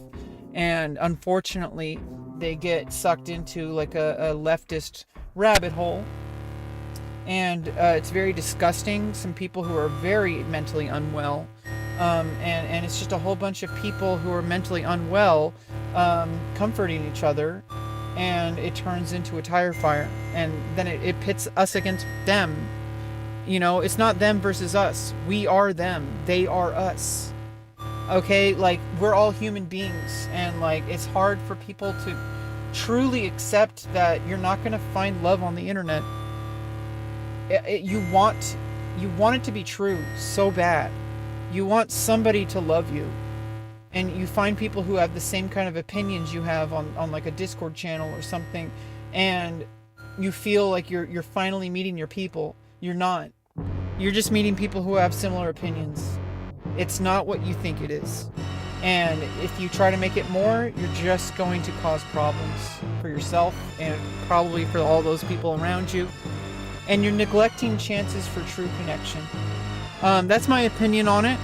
And unfortunately, they get sucked into like a leftist rabbit hole. And it's very disgusting. Some people who are very mentally unwell. And it's just a whole bunch of people who are mentally unwell comforting each other. And it turns into a tire fire, and then it pits us against them. You know, it's not them versus us. We are them. They are us. Okay, like, we're all human beings, and like, it's hard for people to truly accept that you're not going to find love on the internet. You want it to be true so bad. You want somebody to love you. And you find people who have the same kind of opinions you have on like a Discord channel or something, and you feel like you're finally meeting your people. You're not. You're just meeting people who have similar opinions. It's not what you think it is. And if you try to make it more, you're just going to cause problems for yourself and probably for all those people around you. And you're neglecting chances for true connection. That's my opinion on it.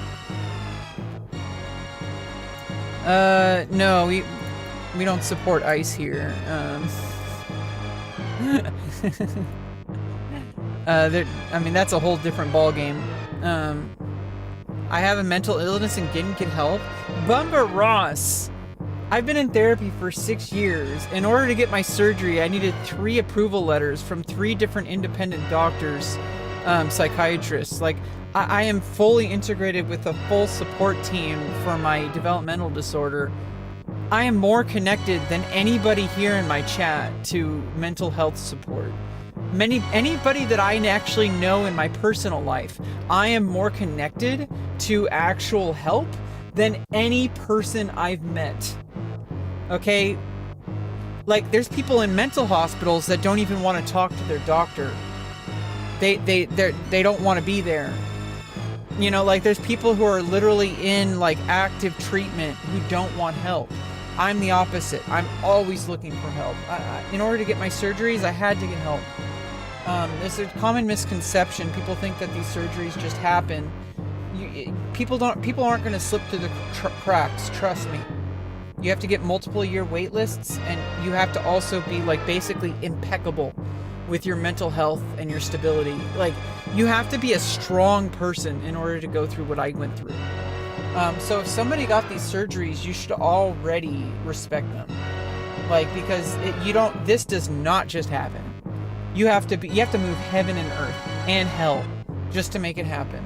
No, we don't support ICE here. I mean, that's a whole different ballgame. I have a mental illness and didn't get help. Bumba Ross! I've been in therapy for 6 years. In order to get my surgery, I needed 3 approval letters from 3 different independent doctors, psychiatrists. Like, I am fully integrated with a full support team for my developmental disorder. I am more connected than anybody here in my chat to mental health support. Anybody that I actually know in my personal life, I am more connected to actual help than any person I've met. Okay? Like, there's people in mental hospitals that don't even want to talk to their doctor. They don't want to be there. You know, like, there's people who are literally in like active treatment who don't want help. I'm the opposite. I'm always looking for help. In order to get my surgeries, I had to get help. There's a common misconception. People think that these surgeries just happen. People aren't going to slip through the cracks. Trust me. You have to get multiple year wait lists, and you have to also be like basically impeccable with your mental health and your stability. Like, you have to be a strong person in order to go through what I went through. So if somebody got these surgeries, you should already respect them. Like, because this does not just happen. You have to move heaven and earth and hell just to make it happen.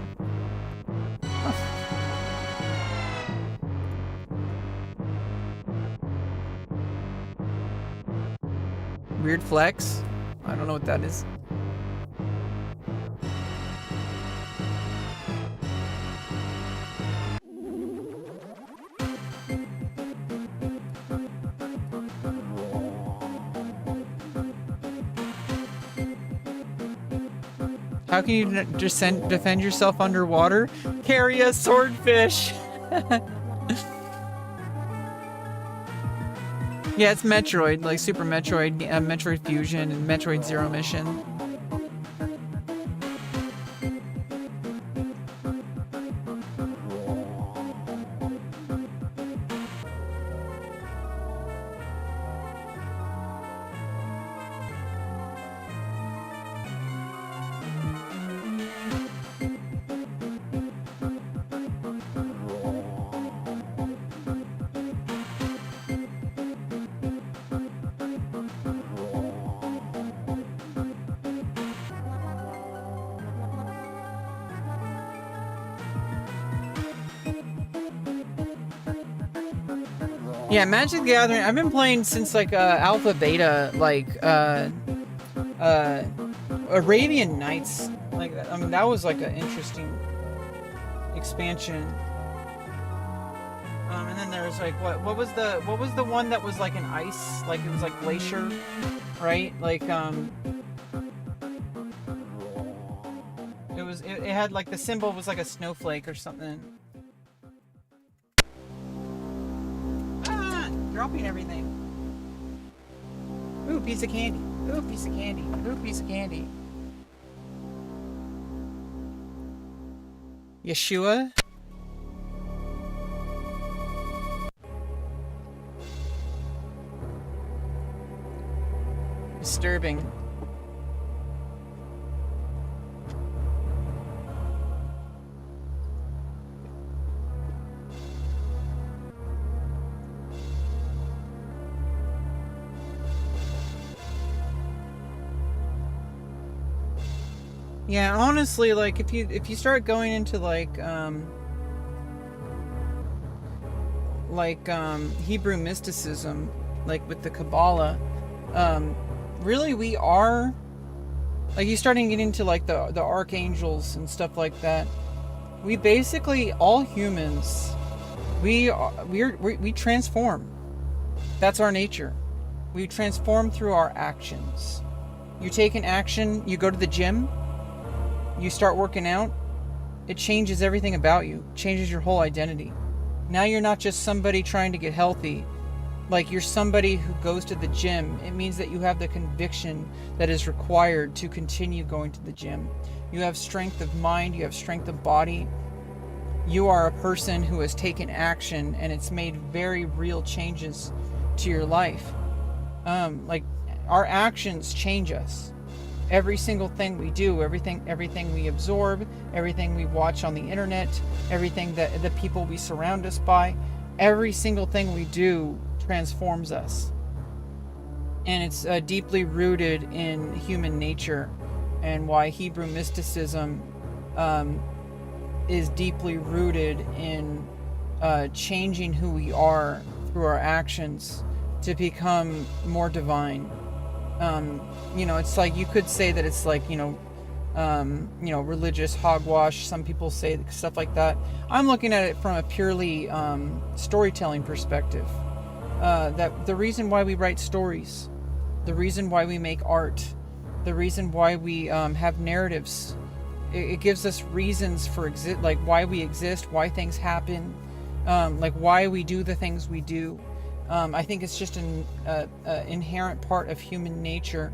Weird flex? I don't know what that is. How can you defend yourself underwater? Carry a swordfish. Yeah, it's Metroid, like Super Metroid, Metroid Fusion, and Metroid Zero Mission. Yeah, Magic the Gathering, I've been playing since like alpha beta, like Arabian Nights. Like, I mean, that was like an interesting expansion. And then there was like what was the one that was like an ice, like it was like glacier, right? Like it had like the symbol was like a snowflake or something. Dropping everything. Ooh, piece of candy. Ooh, piece of candy. Ooh, piece of candy. Yeshua? Disturbing. Yeah, honestly, like if you start going into Hebrew mysticism, like with the Kabbalah, really we are like you starting to get into like the archangels and stuff like that. We basically all humans, we transform. That's our nature. We transform through our actions. You take an action, you go to the gym, you start working out, it changes everything about you, changes your whole identity. Now you're not just somebody trying to get healthy, like you're somebody who goes to the gym. It means that you have the conviction that is required to continue going to the gym. You have strength of mind, you have strength of body. You are a person who has taken action and it's made very real changes to your life. Like our actions change us. Every single thing we do, everything we absorb, everything we watch on the internet, everything that the people we surround us by, every single thing we do transforms us. And it's deeply rooted in human nature, and why Hebrew mysticism is deeply rooted in changing who we are through our actions to become more divine. It's like you could say that it's like, religious hogwash. Some people say stuff like that. I'm looking at it from a purely storytelling perspective. That the reason why we write stories, the reason why we make art, the reason why we have narratives, it gives us reasons for like why we exist, why things happen, like why we do the things we do. I think it's just an inherent part of human nature,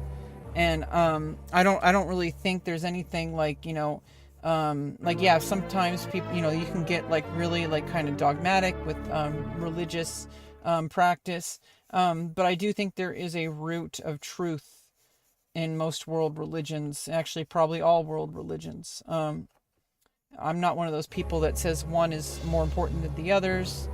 and I don't really think there's anything like sometimes people you can get like really like kind of dogmatic with religious practice, but I do think there is a root of truth in most world religions, actually probably all world religions. I'm not one of those people that says one is more important than the others.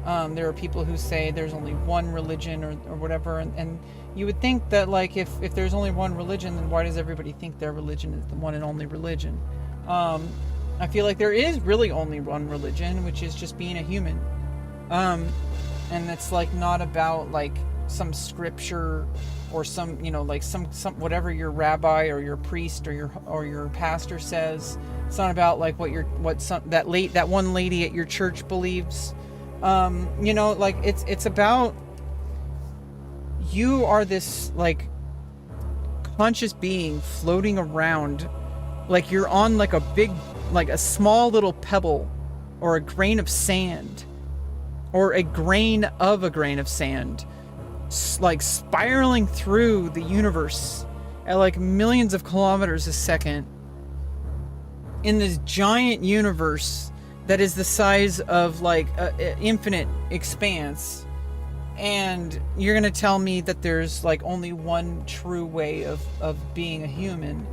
There are people who say there's only one religion or whatever, and you would think that like if there's only one religion, then why does everybody think their religion is the one and only religion? I feel like there is really only one religion, which is just being a human, and it's like not about like some scripture or some like some whatever your rabbi or your priest or your pastor says. It's not about like that one lady at your church believes. Like it's about you are this like conscious being floating around, like you're on like a small little pebble or a grain of sand or a grain of sand, like spiraling through the universe at like millions of kilometers a second in this giant universe that is the size of like an infinite expanse. And you're gonna tell me that there's like only one true way of being a human,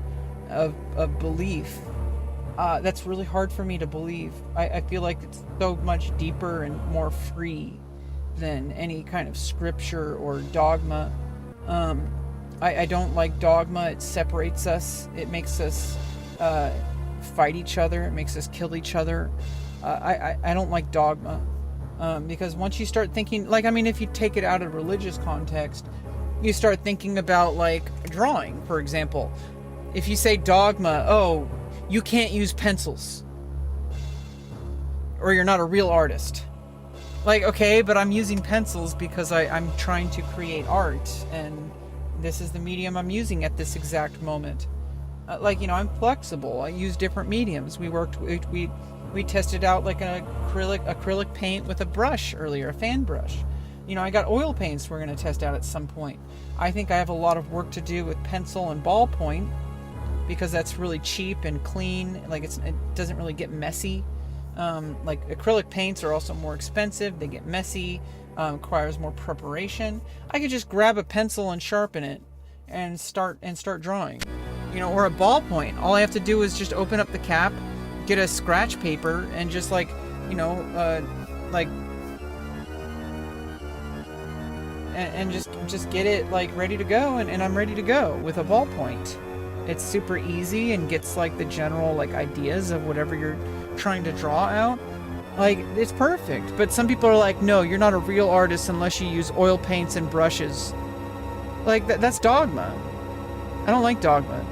of belief. That's really hard for me to believe. I feel like it's so much deeper and more free than any kind of scripture or dogma. I don't like dogma. It separates us. It makes us fight each other. It makes us kill each other. I don't like dogma, because once you start thinking, like, I mean, if you take it out of religious context, you start thinking about like drawing, for example. If you say dogma, oh, you can't use pencils, or you're not a real artist. Like, okay, but I'm using pencils because I'm trying to create art, and this is the medium I'm using at this exact moment. I'm flexible. I use different mediums. We tested out like an acrylic paint with a brush earlier, a fan brush. You know, I got oil paints we're going to test out at some point. I think I have a lot of work to do with pencil and ballpoint because that's really cheap and clean. Like it doesn't really get messy. Like acrylic paints are also more expensive. They get messy, requires more preparation. I could just grab a pencil and sharpen it and start drawing. You know, or a ballpoint. All I have to do is just open up the cap, get a scratch paper, and just like, you know, and just get it like ready to go, and I'm ready to go with a ballpoint. It's super easy and gets like the general like ideas of whatever you're trying to draw out. Like, it's perfect. But some people are like, no, you're not a real artist unless you use oil paints and brushes. Like, that's dogma. I don't like dogma.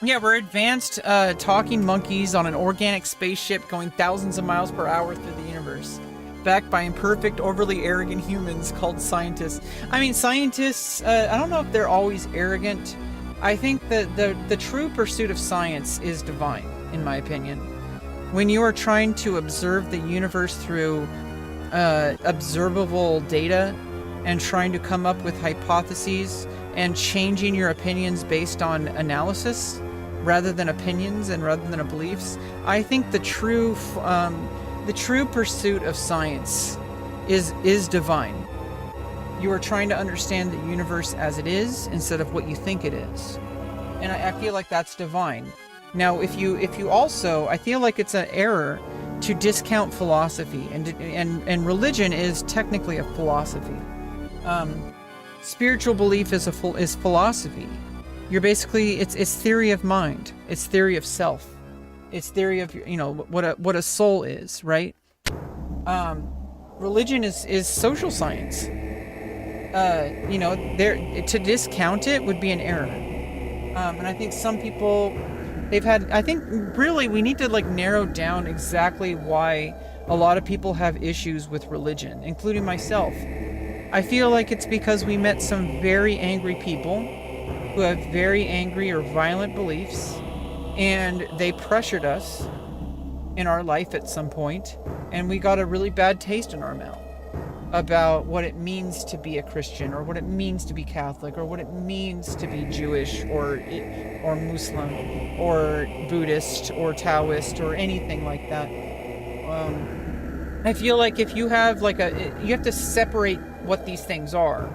Yeah, we're advanced talking monkeys on an organic spaceship going thousands of miles per hour through the universe, backed by imperfect, overly arrogant humans called scientists. I mean, scientists, I don't know if they're always arrogant. I think that the true pursuit of science is divine, in my opinion. When you are trying to observe the universe through observable data and trying to come up with hypotheses and changing your opinions based on analysis rather than opinions and rather than beliefs, I think the true pursuit of science is divine. You are trying to understand the universe as it is instead of what you think it is, and I feel like that's divine. Now, if you also, I feel like it's an error to discount philosophy, and religion is technically a philosophy. Spiritual belief is philosophy. You're basically, it's theory of mind, it's theory of self, it's theory of, you know, what a soul is, right? Religion is social science. You know, to discount it would be an error. And I think some people, I think really we need to like narrow down exactly why a lot of people have issues with religion, including myself. I feel like it's because we met some very angry people who have very angry or violent beliefs, and they pressured us in our life at some point, and we got a really bad taste in our mouth about what it means to be a Christian, or what it means to be Catholic, or what it means to be Jewish, or Muslim, or Buddhist, or Taoist, or anything like that. I feel like if you have you have to separate what these things are.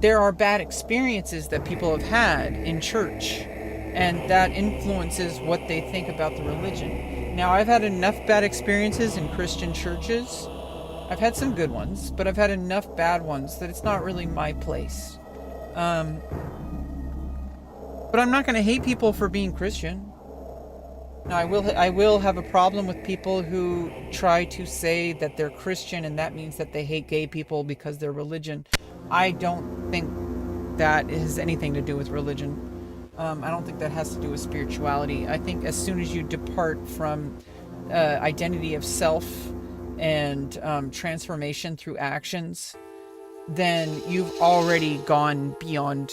There are bad experiences that people have had in church, and that influences what they think about the religion. Now, I've had enough bad experiences in Christian churches. I've had some good ones, but I've had enough bad ones that it's not really my place. But I'm not going to hate people for being Christian. Now, I will have a problem with people who try to say that they're Christian and that means that they hate gay people because they're religion. I don't think that has anything to do with religion. I don't think that has to do with spirituality. I think as soon as you depart from identity of self and transformation through actions, then you've already gone beyond.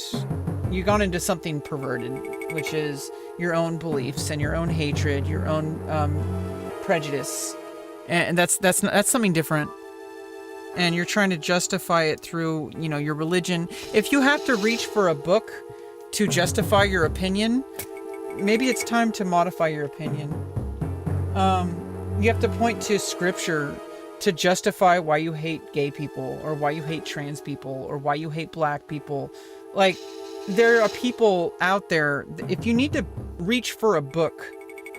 You've gone into something perverted, which is your own beliefs and your own hatred, your own prejudice, and that's something different. And you're trying to justify it through, you know, your religion. If you have to reach for a book to justify your opinion, maybe it's time to modify your opinion. You have to point to scripture to justify why you hate gay people, or why you hate trans people, or why you hate black people. Like, there are people out there, if you need to reach for a book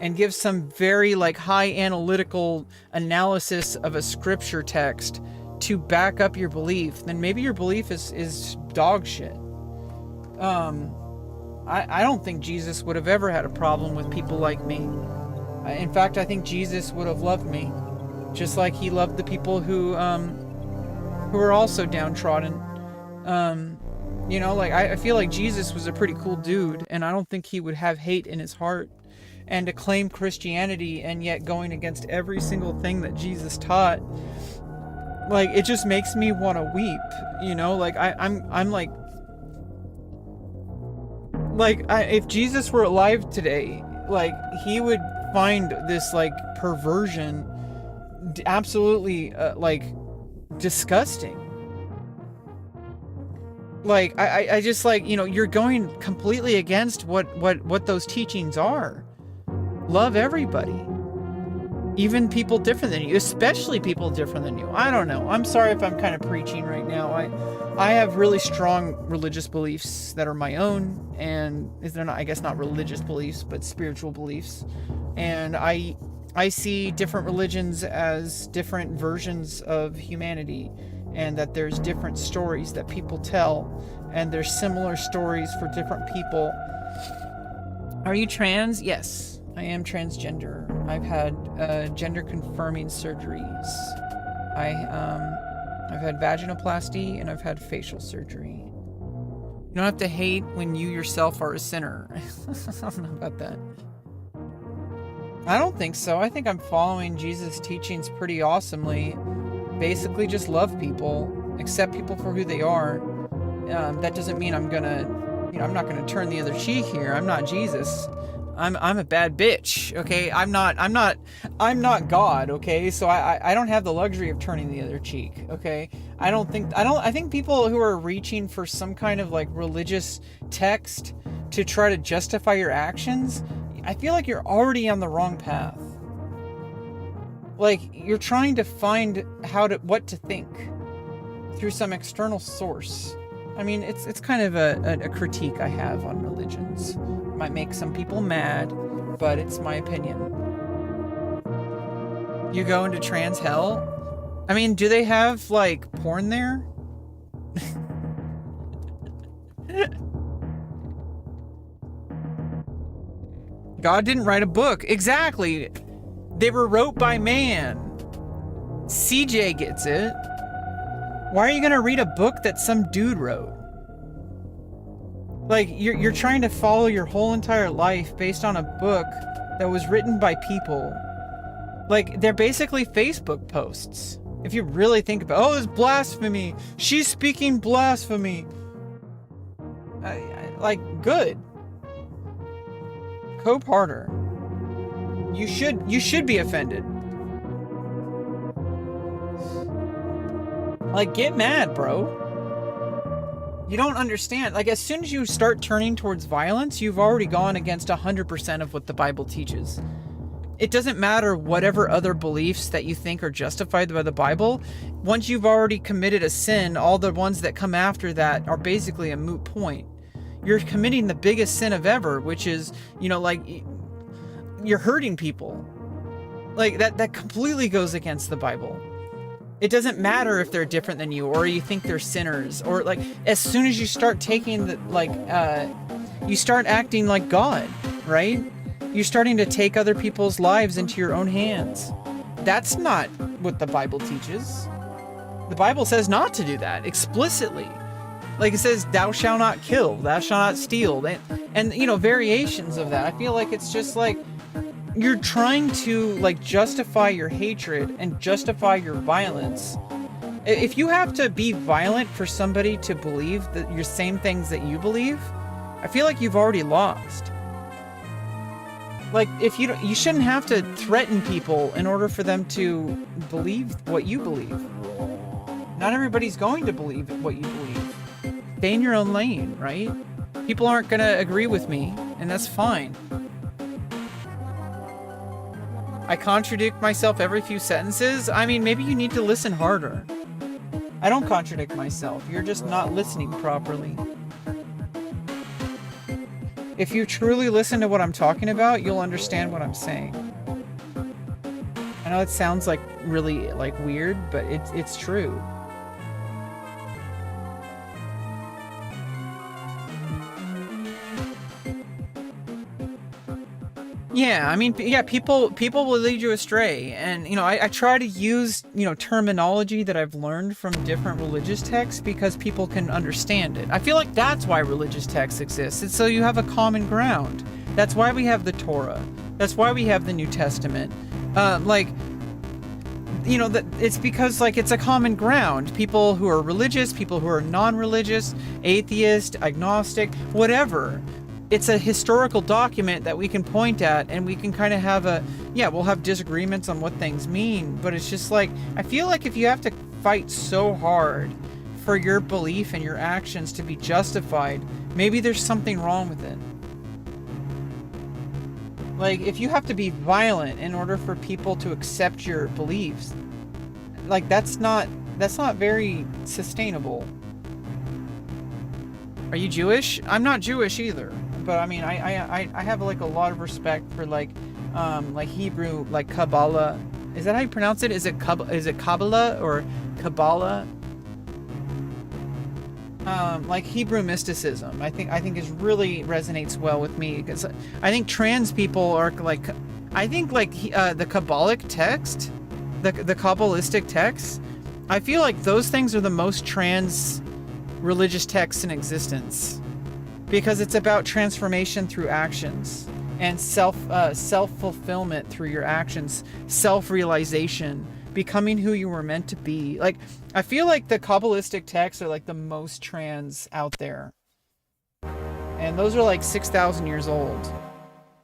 and give some very like high analytical analysis of a scripture text to back up your belief, then maybe your belief is dog shit. I don't think Jesus would have ever had a problem with people like me. In fact, I think Jesus would have loved me, just like he loved the people who are also downtrodden. You know, like I feel like Jesus was a pretty cool dude, and I don't think he would have hate in his heart. And to claim Christianity and yet going against every single thing that Jesus taught, like, it just makes me want to weep. You know, like I'm like if Jesus were alive today, like, he would find this like perversion absolutely like disgusting. Like I just like, you know, you're going completely against what those teachings are. Love everybody, even people different than you, especially people different than you. I don't know. I'm sorry if I'm kind of preaching right now. I have really strong religious beliefs that are my own, and they're not, I guess, not religious beliefs, but spiritual beliefs. And I see different religions as different versions of humanity, and that there's different stories that people tell, and there's similar stories for different people. Are you trans? Yes, I am transgender. I've had gender confirming surgeries. I've had vaginoplasty, and I've had facial surgery. You don't have to hate when you yourself are a sinner. I don't know about that. I don't think so. I think I'm following Jesus' teachings pretty awesomely. Basically, just love people, accept people for who they are. That doesn't mean I'm gonna, you know, I'm not gonna turn the other cheek here. I'm not Jesus. I'm a bad bitch. Okay, I'm not God. Okay, so I don't have the luxury of turning the other cheek. Okay, I think people who are reaching for some kind of like religious text to try to justify your actions, I feel like you're already on the wrong path. Like, you're trying to find what to think through some external source. I mean, it's kind of a critique I have on religions. It might make some people mad, but it's my opinion. You go into trans hell? I mean, do they have, like, porn there? God didn't write a book. Exactly. They were wrote by man. CJ gets it. Why are you gonna read a book that some dude wrote? Like, you're trying to follow your whole entire life based on a book that was written by people. Like, they're basically Facebook posts. If you really think about, oh, it's blasphemy. She's speaking blasphemy. Like, good. Cope harder. You should be offended. Like, get mad, bro. You don't understand. Like, as soon as you start turning towards violence, you've already gone against 100% of what the Bible teaches. It doesn't matter whatever other beliefs that you think are justified by the Bible. Once you've already committed a sin, all the ones that come after that are basically a moot point. You're committing the biggest sin of ever, which is, you know, like, you're hurting people. Like, that completely goes against the Bible. It doesn't matter if they're different than you, or you think they're sinners, or, like, as soon as you start taking the, like, you start acting like God, right? You're starting to take other people's lives into your own hands. That's not what the Bible teaches. The Bible says not to do that explicitly. Like, it says, thou shalt not kill, thou shalt not steal, and you know, variations of that. I feel like it's just like, you're trying to, like, justify your hatred and justify your violence. If you have to be violent for somebody to believe that your same things that you believe, I feel like you've already lost. Like, if you shouldn't have to threaten people in order for them to believe what you believe. Not everybody's going to believe what you believe. Stay in your own lane, right? People aren't gonna agree with me, and that's fine. I contradict myself every few sentences. I mean, maybe you need to listen harder. I don't contradict myself. You're just not listening properly. If you truly listen to what I'm talking about, you'll understand what I'm saying. I know it sounds like really, like, weird, but it's true. Yeah, I mean, yeah, people will lead you astray. And, you know, I try to use, you know, terminology that I've learned from different religious texts because people can understand it. I feel like that's why religious texts exist. It's so you have a common ground. That's why we have the Torah. That's why we have the New Testament. Like, you know, that it's because, like, it's a common ground. People who are religious, people who are non-religious, atheist, agnostic, whatever. it's a historical document that we can point at, and we can kind of have we'll have disagreements on what things mean, but it's just like, I feel like if you have to fight so hard for your belief and your actions to be justified, maybe there's something wrong with it. Like, if you have to be violent in order for people to accept your beliefs, like, that's not very sustainable. Are you Jewish? I'm not Jewish either, but I mean, I have like a lot of respect for like Hebrew, like Kabbalah. Is that how you pronounce it? Is it Kabbalah or Kabbalah? Like Hebrew mysticism, I think is really resonates well with me, because I think trans people are like, I think like the Kabbalic text, the Kabbalistic texts, I feel like those things are the most trans religious texts in existence, because it's about transformation through actions and self-fulfillment through your actions, self-realization, becoming who you were meant to be. Like, I feel like the Kabbalistic texts are like the most trans out there, and those are like 6,000 years old,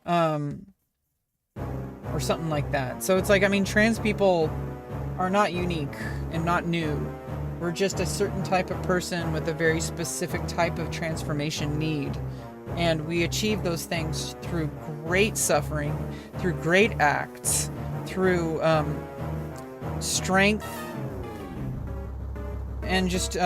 or something like that. So it's like, I mean, trans people are not unique and not new. We're just a certain type of person with a very specific type of transformation need. And we achieve those things through great suffering, through great acts, through strength, and just,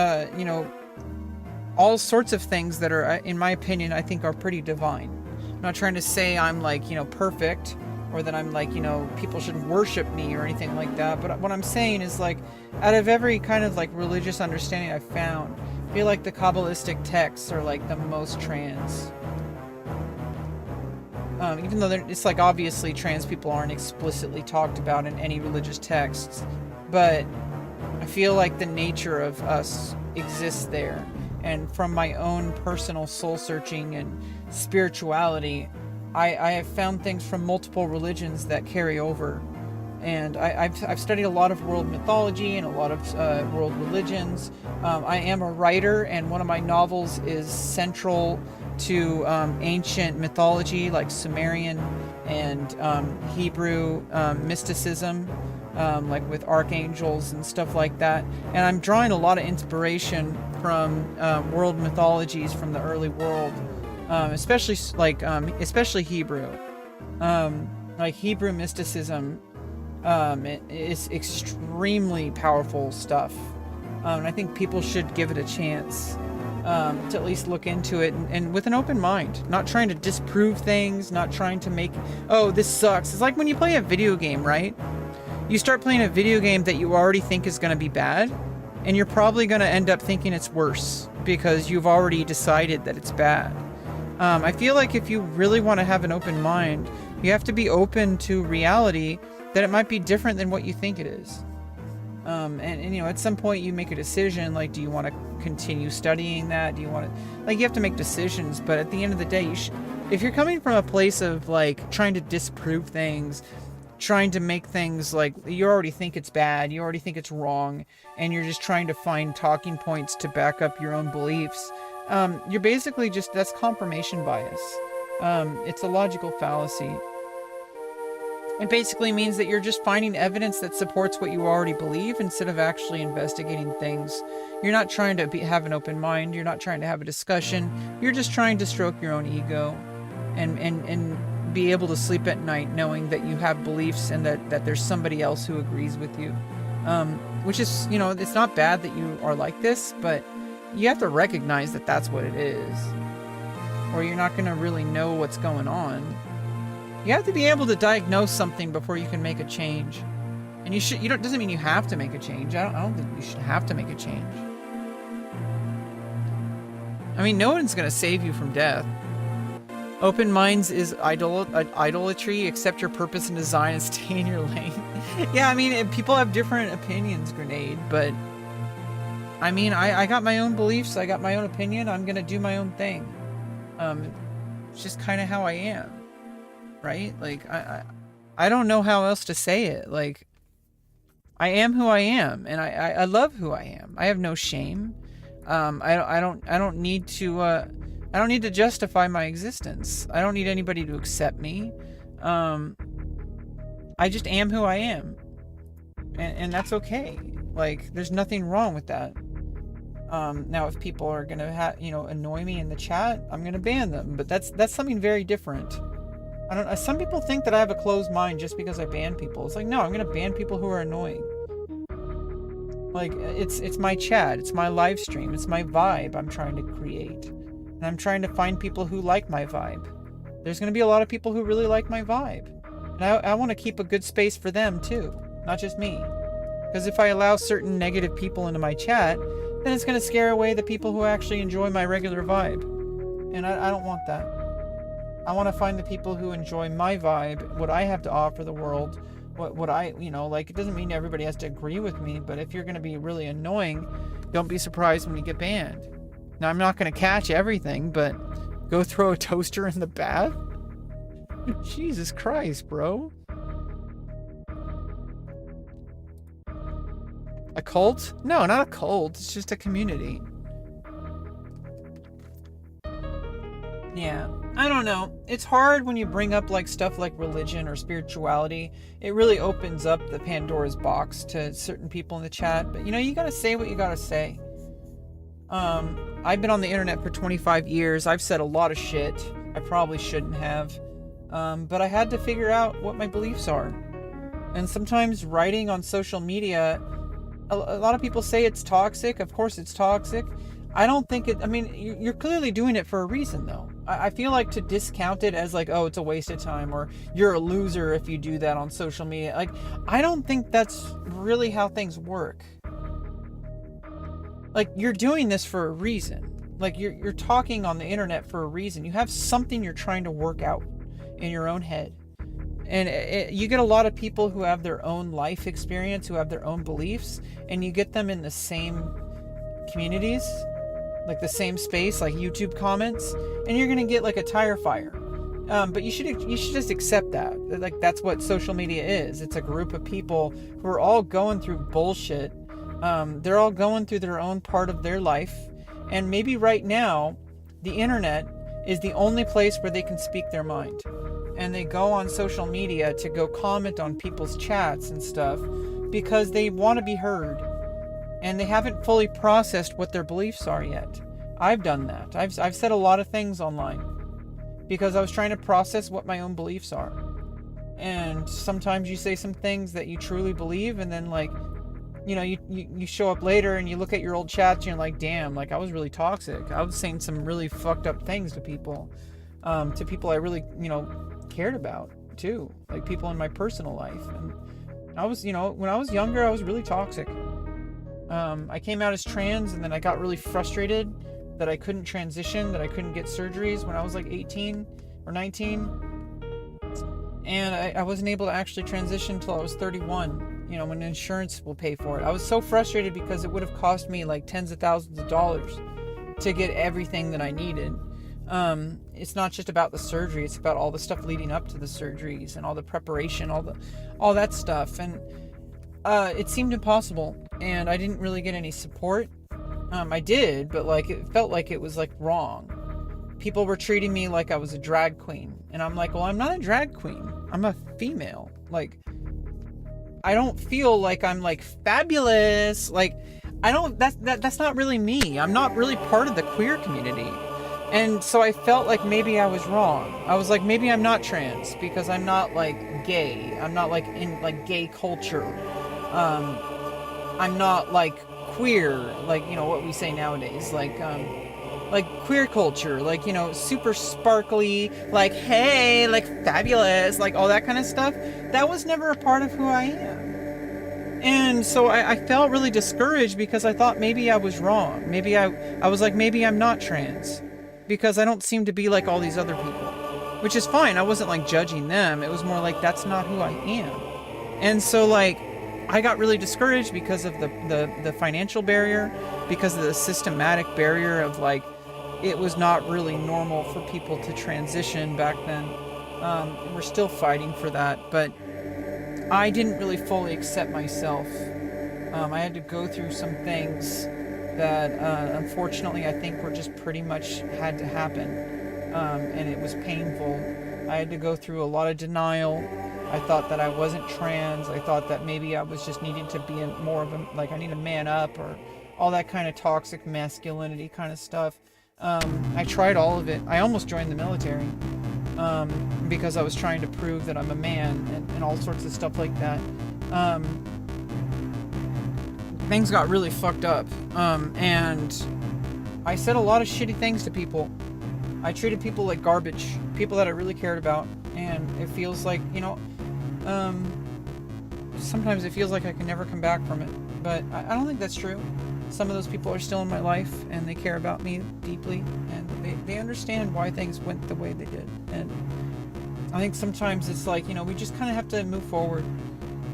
all sorts of things that are, in my opinion, I think are pretty divine. I'm not trying to say I'm like, perfect, or that I'm like, people should worship me or anything like that. But what I'm saying is, like, out of every kind of like religious understanding I've found, I feel like the Kabbalistic texts are like the most trans. Even though it's like, obviously trans people aren't explicitly talked about in any religious texts, but I feel like the nature of us exists there. And from my own personal soul searching and spirituality, I have found things from multiple religions that carry over. And I've studied a lot of world mythology and a lot of world religions. I am a writer, and one of my novels is central to ancient mythology, like Sumerian and Hebrew mysticism, like with archangels and stuff like that. And I'm drawing a lot of inspiration from world mythologies from the early world, especially Hebrew. Like Hebrew mysticism is extremely powerful stuff, and I think people should give it a chance, to at least look into it, and with an open mind, not trying to disprove things, not trying to make, oh, this sucks. It's like when you play a video game, right? You start playing a video game that you already think is going to be bad, and you're probably going to end up thinking it's worse because you've already decided that it's bad. I feel like if you really want to have an open mind, you have to be open to reality, that it might be different than what you think it is. And at some point you make a decision, like, do you want to continue studying that? Do you want to, like, you have to make decisions, but at the end of the day, if you're coming from a place of, like, trying to disprove things, trying to make things, like, you already think it's bad, you already think it's wrong, and you're just trying to find talking points to back up your own beliefs, you're basically just, that's confirmation bias. It's a logical fallacy. It basically means that you're just finding evidence that supports what you already believe instead of actually investigating things. You're not trying to have an open mind. You're not trying to have a discussion. You're just trying to stroke your own ego and be able to sleep at night knowing that you have beliefs and that there's somebody else who agrees with you. Which is, it's not bad that you are like this, but you have to recognize that that's what it is, or you're not going to really know what's going on. You have to be able to diagnose something before you can make a change. And doesn't mean you have to make a change. I don't think you should have to make a change. I mean, no one's going to save you from death. Open minds is idolatry. Accept your purpose and design and stay in your lane. Yeah, I mean, people have different opinions, Grenade, but I mean, I got my own beliefs. I got my own opinion. I'm going to do my own thing. It's just kind of how I am. Right? Like, I don't know how else to say it. Like, I am who I am, and I love who I am. I have no shame. I don't need to I don't need to justify my existence. I don't need anybody to accept me. I just am who I am. And that's okay. Like, there's nothing wrong with that. Now, if people are going to annoy me in the chat, I'm going to ban them. But that's something very different. I don't. Some people think that I have a closed mind just because I ban people. It's like, no, I'm going to ban people who are annoying. Like, it's my chat. It's my live stream. It's my vibe I'm trying to create. And I'm trying to find people who like my vibe. There's going to be a lot of people who really like my vibe. And I want to keep a good space for them too. Not just me. Because if I allow certain negative people into my chat, then it's going to scare away the people who actually enjoy my regular vibe. And I don't want that. I want to find the people who enjoy my vibe, what I have to offer the world, what I, like, it doesn't mean everybody has to agree with me, but if you're going to be really annoying, don't be surprised when you get banned. Now, I'm not going to catch everything, but go throw a toaster in the bath? Jesus Christ, bro. A cult? No, not a cult. It's just a community. Yeah, I don't know. It's hard when you bring up like stuff like religion or spirituality. It really opens up the Pandora's box to certain people in the chat. But you gotta say what you gotta say. I've been on the internet for 25 years. I've said a lot of shit I probably shouldn't have. But I had to figure out what my beliefs are. And sometimes writing on social media, a lot of people say it's toxic. Of course it's toxic. I don't think it, you're clearly doing it for a reason though. I feel like to discount it as like, oh, it's a waste of time, or you're a loser if you do that on social media. Like, I don't think that's really how things work. Like, you're doing this for a reason. Like, you're talking on the internet for a reason. You have something you're trying to work out in your own head. And you get a lot of people who have their own life experience, who have their own beliefs, and you get them in the same communities, like the same space, like YouTube comments, and you're gonna get like a tire fire. But you should just accept that. Like, that's what social media is. It's a group of people who are all going through bullshit. They're all going through their own part of their life, and maybe right now, the internet is the only place where they can speak their mind. And they go on social media to go comment on people's chats and stuff because they want to be heard. And they haven't fully processed what their beliefs are yet. I've done that. I've said a lot of things online because I was trying to process what my own beliefs are. And sometimes you say some things that you truly believe, and then like, you show up later and you look at your old chats and you're like, damn, like I was really toxic. I was saying some really fucked up things to people I really, cared about too, like people in my personal life. And I was, when I was younger, I was really toxic. I came out as trans, and then I got really frustrated that I couldn't transition, that I couldn't get surgeries when I was like 18 or 19. And I wasn't able to actually transition until I was 31, when insurance will pay for it. I was so frustrated because it would have cost me like tens of thousands of dollars to get everything that I needed. It's not just about the surgery, it's about all the stuff leading up to the surgeries and all the preparation, all that stuff. And it seemed impossible, and I didn't really get any support. I did, but like it felt like it was like wrong. People were treating me like I was a drag queen, and I'm like, well, I'm not a drag queen. I'm a female. Like, I don't feel like I'm like fabulous. Like, that's not really me. I'm not really part of the queer community. And so I felt like maybe I was wrong. I was like, maybe I'm not trans because I'm not like gay. I'm not like in like gay culture. I'm not like queer, like, what we say nowadays, like queer culture, like, super sparkly, like, hey, like fabulous, like all that kind of stuff. That was never a part of who I am. And so I felt really discouraged because I thought maybe I was wrong. Maybe I was like, maybe I'm not trans because I don't seem to be like all these other people, which is fine. I wasn't like judging them. It was more like, that's not who I am. And so like, I got really discouraged because of the financial barrier, because of the systematic barrier of like, it was not really normal for people to transition back then. We're still fighting for that, but I didn't really fully accept myself. I had to go through some things that unfortunately I think were just pretty much had to happen. And it was painful. I had to go through a lot of denial. I thought that I wasn't trans. I thought that maybe I was just needing to be more of a, like I need to man up, or all that kind of toxic masculinity kind of stuff. I tried all of it. I almost joined the military because I was trying to prove that I'm a man, and all sorts of stuff like that. Things got really fucked up, and I said a lot of shitty things to people. I treated people like garbage, people that I really cared about, and it feels like, you know, sometimes it feels like I can never come back from it, but I don't think that's true. Some of those people are still in my life, and they care about me deeply, and they understand why things went the way they did. And I think sometimes it's like, you know, we just kind of have to move forward,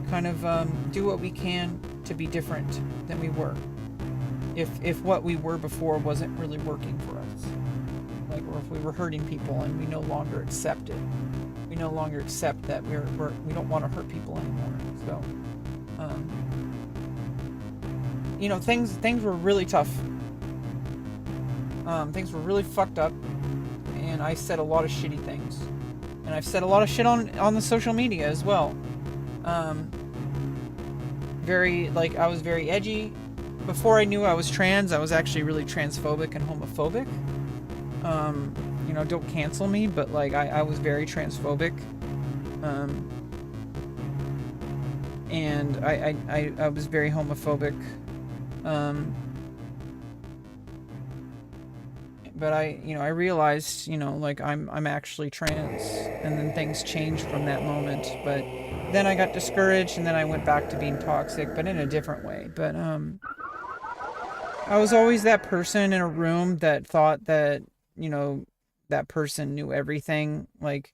kind of do what we can to be different than we were. If what we were before wasn't really working for us. Like, or if we were hurting people and we no longer accept it. We no longer accept that we don't want to hurt people anymore. So, you know, things were really tough. Things were really fucked up, and I said a lot of shitty things, and I've said a lot of shit on the social media as well. I was very edgy. Before I knew I was trans, I was actually really transphobic and homophobic. You know, don't cancel me, but like I was very transphobic. And I was very homophobic. But I realized, you know, like I'm actually trans, and then things changed from that moment. But then I got discouraged, and then I went back to being toxic, but in a different way. But I was always that person in a room that thought that, you know, that person knew everything. Like,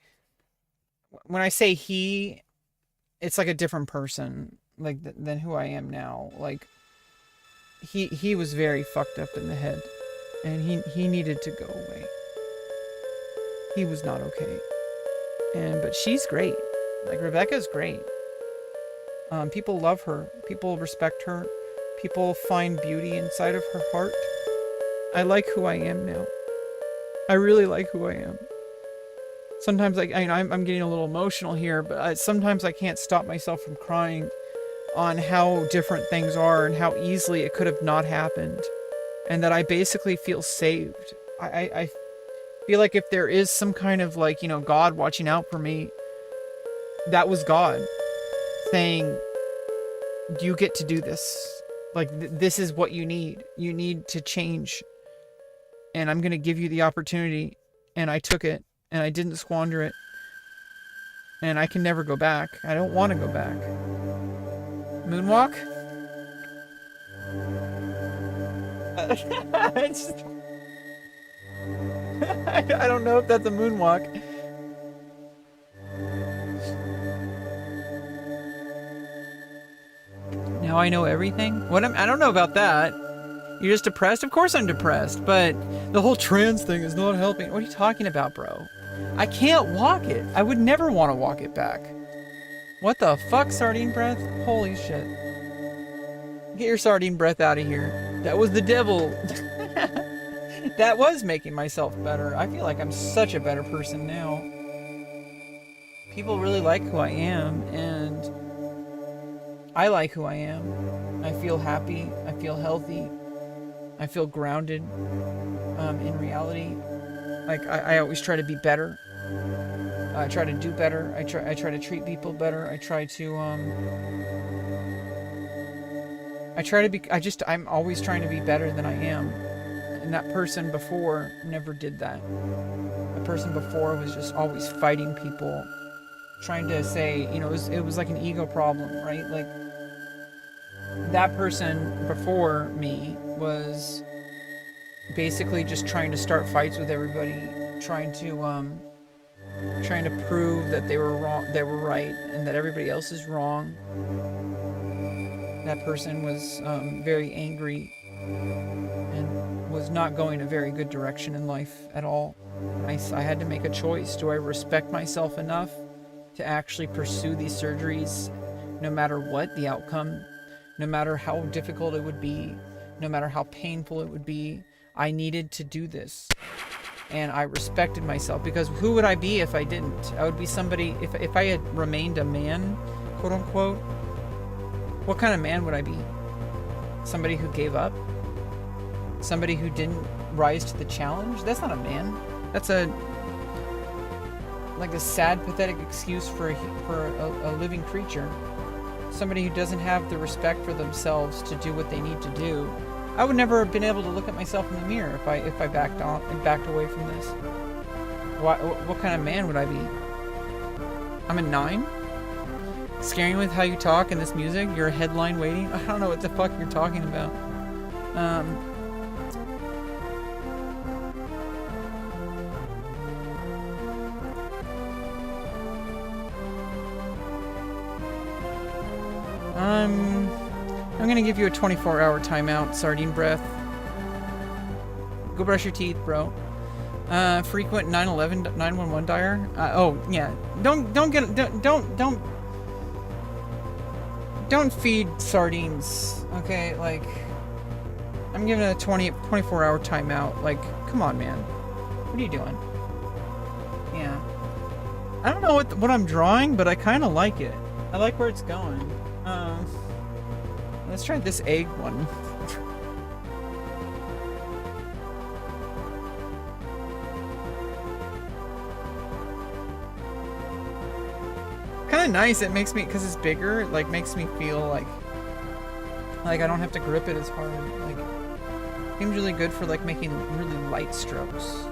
when I say he, it's like a different person, like than who I am now. Like, he was very fucked up in the head, and he needed to go away. He was not okay. But she's great. Like, Rebecca's great. People love her. People respect her. People find beauty inside of her heart. I like who I am now. I really like who I am. Sometimes I'm getting a little emotional here, but sometimes I can't stop myself from crying on how different things are and how easily it could have not happened, and that I basically feel saved. I feel like if there is some kind of, like, you know, God watching out for me, that was God saying, you get to do this. Like, this is what you need. You need to change. And I'm going to give you the opportunity. And I took it. And I didn't squander it. And I can never go back. I don't want to go back. Moonwalk? I don't know if that's a moonwalk. Now I know everything? I don't know about that. You're just depressed? Of course I'm depressed, but the whole trans thing is not helping. What are you talking about, bro? I can't walk it. I would never want to walk it back. What the fuck, sardine breath? Holy shit. Get your sardine breath out of here. That was the devil. That was making myself better. I feel like I'm such a better person now. People really like who I am, and I like who I am. I feel happy. I feel healthy. I feel grounded in reality. Like, I always try to be better. I try to do better. I try to treat people better. I try to I'm always trying to be better than I am. And that person before never did that. The person before was just always fighting people, trying to say, you know, it was like an ego problem, right? Like, that person before me was basically just trying to start fights with everybody, trying to prove that they were wrong, they were right, and that everybody else is wrong. That person was very angry and was not going a very good direction in life at all. I had to make a choice. Do I respect myself enough to actually pursue these surgeries, no matter what the outcome, no matter how difficult it would be, no matter how painful it would be. I needed to do this. And I respected myself, because who would I be if I didn't? I would be somebody, if I had remained a man, quote unquote, what kind of man would I be? Somebody who gave up? Somebody who didn't rise to the challenge? That's not a man. That's like a sad, pathetic excuse for a living creature. Somebody who doesn't have the respect for themselves to do what they need to do. I would never have been able to look at myself in the mirror if I backed off and backed away from this. What kind of man would I be? I'm a 9? Scaring with how you talk and this music? You're a headline waiting? I don't know what the fuck you're talking about. I'm gonna give you a 24-hour timeout, Sardine Breath. Go brush your teeth, bro. Frequent 911 dialer. Oh yeah. Don't feed sardines. Okay, like I'm giving it a 24-hour timeout. Like, come on, man. What are you doing? Yeah. I don't know what I'm drawing, but I kind of like it. I like where it's going. Let's try this egg one. Kind of nice. It makes me, because it's bigger, like makes me feel like I don't have to grip it as hard. Like, seems really good for like making really light strokes.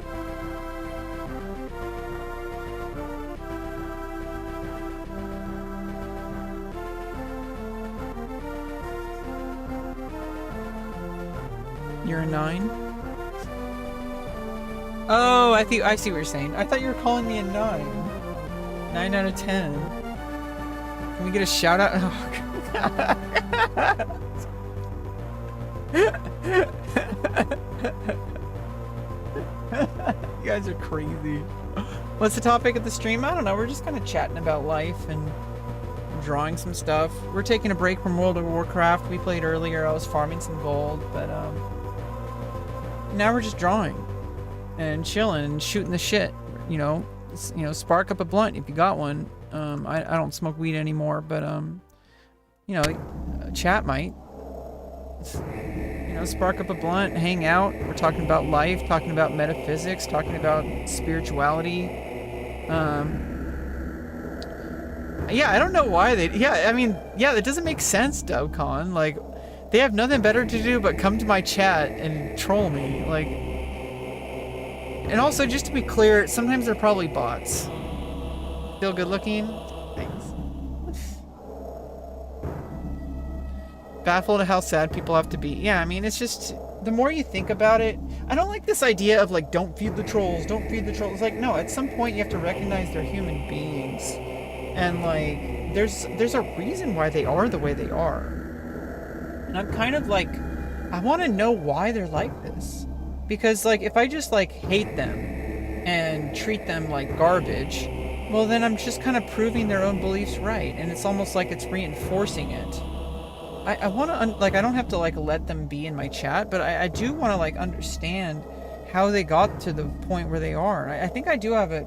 You're a 9? Oh, I see what you're saying. I thought you were calling me a 9. 9 out of 10. Can we get a shout out? Oh, you guys are crazy. What's the topic of the stream? I don't know. We're just kind of chatting about life and drawing some stuff. We're taking a break from World of Warcraft. We played earlier. I was farming some gold, but now we're just drawing and chilling and shooting the shit. You know, spark up a blunt if you got one. I don't smoke weed anymore, but you know, chat might. You know, spark up a blunt, hang out. We're talking about life, talking about metaphysics, talking about spirituality. Yeah, I don't know why they. Yeah, I mean, yeah, that doesn't make sense, Dovcon. Like, they have nothing better to do but come to my chat and troll me. Like, and also, just to be clear, sometimes they're probably bots. Feel good looking? Thanks. Baffled at how sad people have to be. Yeah, I mean, it's just, the more you think about it, I don't like this idea of like, don't feed the trolls, don't feed the trolls. It's like, no, at some point you have to recognize they're human beings. And like, there's a reason why they are the way they are. And I'm kind of like, I want to know why they're like this. Because like, if I just like hate them and treat them like garbage, well then I'm just kind of proving their own beliefs right. And it's almost like it's reinforcing it. I want to, like, I don't have to like let them be in my chat, but I do want to like understand how they got to the point where they are. I think I do have a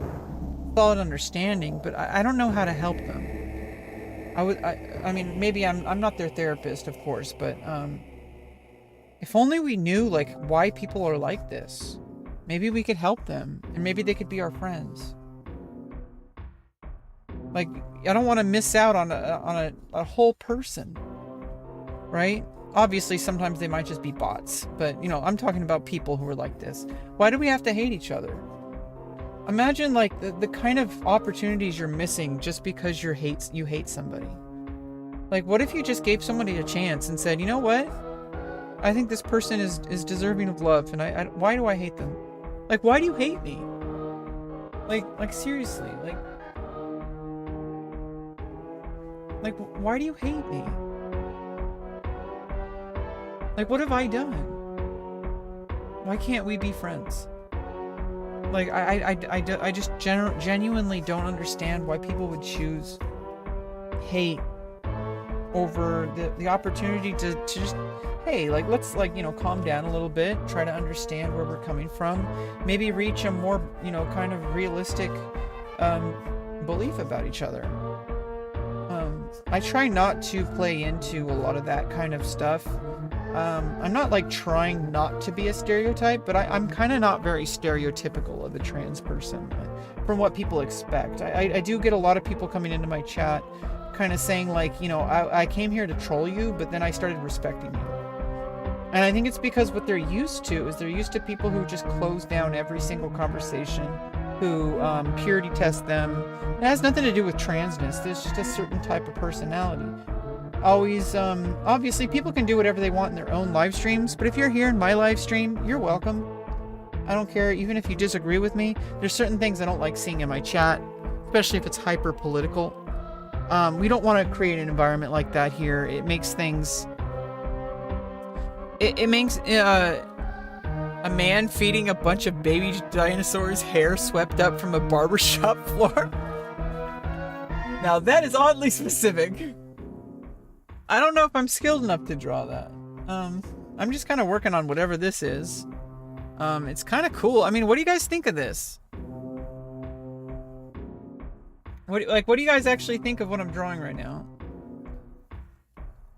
solid understanding, but I don't know how to help them. I mean, maybe I'm not their therapist, of course, but if only we knew like why people are like this, maybe we could help them, and maybe they could be our friends. Like, I don't want to miss out on a whole person, right? Obviously, sometimes they might just be bots, but you know, I'm talking about people who are like this. Why do we have to hate each other? Imagine like the kind of opportunities you're missing just because you hate somebody. Like, what if you just gave somebody a chance and said, you know what? I think this person is deserving of love, and I why do I hate them? Like, why do you hate me? Like seriously, like why do you hate me? Like, what have I done? Why can't we be friends? Like, I just genuinely don't understand why people would choose hate over the opportunity to just, hey, like, let's, like, you know, calm down a little bit, try to understand where we're coming from, maybe reach a more, you know, kind of realistic belief about each other. I try not to play into a lot of that kind of stuff. I'm not like trying not to be a stereotype, but I'm kind of not very stereotypical of a trans person from what people expect. I do get a lot of people coming into my chat kind of saying, like, you know, I came here to troll you, but then I started respecting you. And I think it's because what they're used to is they're used to people who just close down every single conversation, who purity test them. It has nothing to do with transness. There's just a certain type of personality. Always, obviously people can do whatever they want in their own live streams, but if you're here in my live stream, you're welcome. I don't care, even if you disagree with me. There's certain things I don't like seeing in my chat, especially if it's hyper political. We don't want to create an environment like that here. It makes things... It makes a man feeding a bunch of baby dinosaurs hair swept up from a barbershop floor. Now that is oddly specific. I don't know if I'm skilled enough to draw that. I'm just kind of working on whatever this is. It's kind of cool. I mean, what do you guys think of this? What do you guys actually think of what I'm drawing right now?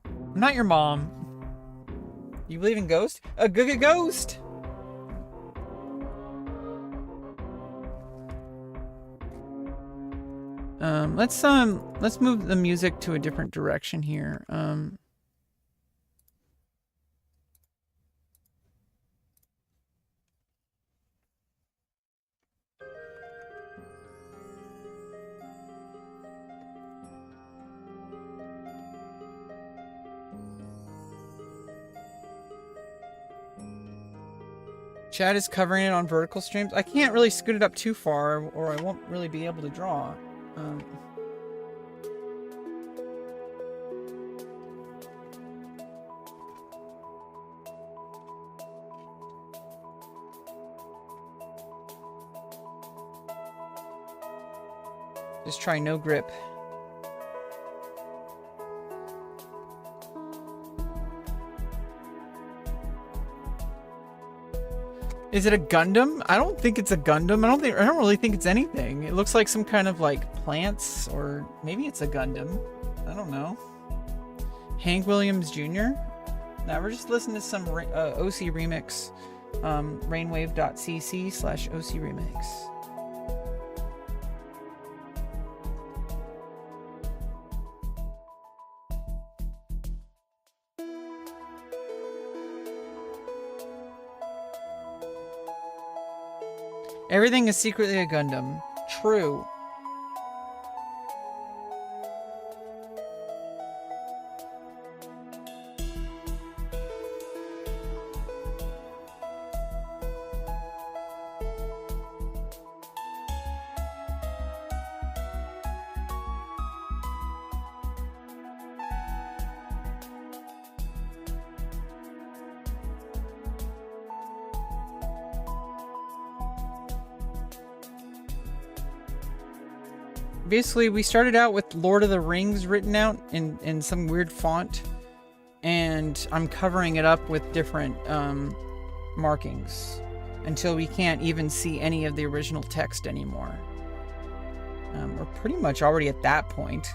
I'm not your mom. You believe in ghosts? A ghost! Let's move the music to a different direction here. Chad is covering it on vertical streams. I can't really scoot it up too far, or I won't really be able to draw. Just try no grip. Is it a Gundam? I don't think it's a Gundam. I don't really think it's anything. It looks like some kind of like plants, or maybe it's a Gundam. I don't know. Hank Williams Jr. Now we're just listening to some OC remix. Rainwave.cc/OC remix. Everything is secretly a Gundam. True. Basically, we started out with Lord of the Rings written out in some weird font, and I'm covering it up with different markings until we can't even see any of the original text anymore. We're pretty much already at that point.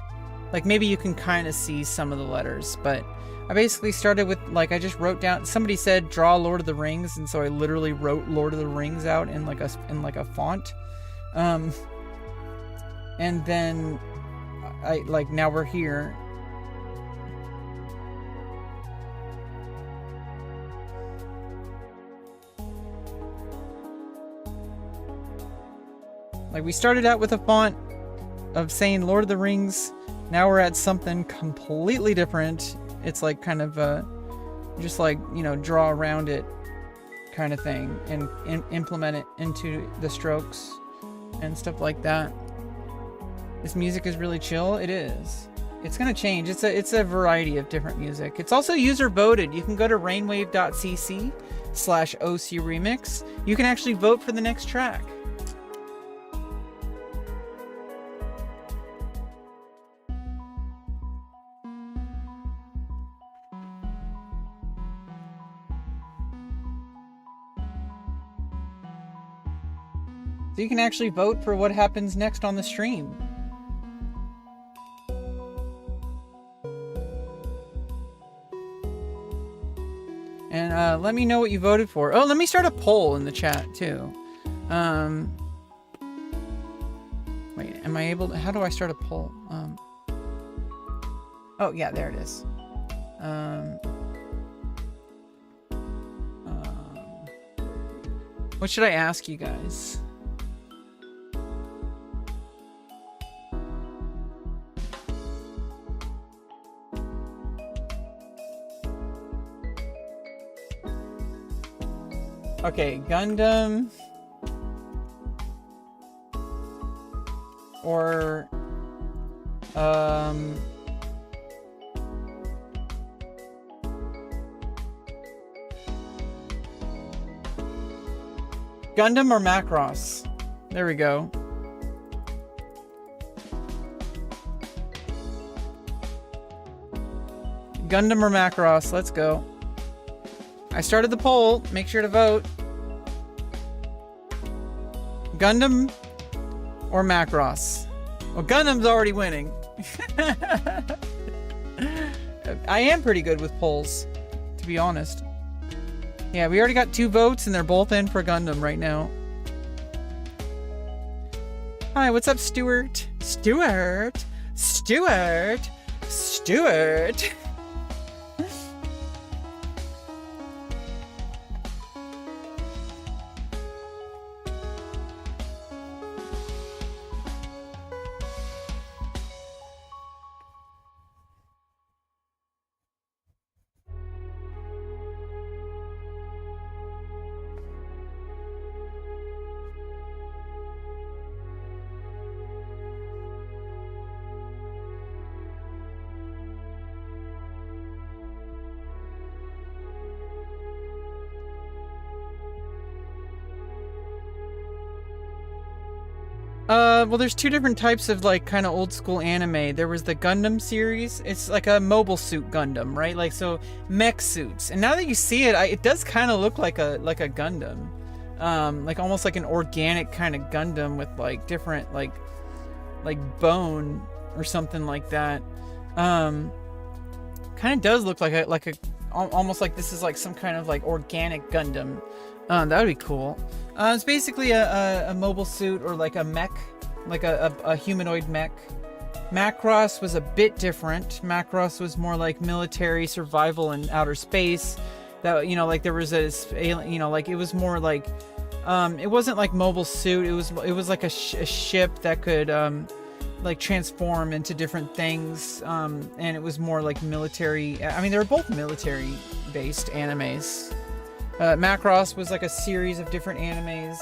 Like, maybe you can kind of see some of the letters, but I basically started with, like, I just wrote down, somebody said draw Lord of the Rings, and so I literally wrote Lord of the Rings out in like a font. And then now we're here. Like, we started out with a font of saying Lord of the Rings. Now we're at something completely different. It's like kind of just like, you know, draw around it kind of thing and implement it into the strokes and stuff like that. This music is really chill. It is. It's gonna change. It's a variety of different music. It's also user voted. You can go to rainwave.cc/OC remix. You can actually vote for the next track. So you can actually vote for what happens next on the stream. And let me know what you voted for. Oh, let me start a poll in the chat too. Wait, am I able to, how do I start a poll? Oh yeah, there it is. What should I ask you guys? Okay, Gundam or Gundam or Macross? There we go. Gundam or Macross? Let's go. I started the poll. Make sure to vote. Gundam or Macross? Well, Gundam's already winning. I am pretty good with polls, to be honest. Yeah, we already got 2 votes, and they're both in for Gundam right now. Hi, what's up, Stuart? Stuart? Stuart? Stuart? Well, there's 2 different types of, like, kind of old school anime. There was the Gundam series. It's like a mobile suit Gundam, right? Like, so mech suits. And now that you see it, it does kind of look like a Gundam. Like almost like an organic kind of Gundam with like different like bone or something like that. Kind of does look like a almost like this is like some kind of like organic Gundam. That would be cool. It's basically a mobile suit or like a mech, like a humanoid mech. Macross was a bit different. Macross was more like military survival in outer space. That, you know, like there was a, you know, like it was more like, it wasn't like mobile suit. It was like a ship that could like transform into different things. And it was more like military. I mean, they were both military based animes. Macross was like a series of different animes,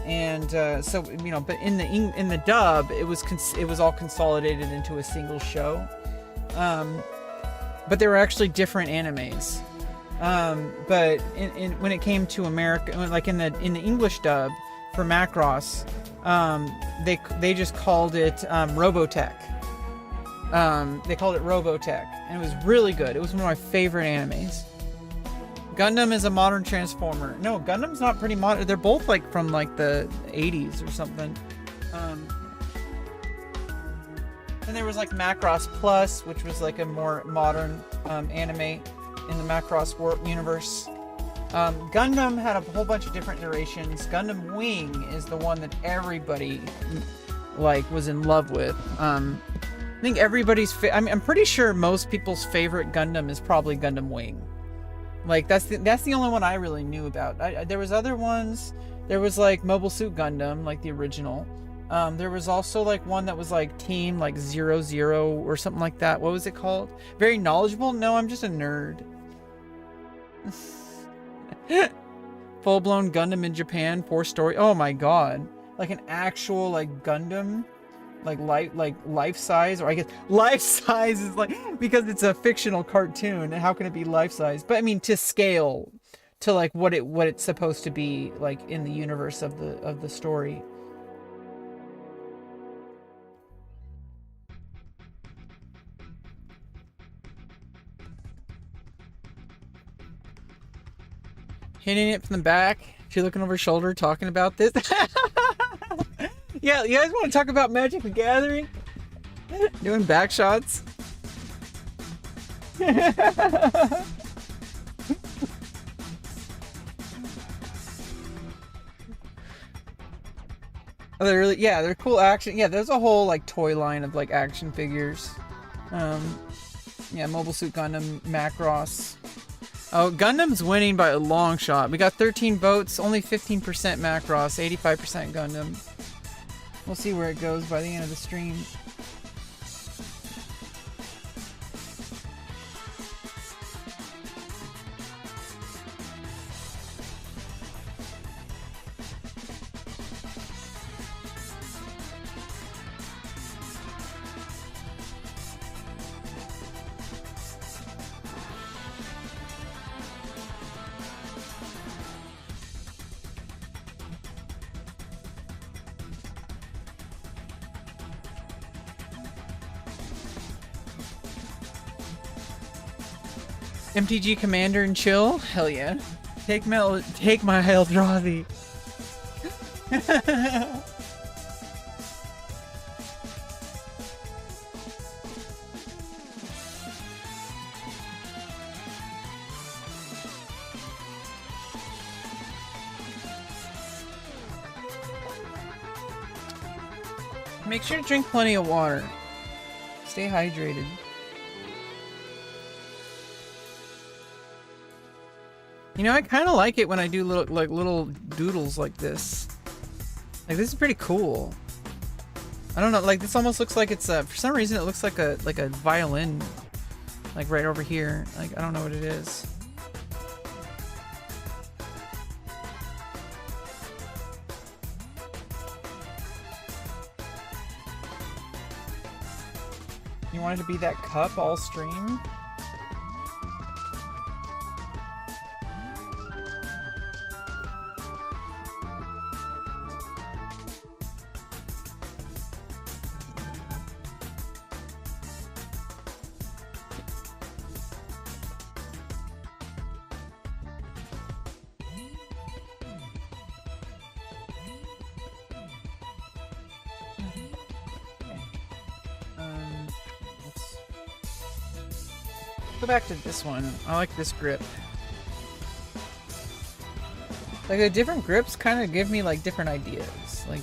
and so, you know, but in the dub, it was all consolidated into a single show. But they were actually different animes. But when it came to America, like in the English dub for Macross, they just called it Robotech. They called it Robotech, and it was really good. It was one of my favorite animes. Gundam is a modern transformer. No, Gundam's not pretty modern. They're both like from like the 80s or something. And there was like Macross Plus, which was like a more modern anime in the Macross universe. Gundam had a whole bunch of different iterations. Gundam Wing is the one that everybody like was in love with. I think everybody's I'm pretty sure most people's favorite Gundam is probably Gundam Wing. Like that's the only one I really knew about. There was other ones. There was like Mobile Suit Gundam, like the original. There was also like one that was like Team like 00 or something like that. What was it called? Very knowledgeable? No, I'm just a nerd. Full-blown Gundam in Japan, 4-story. Oh my god. Like an actual like Gundam. Like life size, or I guess life size is like, because it's a fictional cartoon, and how can it be life size? But I mean to scale, to like what it's supposed to be like in the universe of the story. Hitting it from the back. She's looking over her shoulder, talking about this. Yeah, you guys want to talk about Magic the Gathering? Doing back shots? Oh, they're really, yeah, they're cool action. Yeah, there's a whole like toy line of like action figures. Yeah, Mobile Suit Gundam, Macross. Oh, Gundam's winning by a long shot. We got 13 votes, only 15% Macross, 85% Gundam. We'll see where it goes by the end of the stream. MTG Commander and chill? Hell yeah. Take my Eldrazi. Make sure to drink plenty of water. Stay hydrated. You know, I kind of like it when I do little doodles like this. Like, this is pretty cool. I don't know, like, this almost looks like it's for some reason it looks like a violin, like right over here. Like, I don't know what it is. You wanted to be that cup all stream? Go back to this one. I like this grip. Like, the different grips kind of give me like different ideas. Like,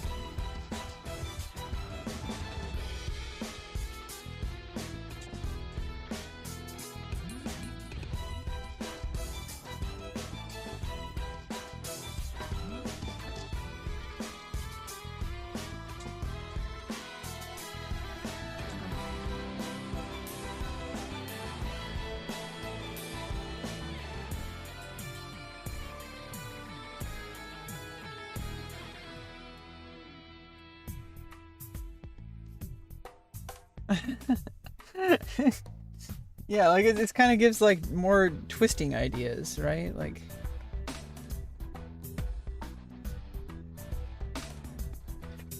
yeah, like it kind of gives like more twisting ideas, right? Like,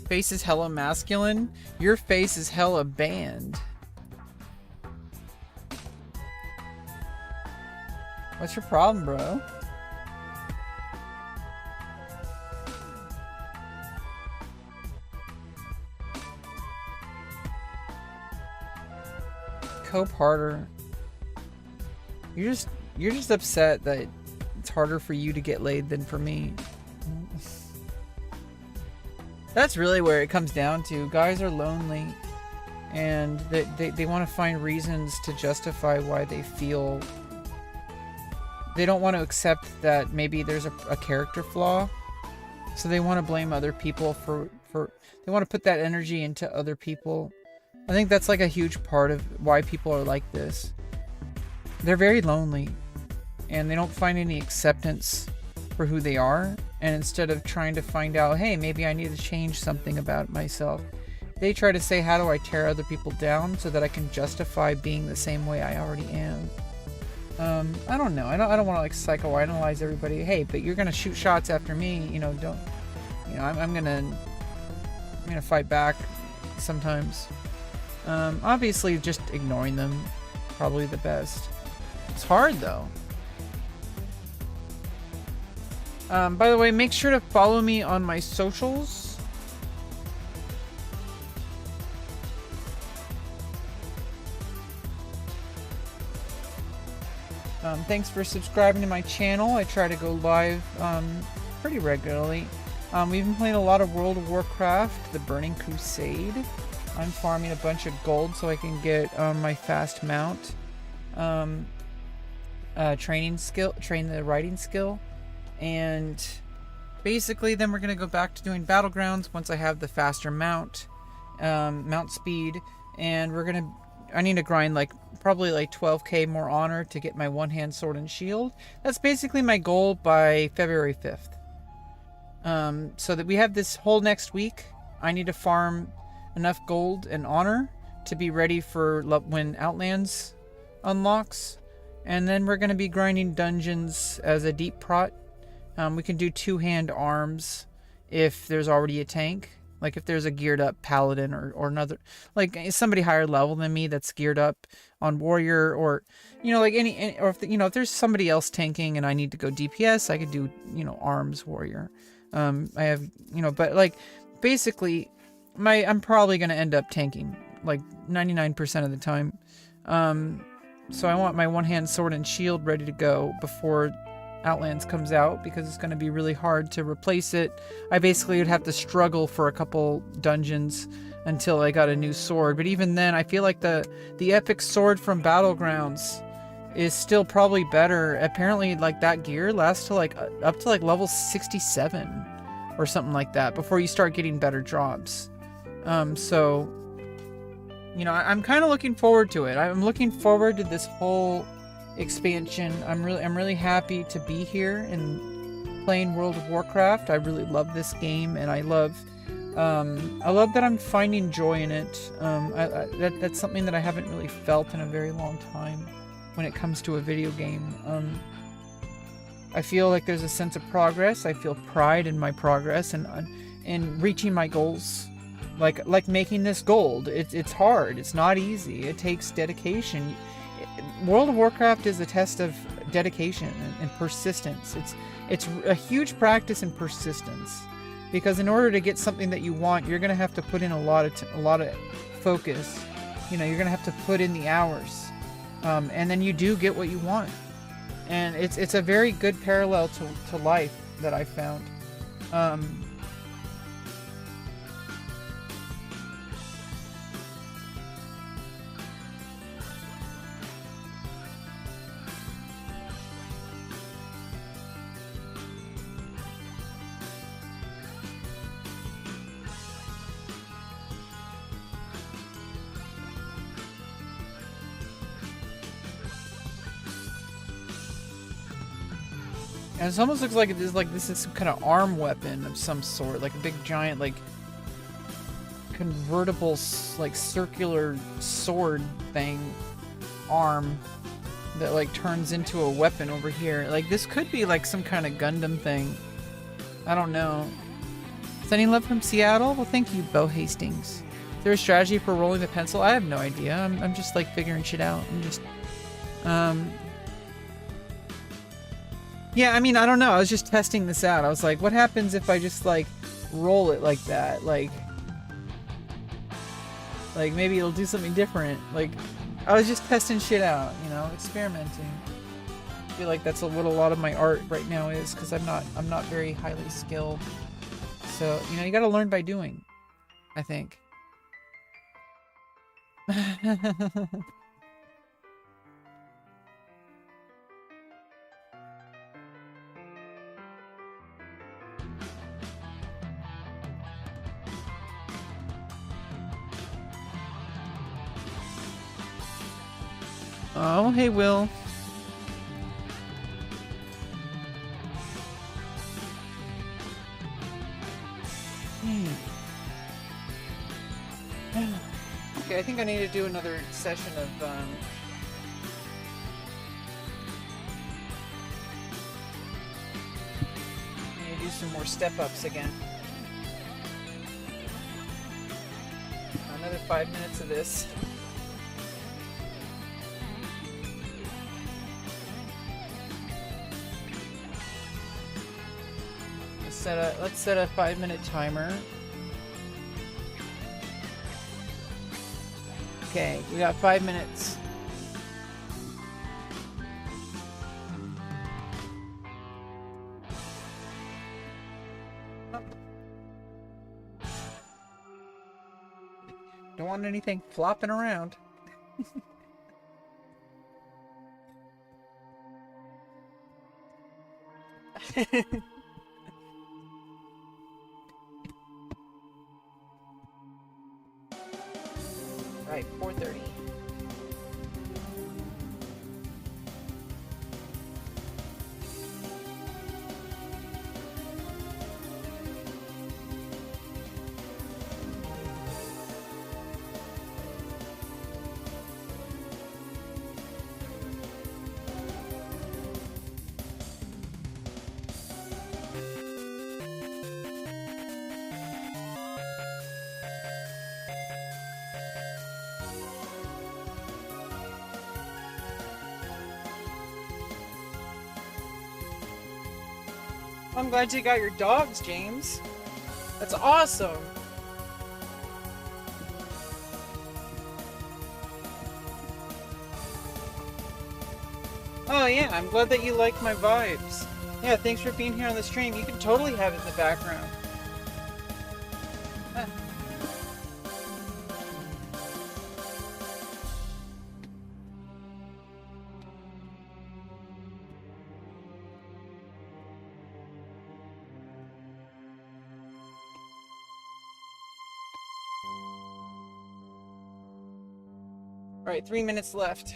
face is hella masculine. Your face is hella banned. What's your problem, bro? Cope harder. You're just upset that it's harder for you to get laid than for me. That's really where it comes down to. Guys are lonely, and they want to find reasons to justify why they feel. They don't want to accept that maybe there's a character flaw, so they want to blame other people for. They want to put that energy into other people. I think that's like a huge part of why people are like this. They're very lonely, and they don't find any acceptance for who they are. And instead of trying to find out, hey, maybe I need to change something about myself, they try to say, how do I tear other people down so that I can justify being the same way I already am? I don't know. I don't want to like psychoanalyze everybody. Hey, but you're gonna shoot shots after me. You know, don't. You know, I'm gonna fight back sometimes. Obviously, just ignoring them, probably the best. It's hard though. By the way, make sure to follow me on my socials. Thanks for subscribing to my channel. I try to go live pretty regularly. We've been playing a lot of World of Warcraft, the Burning Crusade. I'm farming a bunch of gold so I can get my fast mount. Train the riding skill. And basically then we're going to go back to doing battlegrounds once I have the faster mount speed. And I need to grind probably 12k more honor to get my one-hand sword and shield. That's basically my goal by February 5th. So that we have this whole next week. I need to farm enough gold and honor to be ready for when Outlands unlocks. And then we're going to be grinding dungeons as a deep prot. We can do two-hand arms if there's already a tank. Like if there's a geared up paladin or another, like somebody higher level than me that's geared up on warrior, or like any or if if there's somebody else tanking and I need to go DPS, I could do arms warrior. I have but basically I'm probably gonna end up tanking 99% of the time. So I want my one-hand sword and shield ready to go before Outlands comes out, because it's going to be really hard to replace it. I basically would have to struggle for a couple dungeons until I got a new sword, but even then I feel like the epic sword from Battlegrounds is still probably better. Apparently that gear lasts to up to level 67 or something like that before you start getting better drops. So I'm kind of looking forward to it. I'm looking forward to this whole expansion. I'm really happy to be here and playing World of Warcraft. I really love this game, and I love that I'm finding joy in it. That's something that I haven't really felt in a very long time when it comes to a video game. I feel like there's a sense of progress. I feel pride in my progress and in reaching my goals. Like making this gold. It's hard. It's not easy. It takes dedication. World of Warcraft is a test of dedication and persistence. It's a huge practice in persistence, because in order to get something that you want, you're gonna have to put in a lot of focus. You're gonna have to put in the hours, and then you do get what you want. And it's a very good parallel to life that I found. And it almost looks like this is some kind of arm weapon of some sort, like a big giant convertible circular sword thing arm that turns into a weapon over here. This could be some kind of Gundam thing. I don't know. Sending love from Seattle? Well, thank you, Bo Hastings. Is there a strategy for rolling the pencil? I have no idea. I'm just figuring shit out. I'm just yeah, I mean, I don't know. I was just testing this out. I was like, what happens if I just roll it like that? Like maybe it'll do something different. I was just testing shit out, experimenting. I feel like that's what a lot of my art right now is, because I'm not very highly skilled. So, you gotta learn by doing, I think. Oh, hey, Will. Okay, I think I need to do another session of, I need to do some more step-ups again. Another 5 minutes of this. Let's set a 5-minute timer. Okay, we got 5 minutes. Don't want anything flopping around. Right, 4:30. I'm glad you got your dogs, James. That's awesome. Oh yeah, I'm glad that you like my vibes. Yeah, thanks for being here on the stream. You can totally have it in the background. Ah. All right, 3 minutes left.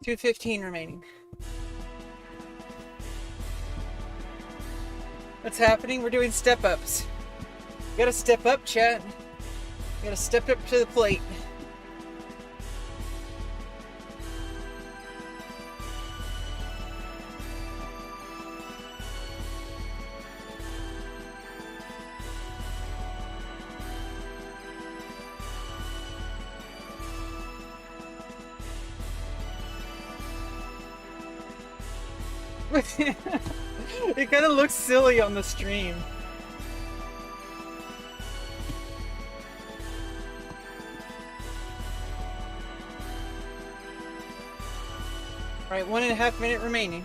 $2:15 remaining. What's happening? We're doing step-ups. You gotta step up, chat. You gotta step up to the plate. It kind of looks silly on the stream. All right, 1.5 minutes remaining.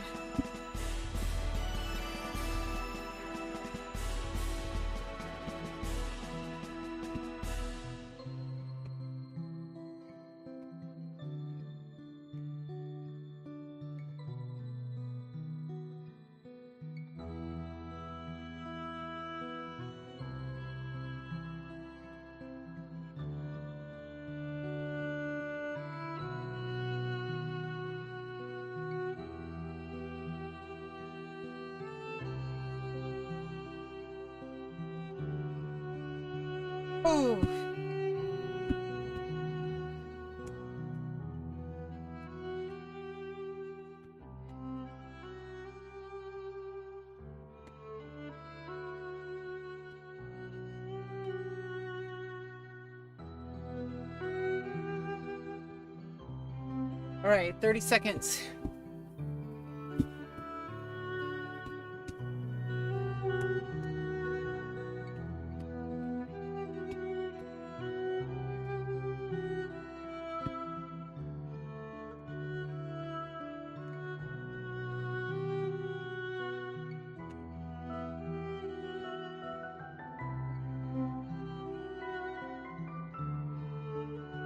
Ooh. All right, 30 seconds.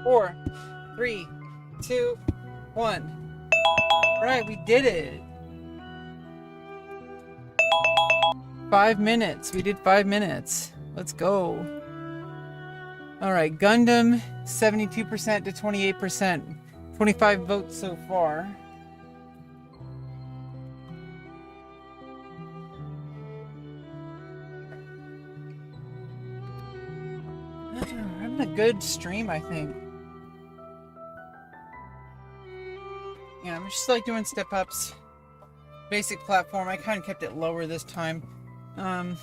Four, three, two, one. All right, we did it. 5 minutes. We did 5 minutes. Let's go. All right, Gundam 72% to 28% 25 votes so far. Having a good stream, I think. Yeah, I'm just like doing step ups. Basic platform. I kind of kept it lower this time. It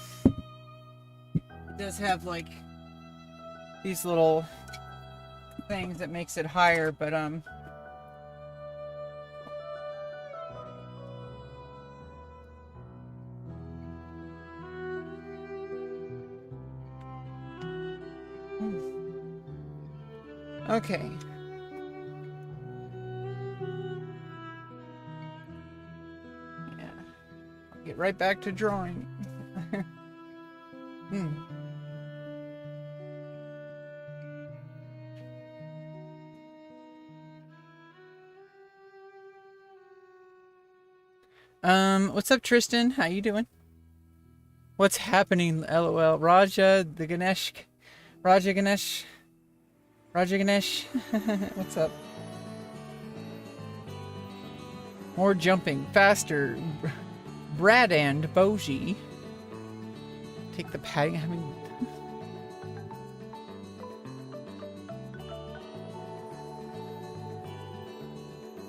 does have like these little things that makes it higher, but okay. Yeah. I'll get right back to drawing. What's up, Tristan? How you doing? What's happening? LOL. Raja Ganesh. What's up? More jumping, faster. Brad and Boji. Take the padding. I mean,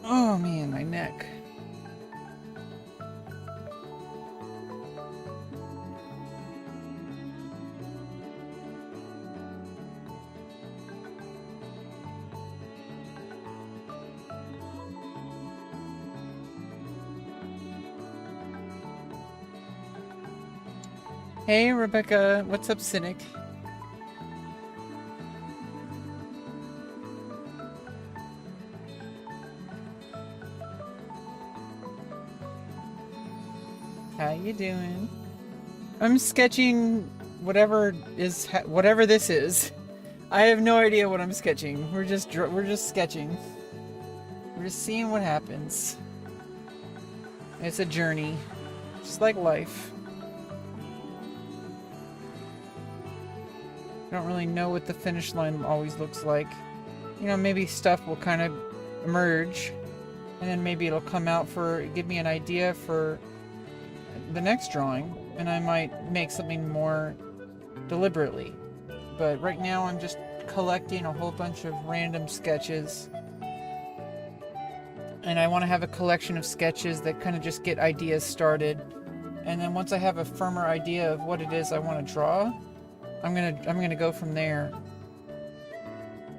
oh man, my neck. Hey, Rebecca. What's up, Cynic? How you doing? I'm sketching whatever this is. I have no idea what I'm sketching. We're just sketching. We're just seeing what happens. It's a journey, just like life. I don't really know what the finish line always looks like. You know, maybe stuff will kind of emerge, and then maybe it'll come out give me an idea for the next drawing, and I might make something more deliberately. But right now I'm just collecting a whole bunch of random sketches, and I want to have a collection of sketches that kind of just get ideas started, and then once I have a firmer idea of what it is I want to draw, I'm gonna go from there.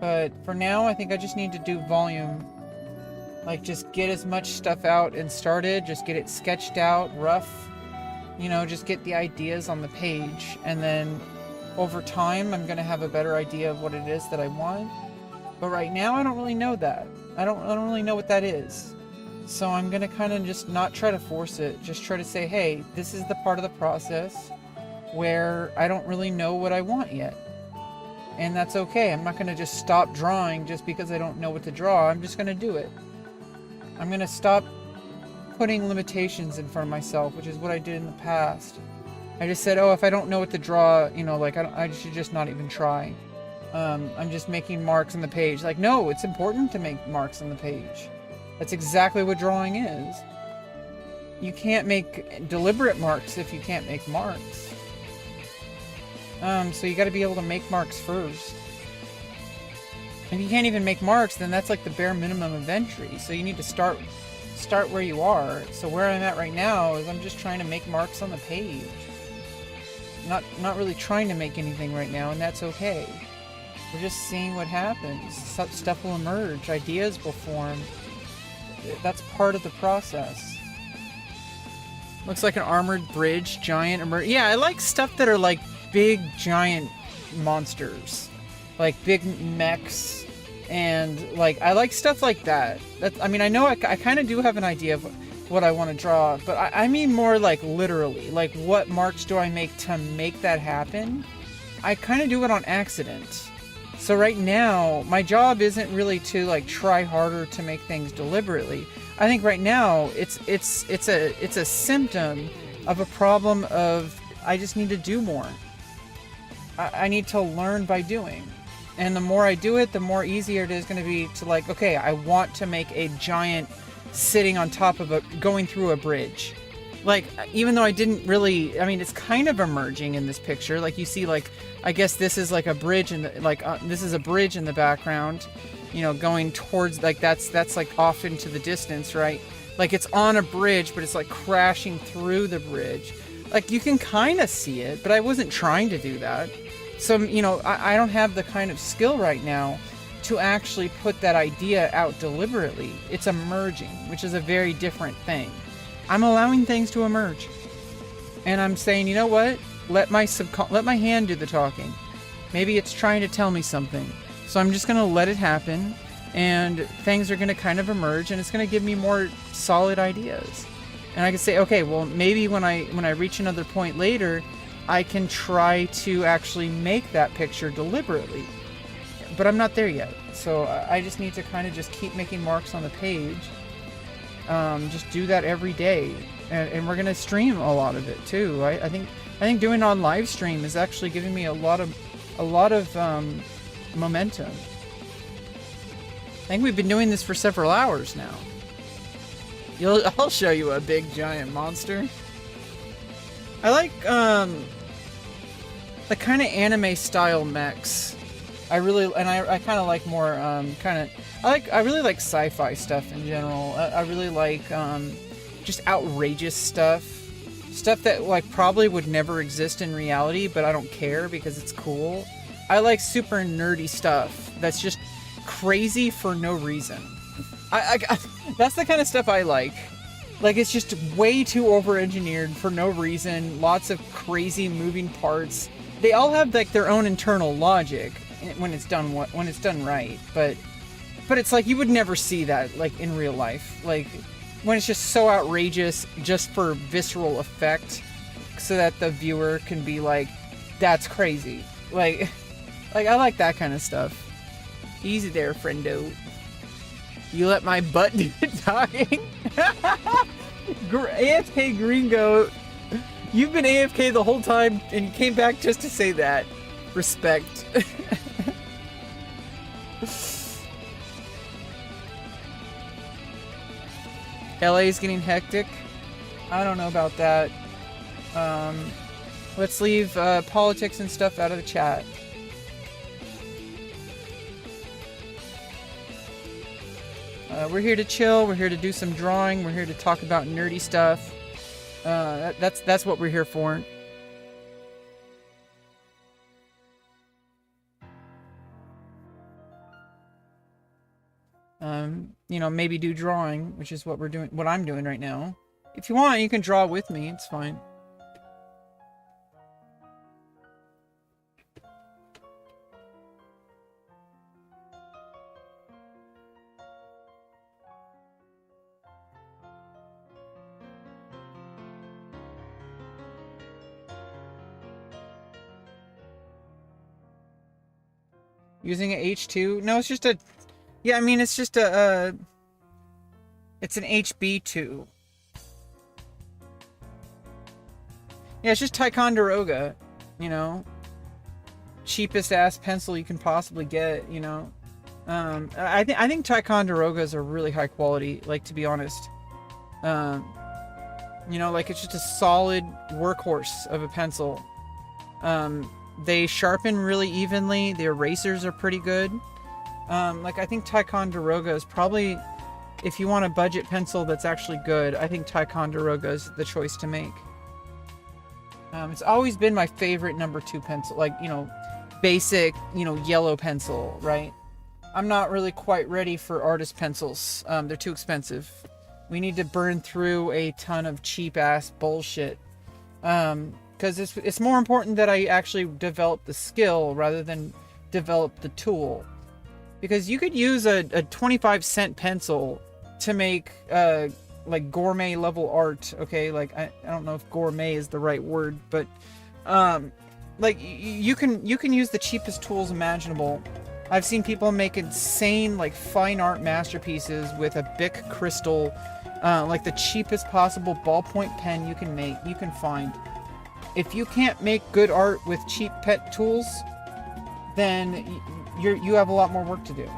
But for now, I think I just need to do volume. Like, just get as much stuff out and started, just get it sketched out, rough, you know, just get the ideas on the page, and then over time, I'm gonna have a better idea of what it is that I want. But right now, I don't really know that. I don't really know what that is. So I'm gonna kind of just not try to force it, just try to say, hey, this is the part of the process where I don't really know what I want yet. And that's okay. I'm not going to just stop drawing just because I don't know what to draw. I'm just going to do it. I'm going to stop putting limitations in front of myself, which is what I did in the past. I just said, oh, if I don't know what to draw, you know, like, I should just not even try. I'm just making marks on the page. Like, no, it's important to make marks on the page. That's exactly what drawing is. You can't make deliberate marks if you can't make marks. So you gotta be able to make marks first. If you can't even make marks, then that's like the bare minimum of entry. So you need to start where you are. So where I'm at right now is I'm just trying to make marks on the page. Not really trying to make anything right now, and that's okay. We're just seeing what happens. Stuff will emerge, ideas will form. That's part of the process. Looks like an armored bridge, giant yeah, I like stuff that are like big giant monsters, like big mechs, and like I like stuff like that. I mean, I know I kind of do have an idea of what I want to draw, but I mean more like literally, like what marks do I make to make that happen? I kind of do it on accident. So right now, my job isn't really to like try harder to make things deliberately. I think right now it's a symptom of a problem of I just need to do more. I need to learn by doing. And the more I do it, the more easier it is going to be to like, okay, I want to make a giant sitting on top of going through a bridge. Like, even though I didn't really, I mean, it's kind of emerging in this picture. Like, you see, like, I guess this is like a bridge in the, like, this is a bridge in the background, you know, going towards, like, that's like off into the distance, right? Like, it's on a bridge, but it's like crashing through the bridge. Like, you can kind of see it, but I wasn't trying to do that. So, you know, I don't have the kind of skill right now to actually put that idea out deliberately. It's emerging, which is a very different thing. I'm allowing things to emerge. And I'm saying, you know what? Let my hand do the talking. Maybe it's trying to tell me something. So I'm just going to let it happen, and things are going to kind of emerge, and it's going to give me more solid ideas. And I can say, okay, well, maybe when I reach another point later, I can try to actually make that picture deliberately. But I'm not there yet. So I just need to kind of just keep making marks on the page. Just do that every day, and we're gonna stream a lot of it too. I think doing on live stream is actually giving me a lot of momentum. I think we've been doing this for several hours now. I'll show you a big giant monster. I like the kind of anime style mechs. I really kind of like more I really like sci-fi stuff in general. I really like just outrageous stuff that like probably would never exist in reality, but I don't care because it's cool. I like super nerdy stuff that's just crazy for no reason. I that's the kind of stuff I like. Like, it's just way too over-engineered for no reason. Lots of crazy moving parts. They all have like their own internal logic when it's done right, but it's like you would never see that like in real life, like when it's just so outrageous just for visceral effect, so that the viewer can be like, that's crazy. Like I like that kind of stuff. Easy there, friendo. You let my butt do the talking. AFK Green Goat, you've been AFK the whole time and you came back just to say that. Respect. LA's getting hectic. I don't know about that. Let's leave politics and stuff out of the chat. We're here to chill. We're here to do some drawing. We're here to talk about nerdy stuff. That's what we're here for. You know, maybe do drawing, which is what I'm doing right now. If you want, you can draw with me. It's fine. Using an H2? No, it's just a... Yeah, I mean, it's just a... it's an HB2. Yeah, it's just Ticonderoga, you know? Cheapest ass pencil you can possibly get, you know? I think Ticonderogas are really high quality, like, to be honest. You know, like, it's just a solid workhorse of a pencil. They sharpen really evenly. The erasers are pretty good. Like, I think Ticonderoga is probably, if you want a budget pencil that's actually good, I think Ticonderoga is the choice to make. It's always been my favorite #2 pencil, like, you know, basic, you know, yellow pencil, right? I'm not really quite ready for artist pencils. They're too expensive. We need to burn through a ton of cheap ass bullshit. Because it's more important that I actually develop the skill rather than develop the tool. Because you could use a 25-cent pencil to make like gourmet level art, okay? Like, I don't know if gourmet is the right word, but like you can use the cheapest tools imaginable. I've seen people make insane like fine art masterpieces with a Bic crystal, like the cheapest possible ballpoint pen you can find. If you can't make good art with cheap pet tools, then you have a lot more work to do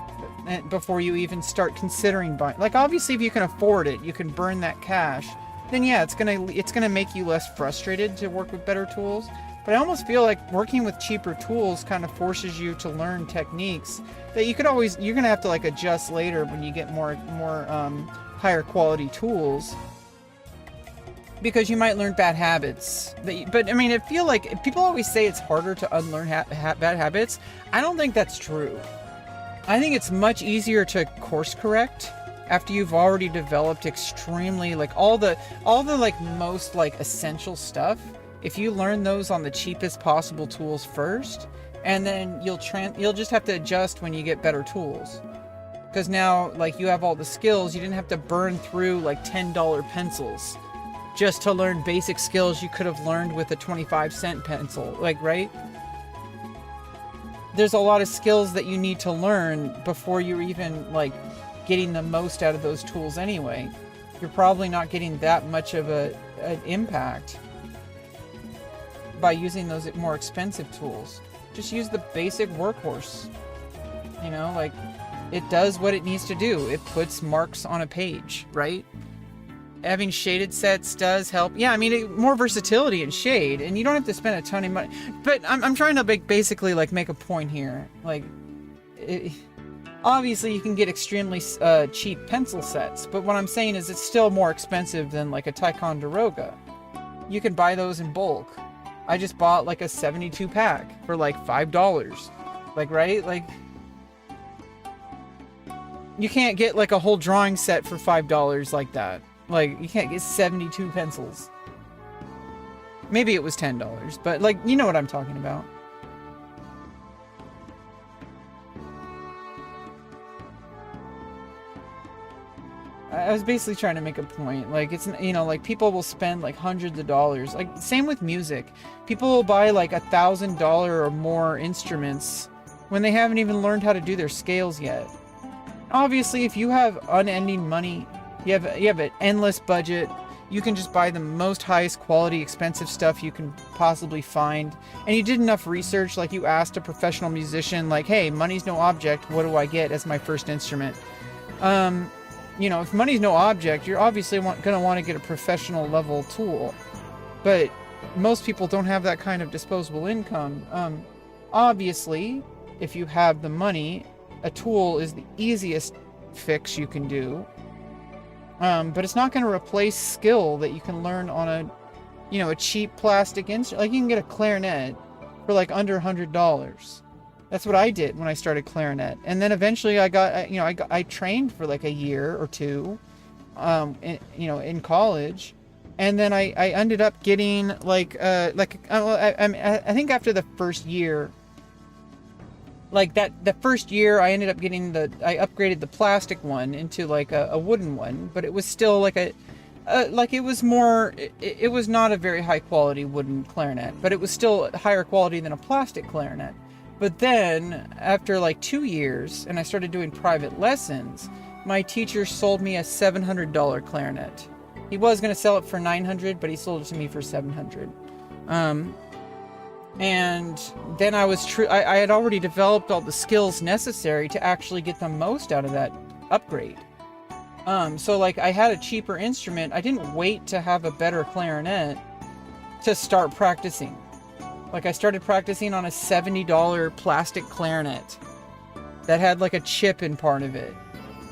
before you even start considering buying. Like, obviously, if you can afford it, you can burn that cash, then yeah, it's gonna make you less frustrated to work with better tools. But I almost feel like working with cheaper tools kind of forces you to learn techniques that you're gonna have to like adjust later when you get more higher quality tools, because you might learn bad habits. But I mean, I feel like people always say it's harder to unlearn bad habits. I don't think that's true. I think it's much easier to course correct after you've already developed extremely like all the like most like essential stuff. If you learn those on the cheapest possible tools first, and then you'll just have to adjust when you get better tools. Because now, like, you have all the skills, you didn't have to burn through like $10 pencils just to learn basic skills you could have learned with a 25-cent pencil, like, right? There's a lot of skills that you need to learn before you're even like getting the most out of those tools anyway. You're probably not getting that much of an impact by using those more expensive tools. Just use the basic workhorse. You know, like, it does what it needs to do. It puts marks on a page, right? Having shaded sets does help. Yeah, I mean, more versatility in shade, and you don't have to spend a ton of money. But I'm trying to basically like make a point here. Like, obviously you can get extremely cheap pencil sets, but what I'm saying is it's still more expensive than like a Ticonderoga. You can buy those in bulk. I just bought like a 72 pack for like $5. Like, right? Like, you can't get like a whole drawing set for $5 like that. Like, you can't get 72 pencils. Maybe it was $10, but like, you know what I'm talking about. I was basically trying to make a point. Like, it's, you know, like, people will spend like hundreds of dollars. Like, same with music. People will buy like $1,000 or more instruments when they haven't even learned how to do their scales yet. Obviously, if you have unending money, you have an endless budget, you can just buy the most highest quality expensive stuff you can possibly find. And you did enough research, like you asked a professional musician, like, hey, money's no object, what do I get as my first instrument? You know, if money's no object, you're obviously going to want to get a professional level tool. But most people don't have that kind of disposable income. Obviously, if you have the money, a tool is the easiest fix you can do. But it's not going to replace skill that you can learn on a cheap plastic instrument. Like, you can get a clarinet for like under $100. That's what I did when I started clarinet. And then eventually I trained for like a year or two, in college. And then I ended up getting I think after the first year, like the first year I ended up getting I upgraded the plastic one into like a wooden one, but it was still like it was not a very high quality wooden clarinet, but it was still higher quality than a plastic clarinet. But then, after like 2 years, and I started doing private lessons, my teacher sold me a $700 clarinet. He was going to sell it for $900, but he sold it to me for $700. And then I had already developed all the skills necessary to actually get the most out of that upgrade. So like, I had a cheaper instrument. I didn't wait to have a better clarinet to start practicing. Like, I started practicing on a $70 plastic clarinet that had like a chip in part of it.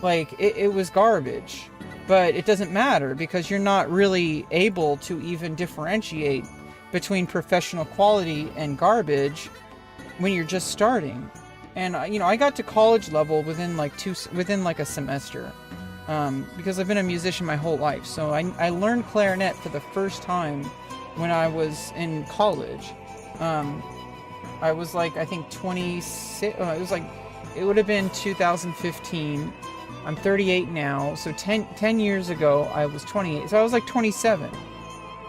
Like, it was garbage, but it doesn't matter because you're not really able to even differentiate between professional quality and garbage when you're just starting. And I got to college level within like a semester, because I've been a musician my whole life. So I learned clarinet for the first time when I was in college. I was like, I think 26, it would have been 2015. I'm 38 now, so 10 years ago I was 28, so I was like 27.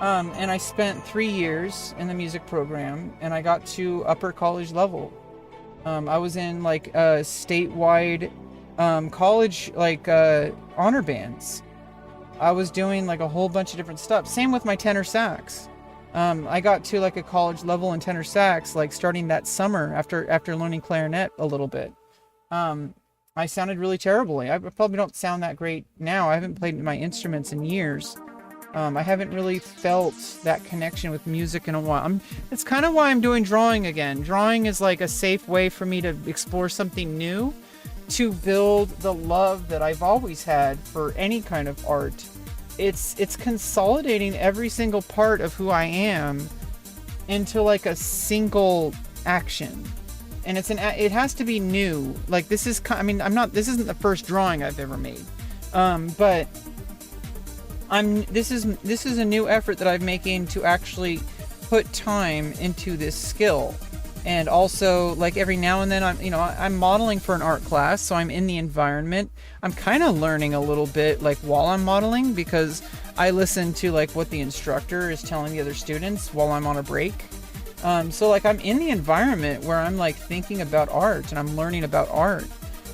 And I spent 3 years in the music program, and I got to upper college level. I was in like statewide college honor bands. I was doing like a whole bunch of different stuff. Same with my tenor sax. I got to like a college level in tenor sax, like starting that summer after learning clarinet a little bit. I sounded really terribly. I probably don't sound that great now. I haven't played my instruments in years. I haven't really felt that connection with music in a while. It's kind of why I'm doing drawing again. Drawing is like a safe way for me to explore something new, to build the love that I've always had for any kind of art. It's consolidating every single part of who I am into like a single action. And it has to be new. Like this is, this isn't the first drawing I've ever made. But this is a new effort that I'm making to actually put time into this skill. And also, like, every now and then I'm modeling for an art class, so I'm in the environment. I'm kind of learning a little bit like while I'm modeling, because I listen to like what the instructor is telling the other students while I'm on a break. So like I'm in the environment where I'm like thinking about art and I'm learning about art.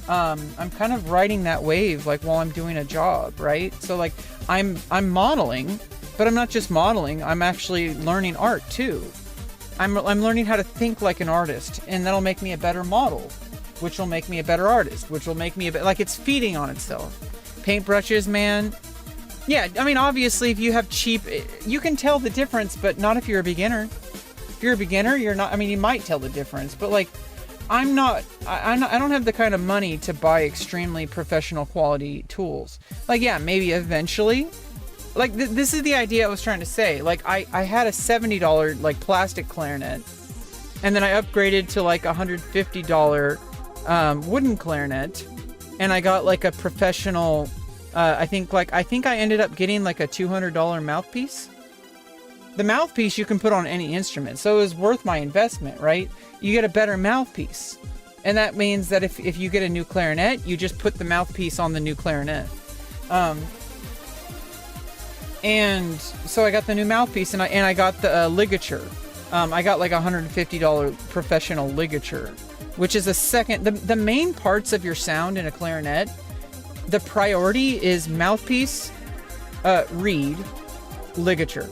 I'm kind of riding that wave like while I'm doing a job, right? So like I'm modeling, but I'm not just modeling. I'm actually learning art too. I'm learning how to think like an artist, and that'll make me a better model, which will make me a better artist, which will make me like it's feeding on itself. Paintbrushes, man. Yeah, I mean, obviously, if you have cheap, you can tell the difference, but not if you're a beginner. If you're a beginner, you're not. I mean, you might tell the difference, but like, I don't have the kind of money to buy extremely professional quality tools. Like, yeah, maybe eventually. Like, this is the idea I was trying to say. Like, I had a $70 like plastic clarinet, and then I upgraded to like a $150 wooden clarinet, and I got like a professional. I think I ended up getting like a $200 mouthpiece. The mouthpiece you can put on any instrument, so it was worth my investment, right? You get a better mouthpiece, and that means that if you get a new clarinet, you just put the mouthpiece on the new clarinet. And so I got the new mouthpiece, and I got the ligature. I got like a $150 professional ligature, which is a second. The main parts of your sound in a clarinet, the priority is mouthpiece, reed, ligature.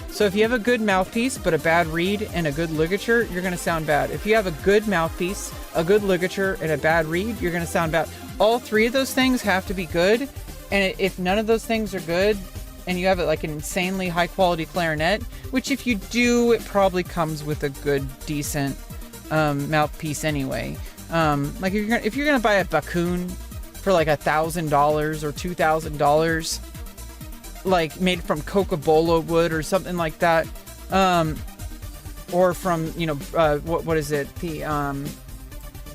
So if you have a good mouthpiece but a bad reed and a good ligature, you're going to sound bad. If you have a good mouthpiece, a good ligature, and a bad reed, you're going to sound bad. All three of those things have to be good, and if none of those things are good, and you have like an insanely high quality clarinet, which if you do, it probably comes with a good, decent mouthpiece anyway. Like if you're gonna buy a Bakun for like $1,000 or $2,000, like made from cocobolo wood or something like that, or from what is it, the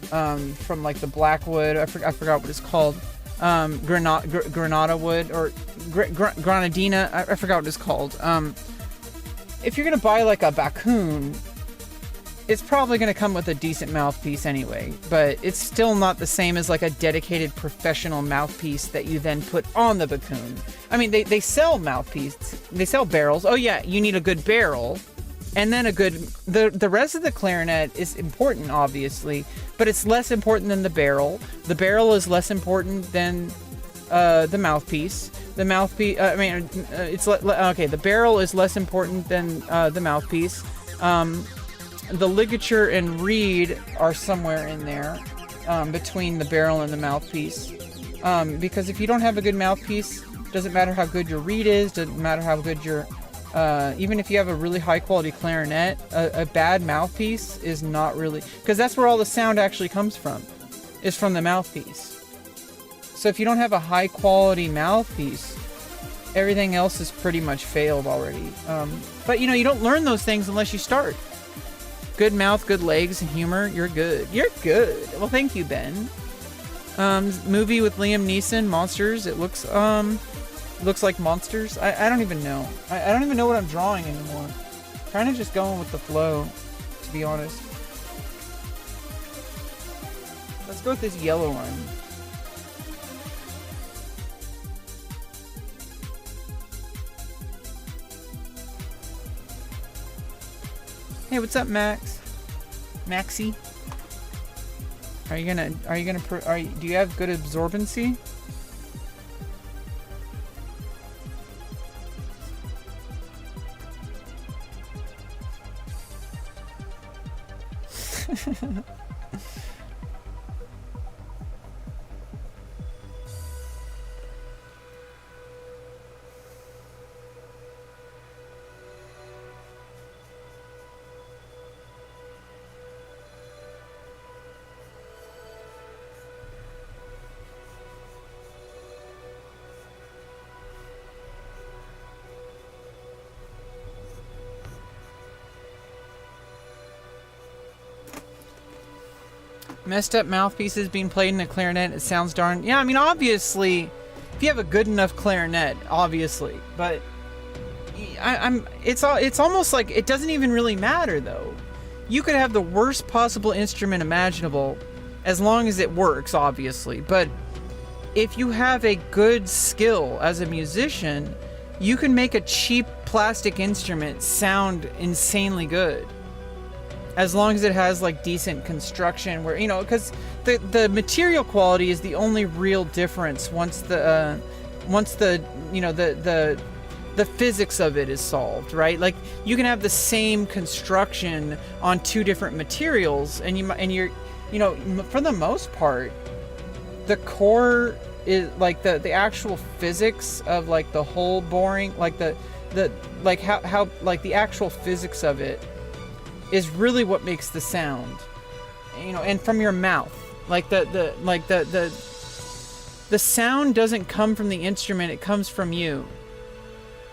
from like the blackwood, I forgot what it's called. Granada wood or Granadina, I forgot what it's called. If you're gonna buy like a Bakun, it's probably gonna come with a decent mouthpiece anyway, but it's still not the same as like a dedicated professional mouthpiece that you then put on the Bakun. I mean, they sell mouthpiece, they sell barrels. Oh yeah, you need a good barrel, and then the rest of the clarinet is important, obviously, but it's less important than the barrel. The barrel is less important than the mouthpiece. The mouthpiece, the barrel is less important than the mouthpiece. The ligature and reed are somewhere in there, between the barrel and the mouthpiece. Because if you don't have a good mouthpiece, doesn't matter how good your reed is, doesn't matter how good your even if you have a really high quality clarinet, a bad mouthpiece is not really, because that's where all the sound actually comes from, is from the mouthpiece. So if you don't have a high quality mouthpiece, everything else is pretty much failed already. But you don't learn those things unless you start. Good mouth, good legs, and humor, you're good. You're good. Well, thank you, Ben. Movie with Liam Neeson, Monsters. It looks like Monsters. I don't even know. I don't even know what I'm drawing anymore. Kind of just going with the flow, to be honest. Let's go with this yellow one. Hey, what's up, Max? Maxie? Do you have good absorbency? Messed up mouthpieces being played in a clarinet. It sounds darn. Yeah, I mean, obviously, if you have a good enough clarinet, obviously, but it's almost like it doesn't even really matter though. You could have the worst possible instrument imaginable, as long as it works, obviously. But if you have a good skill as a musician, you can make a cheap plastic instrument sound insanely good. As long as it has like decent construction, where, you know, because the material quality is the only real difference once the you know, the physics of it is solved, right? Like, you can have the same construction on two different materials, and you're, you know, for the most part, the core is like the actual physics of like the hole boring, like the like how like the actual physics of it is really what makes the sound, you know. And from your mouth, like the sound doesn't come from the instrument, it comes from you.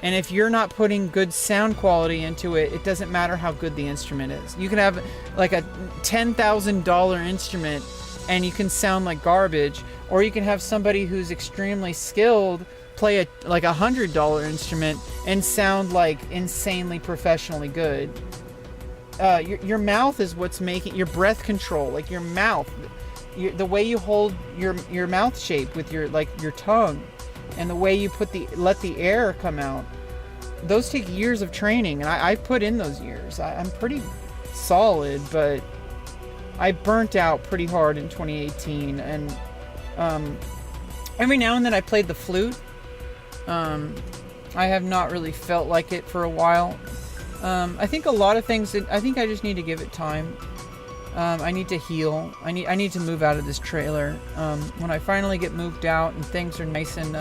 And if you're not putting good sound quality into it, it doesn't matter how good the instrument is. You can have like a $10,000 instrument and you can sound like garbage, or you can have somebody who's extremely skilled play a like $100 instrument and sound like insanely professionally good. Your mouth is what's making your breath control, like your mouth, the way you hold your mouth shape with your tongue, and the way you let the air come out. Those take years of training, and I've put in those years. I'm pretty solid, but I burnt out pretty hard in 2018, and every now and then I played the flute. I have not really felt like it for a while. I think a lot of things, I think I just need to give it time. I need to heal. I need to move out of this trailer. When I finally get moved out and things are nice and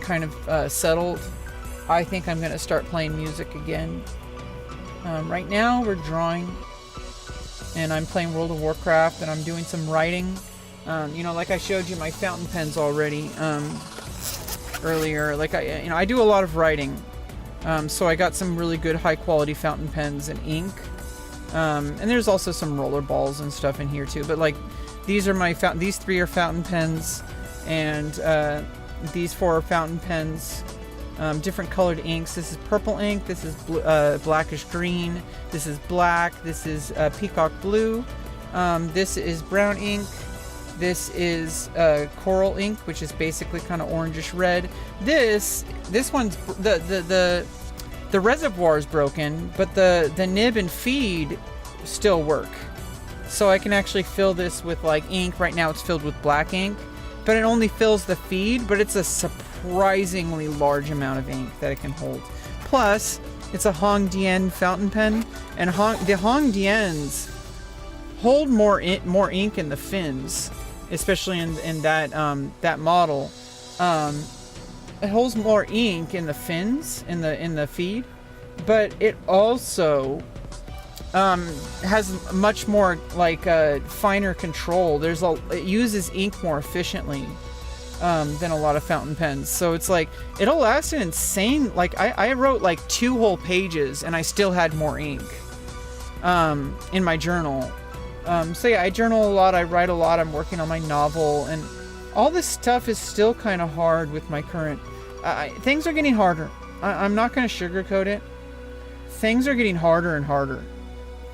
kind of settled, I think I'm going to start playing music again. Right now we're drawing, and I'm playing World of Warcraft, and I'm doing some writing. You know, like I showed you my fountain pens already earlier. Like I do a lot of writing. So I got some really good high quality fountain pens and ink. And there's also some roller balls and stuff in here too. But like, these are these 3 are fountain pens, and these 4 are fountain pens. Different colored inks. This is purple ink. This is blackish green. This is black. This is peacock blue. This is brown ink. This is coral ink, which is basically kind of orangish red. This one's the reservoir is broken, but the nib and feed still work. So I can actually fill this with like ink. Right now it's filled with black ink, but it only fills the feed, but it's a surprisingly large amount of ink that it can hold. Plus, it's a Hongdian fountain pen, and the Hongdians hold more ink in the fins, especially in that model. It holds more ink in the fins, in the feed, but it also has much more like finer control. It uses ink more efficiently than a lot of fountain pens. So it's like, it'll last an insane, like I wrote like 2 whole pages and I still had more ink in my journal. So yeah, I journal a lot, I write a lot, I'm working on my novel, and all this stuff is still kind of hard with my current... things are getting harder. I'm not going to sugarcoat it. Things are getting harder and harder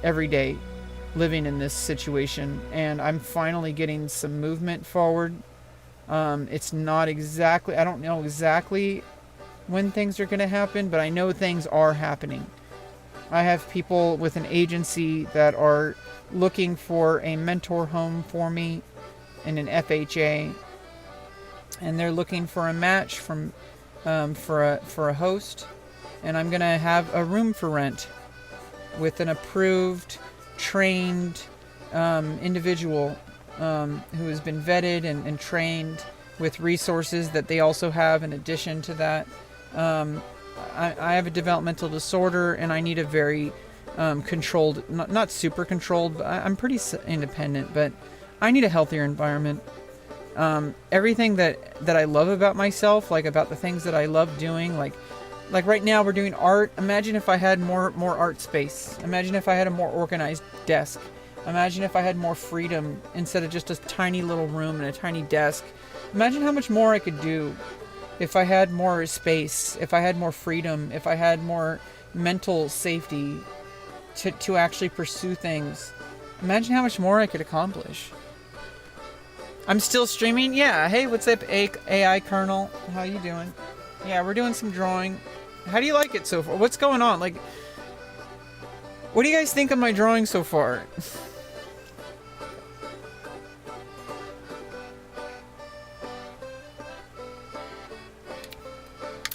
every day living in this situation, and I'm finally getting some movement forward. It's not exactly... I don't know exactly when things are going to happen, but I know things are happening. I have people with an agency that are looking for a mentor home for me in an FHA, and they're looking for a match for a host, and I'm gonna have a room for rent with an approved trained individual who has been vetted and trained with resources that they also have in addition to that. I have a developmental disorder, and I need a very controlled, not super controlled, but I'm pretty independent, but I need a healthier environment. Everything that I love about myself, like about the things that I love doing, like right now we're doing art. Imagine if I had more art space. Imagine if I had a more organized desk. Imagine if I had more freedom instead of just a tiny little room and a tiny desk. Imagine how much more I could do if I had more space, if I had more freedom, if I had more mental safety to actually pursue things. Imagine how much more I could accomplish. I'm still streaming? Yeah. Hey, what's up, AI Colonel? How you doing? Yeah, we're doing some drawing. How do you like it so far? What's going on? Like, what do you guys think of my drawing so far?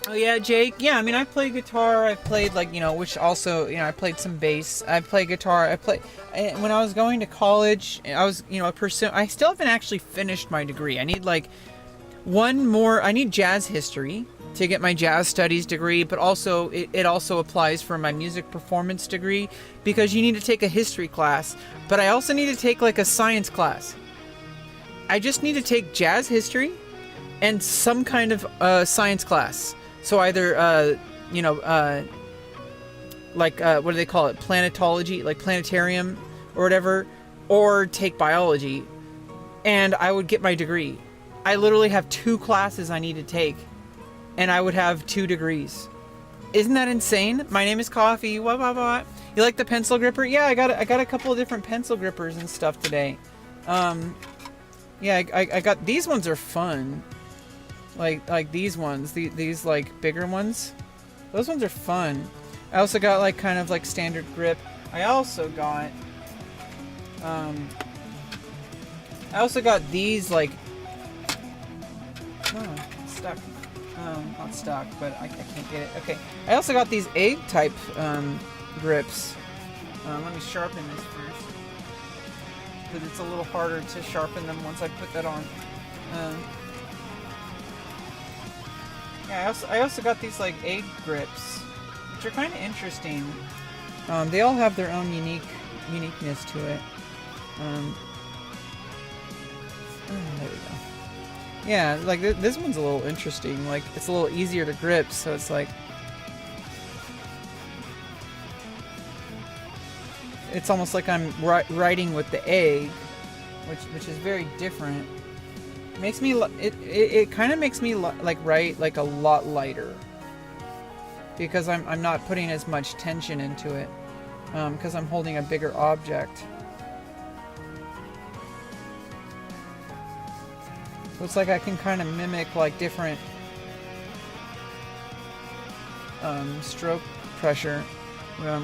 Oh yeah, Jake. Yeah, I mean, I play guitar. I played which also, I played some bass. I play guitar. When I was going to college, I was, I still haven't actually finished my degree. I need I need jazz history to get my jazz studies degree, but also it also applies for my music performance degree because you need to take a history class, but I also need to take a science class. I just need to take jazz history and some kind of science class. So either, what do they call it? Planetology, like planetarium or whatever, or take biology, and I would get my degree. I literally have 2 classes I need to take, and I would have 2 degrees. Isn't that insane? My name is Coffee. What? You like the pencil gripper? Yeah, I got a couple of different pencil grippers and stuff today. Yeah, I got these ones are fun. Like these ones, these bigger ones. Those ones are fun. I also got kind of standard grip. I also got these stuck. Not stuck, but I can't get it. Okay. I also got these egg type grips. Let me sharpen this first, because it's a little harder to sharpen them once I put that on. Yeah, I also got these egg grips, which are kind of interesting. They all have their own uniqueness to it. There we go. Yeah, this one's a little interesting. It's a little easier to grip, so it's it's almost like I'm writing with the egg, which is very different. Makes me it kind of makes me write a lot lighter, because I'm not putting as much tension into it, because I'm holding a bigger object. So it's I can kind of mimic different stroke pressure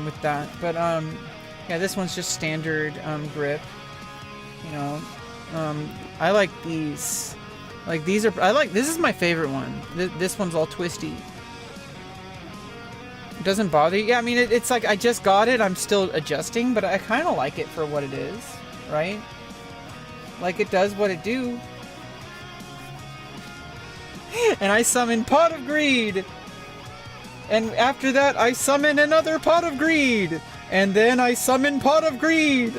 with that. But yeah, this one's just standard grip. I like these. These are this is my favorite one. This one's all twisty. It doesn't bother you. Yeah, I mean it's I just got it. I'm still adjusting, but I kind of like it for what it is, right? It does what it do. And I summon Pot of Greed. And after that, I summon another Pot of Greed. And then I summon Pot of Greed.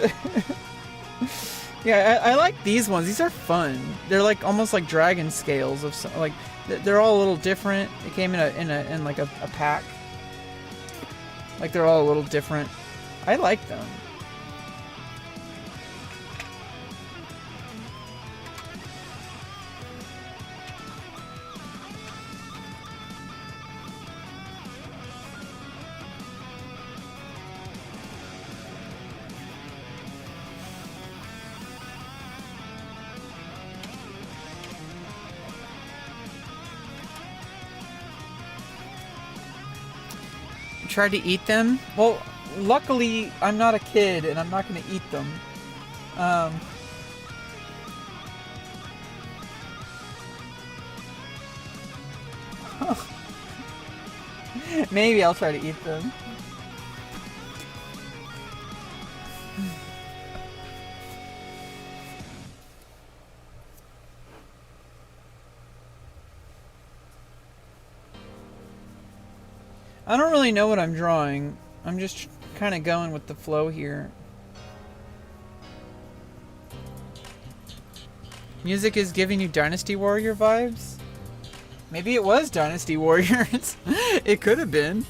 Yeah, I like these ones. These are fun. They're almost like dragon scales of they're all a little different. It came in a pack. They're all a little different. I like them. Tried to eat them? Well, luckily I'm not a kid and I'm not going to eat them. Maybe I'll try to eat them. I don't really know what I'm drawing. I'm just kind of going with the flow here. Music is giving you Dynasty Warrior vibes? Maybe it was Dynasty Warriors. It could have been.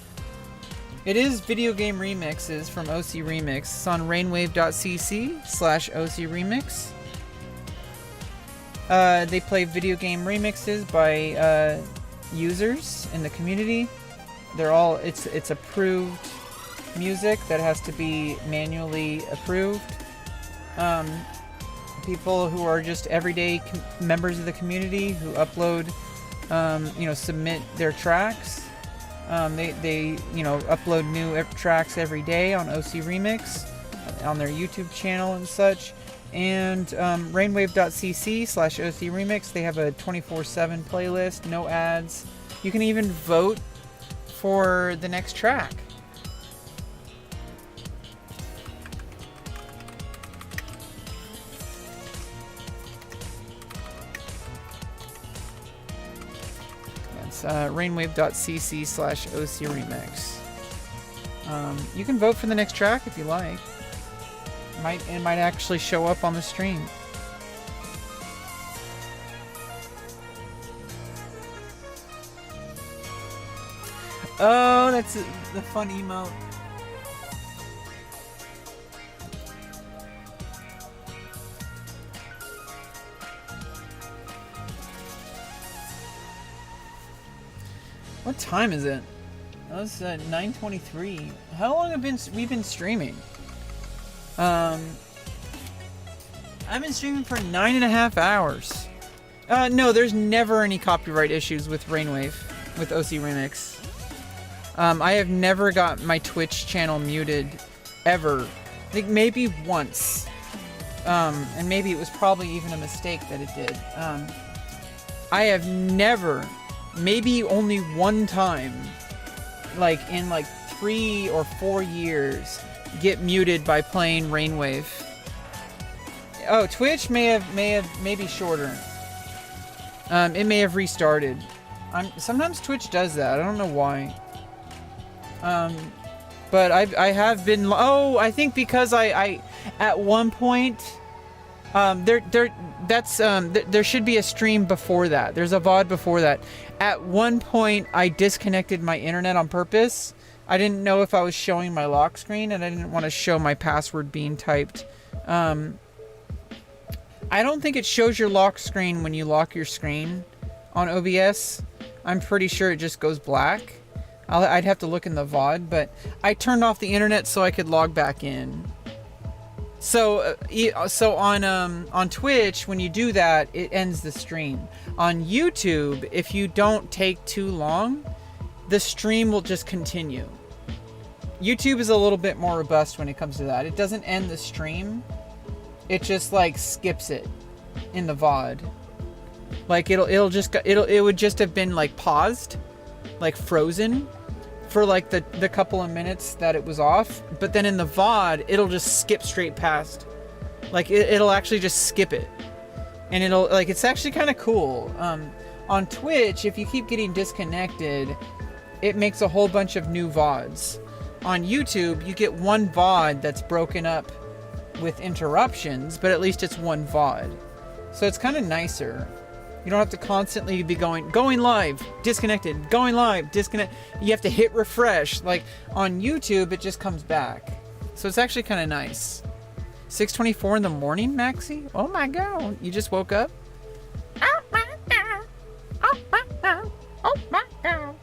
It is video game remixes from OC Remix. It's on rainwave.cc/OC Remix. They play video game remixes by users in the community. They're all it's approved music that has to be manually approved. People who are just everyday members of the community who upload, submit their tracks. They upload new tracks every day on OC Remix, on their YouTube channel and such. And rainwave.cc/OC Remix, they have a 24/7 playlist, no ads. You can even vote for the next track. Rainwave.cc/OC Remix. You can vote for the next track if you like. It might actually show up on the stream. Oh, that's the fun emote. What time is it? Oh, it's 9:23. How long have we been streaming? I've been streaming for 9.5 hours. No, there's never any copyright issues with Rainwave, with OC Remix. I have never got my Twitch channel muted, ever. I think maybe once. And maybe it was probably even a mistake that it did. I have never, maybe only one time, like in 3 or 4 years, get muted by playing Rainwave. Oh, Twitch maybe shorter. It may have restarted. Sometimes Twitch does that. I don't know why. But I have been. Oh, I think because I at one point, there should be a stream before that. There's a VOD before that. At one point, I disconnected my internet on purpose. I didn't know if I was showing my lock screen, and I didn't want to show my password being typed. I don't think it shows your lock screen when you lock your screen on OBS. I'm pretty sure it just goes black. I'd have to look in the VOD, but I turned off the internet so I could log back in. So on Twitch, when you do that, it ends the stream. On YouTube, if you don't take too long, the stream will just continue. YouTube is a little bit more robust when it comes to that. It doesn't end the stream. It just skips it in the VOD. It would just have been paused, frozen for the couple of minutes that it was off, but then in the VOD it'll just skip straight past. It'll actually just skip it. And it'll it's actually kind of cool. On Twitch, if you keep getting disconnected, it makes a whole bunch of new VODs. On YouTube, you get one VOD that's broken up with interruptions, but at least it's one VOD. So it's kind of nicer. You don't have to constantly be going live, disconnected, going live, disconnect. You have to hit refresh. On YouTube, it just comes back. So it's actually kind of nice. 6:24 in the morning, Maxie? Oh my god, you just woke up? Oh my god. Oh my god. Oh my god.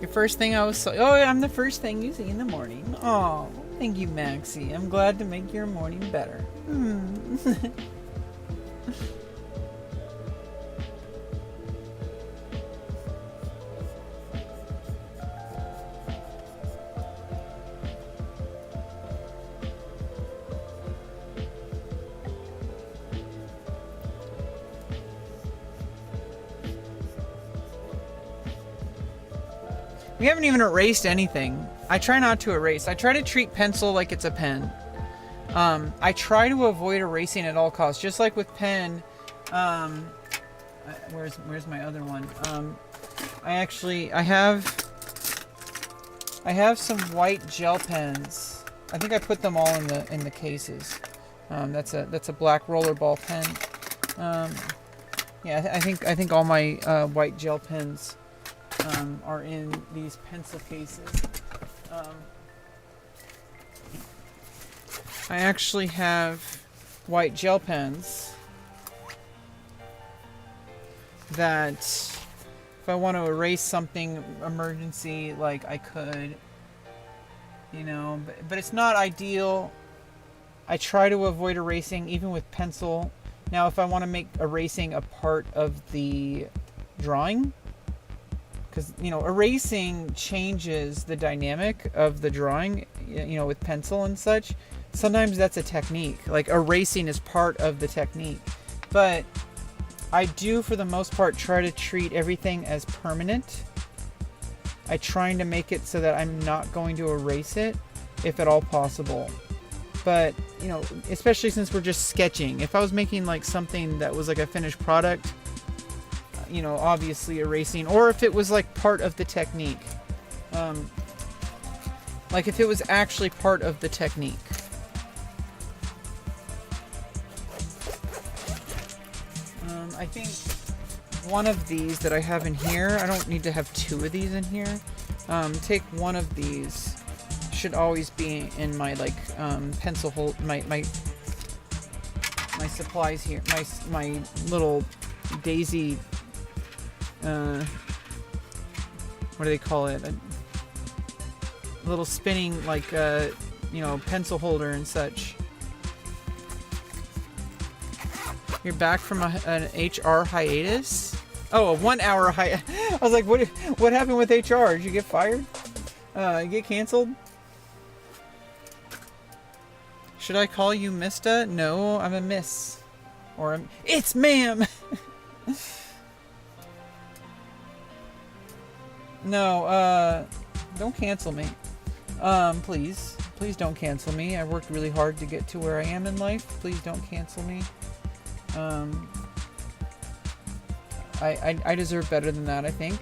first thing I was... Oh, I'm the first thing you see in the morning. Oh, thank you, Maxie. I'm glad to make your morning better. We haven't even erased anything. I try not to erase. I try to treat pencil like it's a pen. I try to avoid erasing at all costs, just like with pen. Where's my other one? I have some white gel pens. I think I put them all in the cases. That's a black rollerball pen. Yeah, I think all my white gel pens are in these pencil cases. I actually have white gel pens that if I want to erase something emergency, like I could, you know, but it's not ideal. I try to avoid erasing even with pencil. Now if I want to make erasing a part of the drawing, because, you know, erasing changes the dynamic of the drawing, you know, with pencil and such. Sometimes that's a technique. Like, erasing is part of the technique. But I do, for the most part, try to treat everything as permanent. I'm trying to make it so that I'm not going to erase it, if at all possible. But, you know, especially since we're just sketching. If I was making, like, something that was, like, a finished product, you know, obviously erasing, or if it was like part of the technique, like if it was actually part of the technique. I think one of these that I have in here, I don't need to have two of these in here. Take one of these, should always be in my like pencil hold, my supplies here, my little daisy. What do they call it? A little spinning, like, you know, pencil holder and such. You're back from an HR hiatus? Oh, a 1 hour hiatus. I was like, what happened with HR? Did you get fired? You get canceled? Should I call you Mista? No, I'm a miss. Or it's ma'am! No, don't cancel me. Please. Please don't cancel me. I worked really hard to get to where I am in life. Please don't cancel me. I deserve better than that, I think.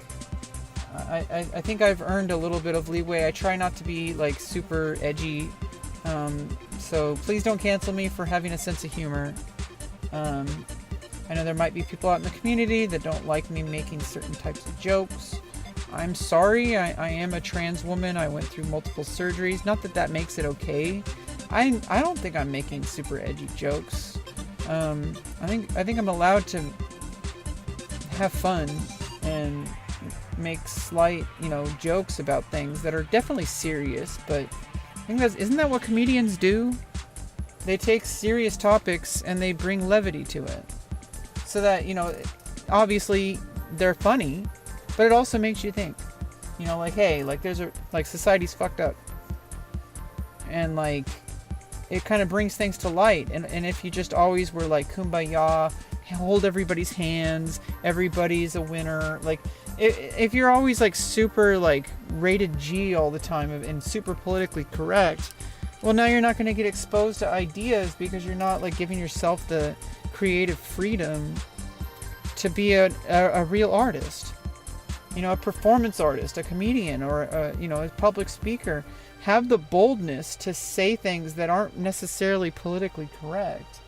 I think I've earned a little bit of leeway. I try not to be, like, super edgy. So please don't cancel me for having a sense of humor. I know there might be people out in the community that don't like me making certain types of jokes. I'm sorry, I am a trans woman. I went through multiple surgeries. Not that that makes it okay. I don't think I'm making super edgy jokes. I think I'm allowed to have fun and make slight, you know, jokes about things that are definitely serious, but I think isn't that what comedians do? They take serious topics and they bring levity to it. So that, you know, obviously they're funny, but it also makes you think, you know, like, hey, like society's fucked up. And like, it kind of brings things to light. And if you just always were like, kumbaya, hold everybody's hands, everybody's a winner. Like, if you're always like super like rated G all the time and super politically correct, well, now you're not going to get exposed to ideas because you're not like giving yourself the creative freedom to be a real artist. You know, a performance artist, a comedian, or a public speaker. Have the boldness to say things that aren't necessarily politically correct.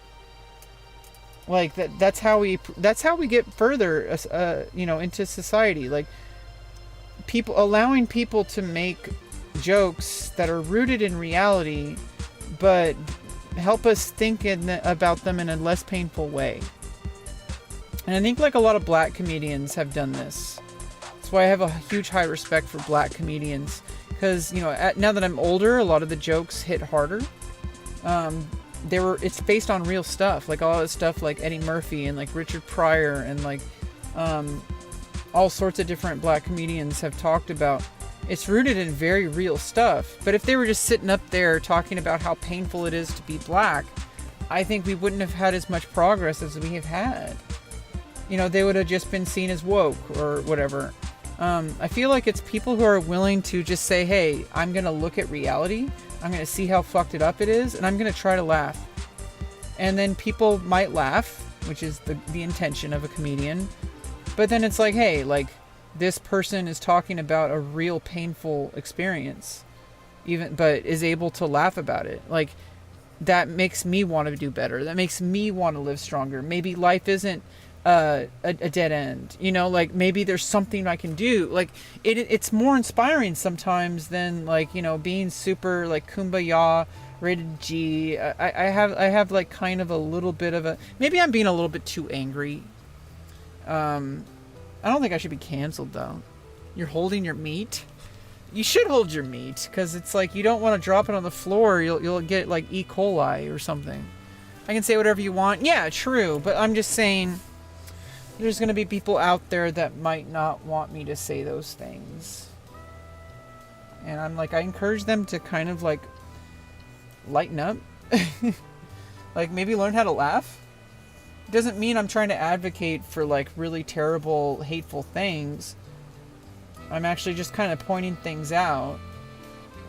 Like that's how we get further, into society. Like allowing people to make jokes that are rooted in reality, but help us think about them in a less painful way. And I think like a lot of black comedians have done this. That's why I have a huge high respect for black comedians. Because, you know, now that I'm older, a lot of the jokes hit harder. It's based on real stuff. Like, all that stuff like Eddie Murphy and, like, Richard Pryor and, like, all sorts of different black comedians have talked about. It's rooted in very real stuff. But if they were just sitting up there talking about how painful it is to be black, I think we wouldn't have had as much progress as we have had. You know, they would have just been seen as woke or whatever. I feel like it's people who are willing to just say, hey, I'm going to look at reality. I'm going to see how fucked it up it is. And I'm going to try to laugh. And then people might laugh, which is the intention of a comedian. But then it's like, hey, like, this person is talking about a real painful experience, but is able to laugh about it. Like, that makes me want to do better. That makes me want to live stronger. Maybe life isn't a dead end, you know, like maybe there's something I can do. Like it's more inspiring sometimes than, like, you know, being super like kumbaya rated G. I have like kind of a little bit of maybe I'm being a little bit too angry. I don't think I should be canceled though. You're holding your meat. You should hold your meat, because it's like you don't want to drop it on the floor. You'll get like E. coli or something. I can say whatever you want. Yeah, true. But I'm just saying, there's going to be people out there that might not want me to say those things. And I'm like, I encourage them to kind of like lighten up. Like maybe learn how to laugh. It doesn't mean I'm trying to advocate for like really terrible, hateful things. I'm actually just kind of pointing things out.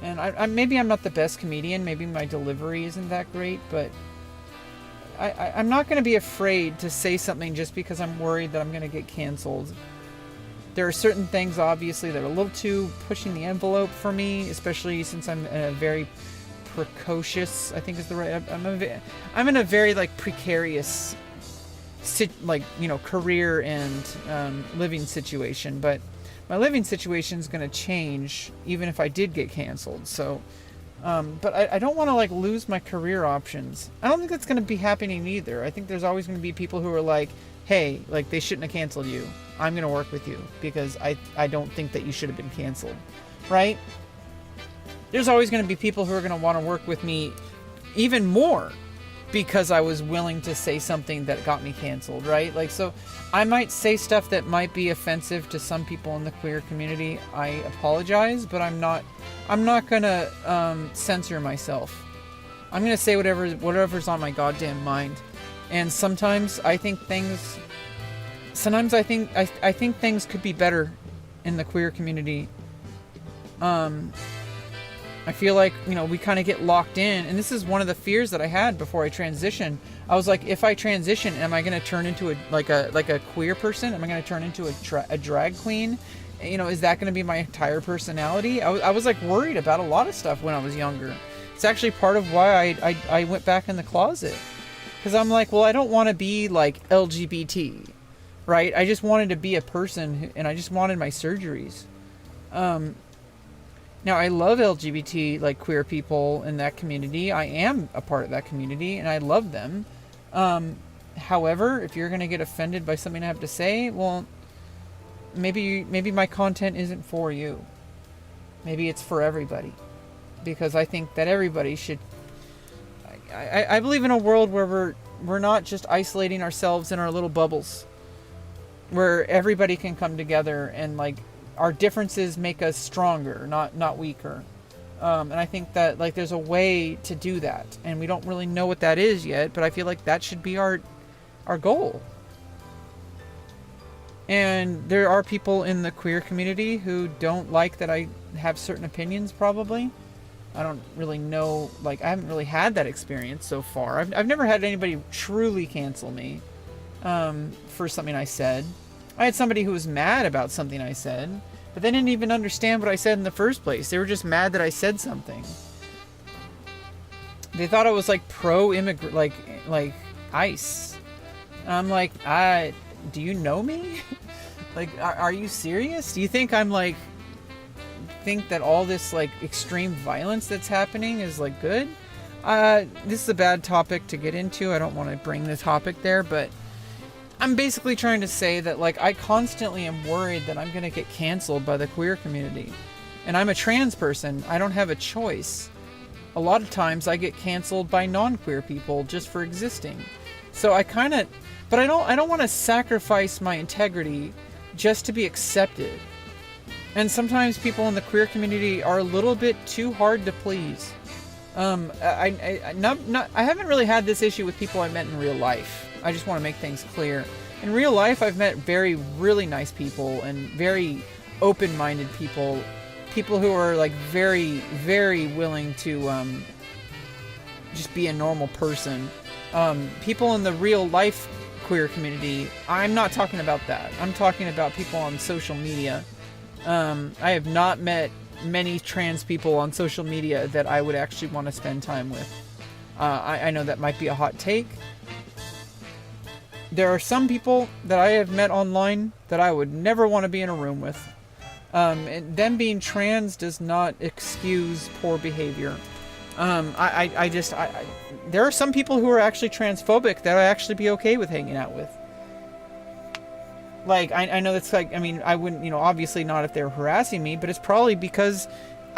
And maybe I'm not the best comedian. Maybe my delivery isn't that great, but I'm not going to be afraid to say something just because I'm worried that I'm going to get canceled. There are certain things, obviously, that are a little too pushing the envelope for me, especially since I'm in a very precocious, I think is the right, I'm in a very, like, precarious, like, you know, career and living situation. But my living situation is going to change even if I did get canceled. So, but I don't want to like lose my career options. I don't think that's going to be happening either. I think there's always going to be people who are like, hey, like they shouldn't have canceled you. I'm going to work with you because I don't think that you should have been canceled. Right? There's always going to be people who are going to want to work with me even more because I was willing to say something that got me canceled, right? Like, so I might say stuff that might be offensive to some people in the queer community. I apologize, but I'm not gonna censor myself. I'm gonna say whatever's on my goddamn mind. And sometimes I think things could be better in the queer community. I feel like, you know, we kind of get locked in, and this is one of the fears that I had before I transitioned. I was like, if I transition, am I going to turn into a queer person? Am I going to turn into a drag queen? You know, is that going to be my entire personality? I was like worried about a lot of stuff when I was younger. It's actually part of why I went back in the closet, because I'm like, well, I don't want to be like LGBT, right? I just wanted to be a person, and I just wanted my surgeries. Now, I love LGBT, like, queer people in that community. I am a part of that community, and I love them. However, if you're going to get offended by something I have to say, well, maybe my content isn't for you. Maybe it's for everybody. Because I think that everybody should... I believe in a world where we're not just isolating ourselves in our little bubbles. Where everybody can come together and, like... Our differences make us stronger, not weaker. And I think that like there's a way to do that, and we don't really know what that is yet, but I feel like that should be our goal. And there are people in the queer community who don't like that I have certain opinions, probably. I don't really know, like I haven't really had that experience so far. I've never had anybody truly cancel me for something I said. I had somebody who was mad about something I said, but they didn't even understand what I said in the first place. They were just mad that I said something. They thought I was like pro-immigrant, like ICE. And I'm like, do you know me? Like, are you serious? Do you think I'm like, think that all this like extreme violence that's happening is like good? This is a bad topic to get into. I don't want to bring the topic there, but I'm basically trying to say that, like, I constantly am worried that I'm going to get canceled by the queer community. And I'm a trans person. I don't have a choice. A lot of times I get canceled by non-queer people just for existing. So I kind of... But I don't want to sacrifice my integrity just to be accepted. And sometimes people in the queer community are a little bit too hard to please. I haven't really had this issue with people I met in real life. I just want to make things clear. In real life, I've met really nice people and very open-minded people. People who are like very, very willing to just be a normal person. People in the real life queer community, I'm not talking about that. I'm talking about people on social media. I have not met many trans people on social media that I would actually want to spend time with. I know that might be a hot take. There are some people that I have met online that I would never want to be in a room with. And them being trans does not excuse poor behavior. There are some people who are actually transphobic that I'd actually be okay with hanging out with. Like, I know that's like, I mean, I wouldn't, obviously not if they were harassing me, but it's probably because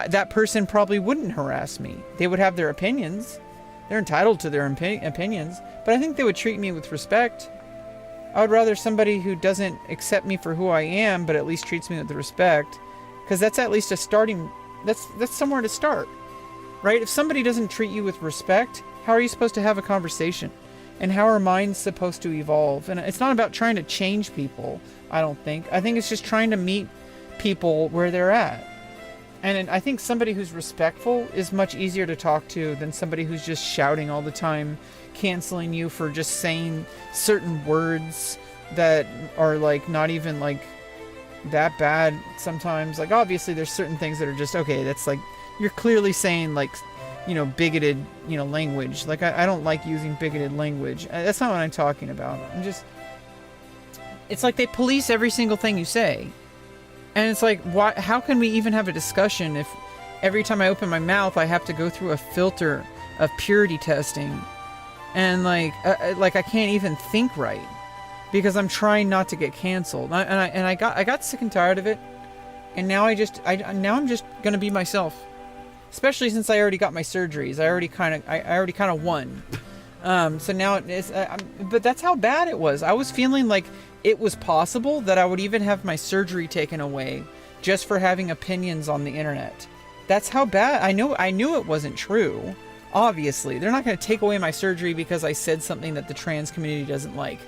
that person probably wouldn't harass me. They would have their opinions. They're entitled to their opinions, but I think they would treat me with respect. I would rather somebody who doesn't accept me for who I am, but at least treats me with respect, because that's at least a starting, that's somewhere to start, right? If somebody doesn't treat you with respect, how are you supposed to have a conversation? And how are minds supposed to evolve? And it's not about trying to change people, I don't think. I think it's just trying to meet people where they're at. And I think somebody who's respectful is much easier to talk to than somebody who's just shouting all the time, canceling you for just saying certain words that are like not even like that bad sometimes. Like, obviously there's certain things that are just, okay, that's like, you're clearly saying like, bigoted, language. Like, I don't like using bigoted language. That's not what I'm talking about. It's like they police every single thing you say. And it's like, how can we even have a discussion if every time I open my mouth, I have to go through a filter of purity testing? And like I can't even think right because I'm trying not to get canceled. I got sick and tired of it. And now I'm just going to be myself. Especially since I already got my surgeries. I already kind of won. So now but that's how bad it was. I was feeling like it was possible that I would even have my surgery taken away just for having opinions on the internet. That's how bad. I knew it wasn't true. Obviously, they're not going to take away my surgery because I said something that the trans community doesn't like.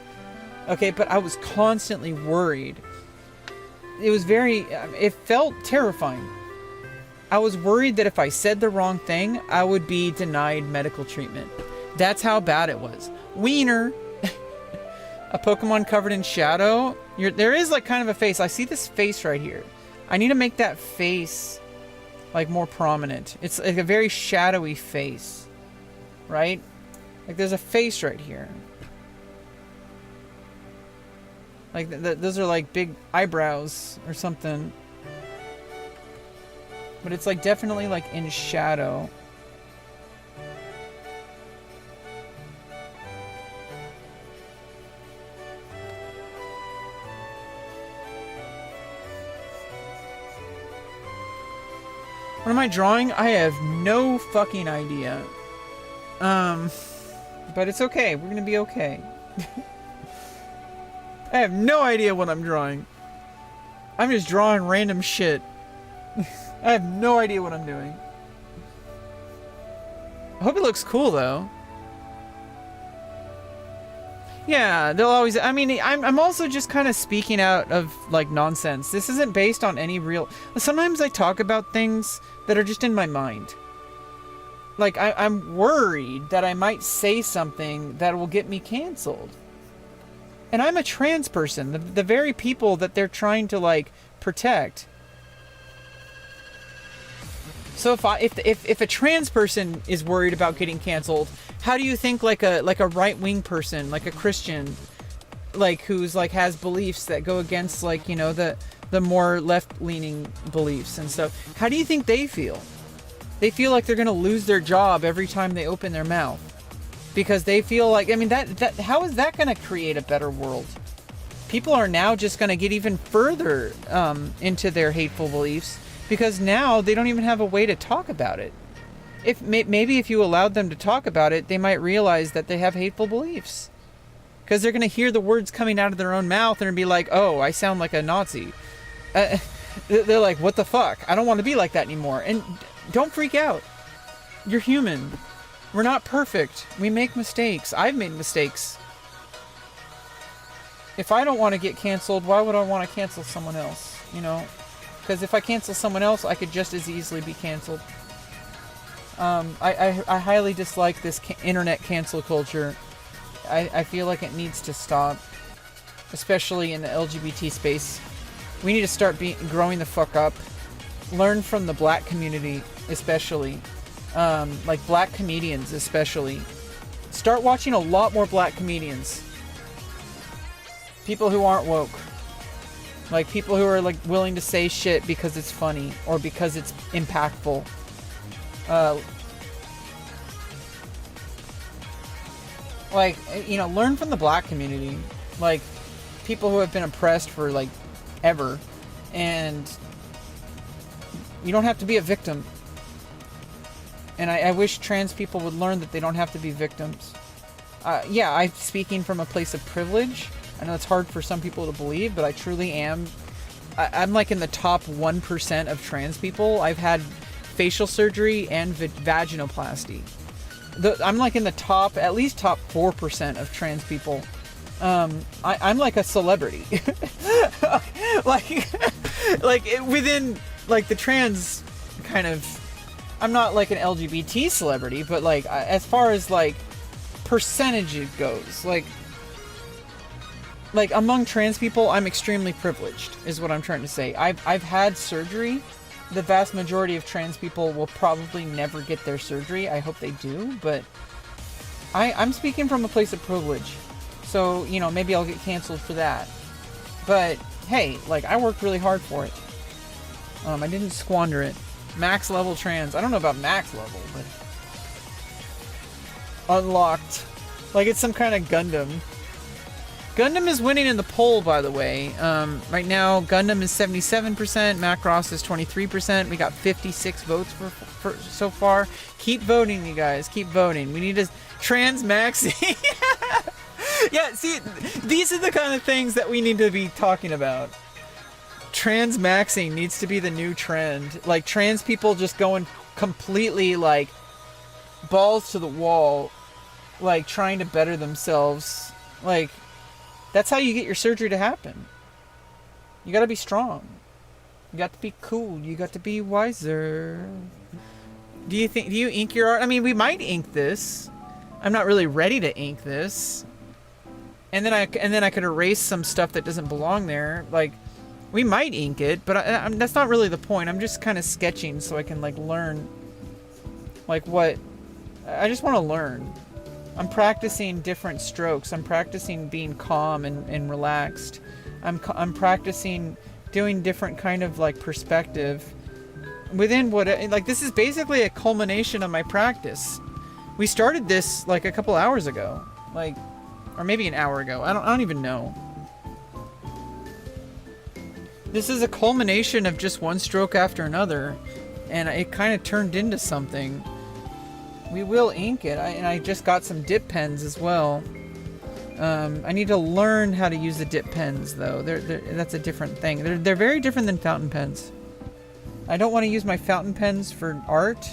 Okay, but I was constantly worried. It felt terrifying. I was worried that if I said the wrong thing, I would be denied medical treatment. That's how bad it was. Wiener. A Pokemon covered in shadow. There is like kind of a face. I see this face right here. I need to make that face like more prominent. It's like a very shadowy face. Right? Like there's a face right here. Like those are like big eyebrows or something. But it's like definitely like in shadow. What am I drawing? I have no fucking idea. But it's okay. We're gonna be okay. I have no idea what I'm drawing. I'm just drawing random shit. I have no idea what I'm doing. I hope it looks cool though. Yeah, they'll always, I'm also just kind of speaking out of like nonsense. This isn't based on any real, sometimes I talk about things that are just in my mind. Like I'm worried that I might say something that will get me canceled. And I'm a trans person, the very people that they're trying to like protect. So if a trans person is worried about getting canceled, how do you think like a right-wing person, like a Christian, like who's like has beliefs that go against like, the more left-leaning beliefs and stuff, how do you think they feel? They feel like they're going to lose their job every time they open their mouth because they feel like, that how is that going to create a better world? people are now just going to get even further into their hateful beliefs because now they don't even have a way to talk about it. If maybe if you allowed them to talk about it, they might realize that they have hateful beliefs. Because they're going to hear the words coming out of their own mouth and be like, oh, I sound like a Nazi. They're like, what the fuck? I don't want to be like that anymore. And don't freak out. You're human. We're not perfect. We make mistakes. I've made mistakes. If I don't want to get canceled, why would I want to cancel someone else? You know? Because if I cancel someone else, I could just as easily be canceled. I highly dislike this internet cancel culture. I feel like it needs to stop, especially in the LGBT space. We need to start growing the fuck up. Learn from the black community, especially. Like black comedians, especially. Start watching a lot more black comedians. People who aren't woke. Like people who are like willing to say shit because it's funny or because it's impactful. Like, you know, learn from the black community. Like, people who have been oppressed for, like, ever. And you don't have to be a victim. And I wish trans people would learn that they don't have to be victims. Yeah, I'm speaking from a place of privilege. I know it's hard for some people to believe, but I truly am. I'm, like, in the top 1% of trans people. I've had facial surgery and vaginoplasty. I'm like in the top, at least top 4% of trans people. I'm like a celebrity. Within like the trans kind of, I'm not like an LGBT celebrity, but like as far as like percentage goes, like among trans people, I'm extremely privileged is what I'm trying to say. I've had surgery. The vast majority of trans people will probably never get their surgery. I hope they do, but I'm speaking from a place of privilege. So, you know, maybe I'll get canceled for that. But, hey, like, I worked really hard for it. I didn't squander it. Max level trans. I don't know about max level, but... Unlocked. Like, it's some kind of Gundam. Gundam is winning in the poll, by the way. Right now, Gundam is 77%, Macross is 23%. We got 56 votes for so far. Keep voting, you guys. Keep voting. We need to trans maxi. Yeah, see, these are the kind of things that we need to be talking about. Trans maxing needs to be the new trend. Like, trans people just going completely, like, balls to the wall, like, trying to better themselves. Like... That's how you get your surgery to happen. You gotta be strong. You got to be cool. You got to be wiser. Do you ink your art? I mean, we might ink this. I'm not really ready to ink this. And then I could erase some stuff that doesn't belong there. Like, we might ink it, but that's not really the point. I'm just kind of sketching so I can like learn. Like what? I just want to learn. I'm practicing different strokes. I'm practicing being calm and relaxed. I'm practicing doing different kind of like perspective within what, like, this is basically a culmination of my practice. We started this like a couple hours ago, like, or maybe an hour ago. I don't even know. This is a culmination of just one stroke after another, and it kind of turned into something. We will ink it, and I just got some dip pens as well. I need to learn how to use the dip pens, though. That's a different thing. They're very different than fountain pens. I don't want to use my fountain pens for art.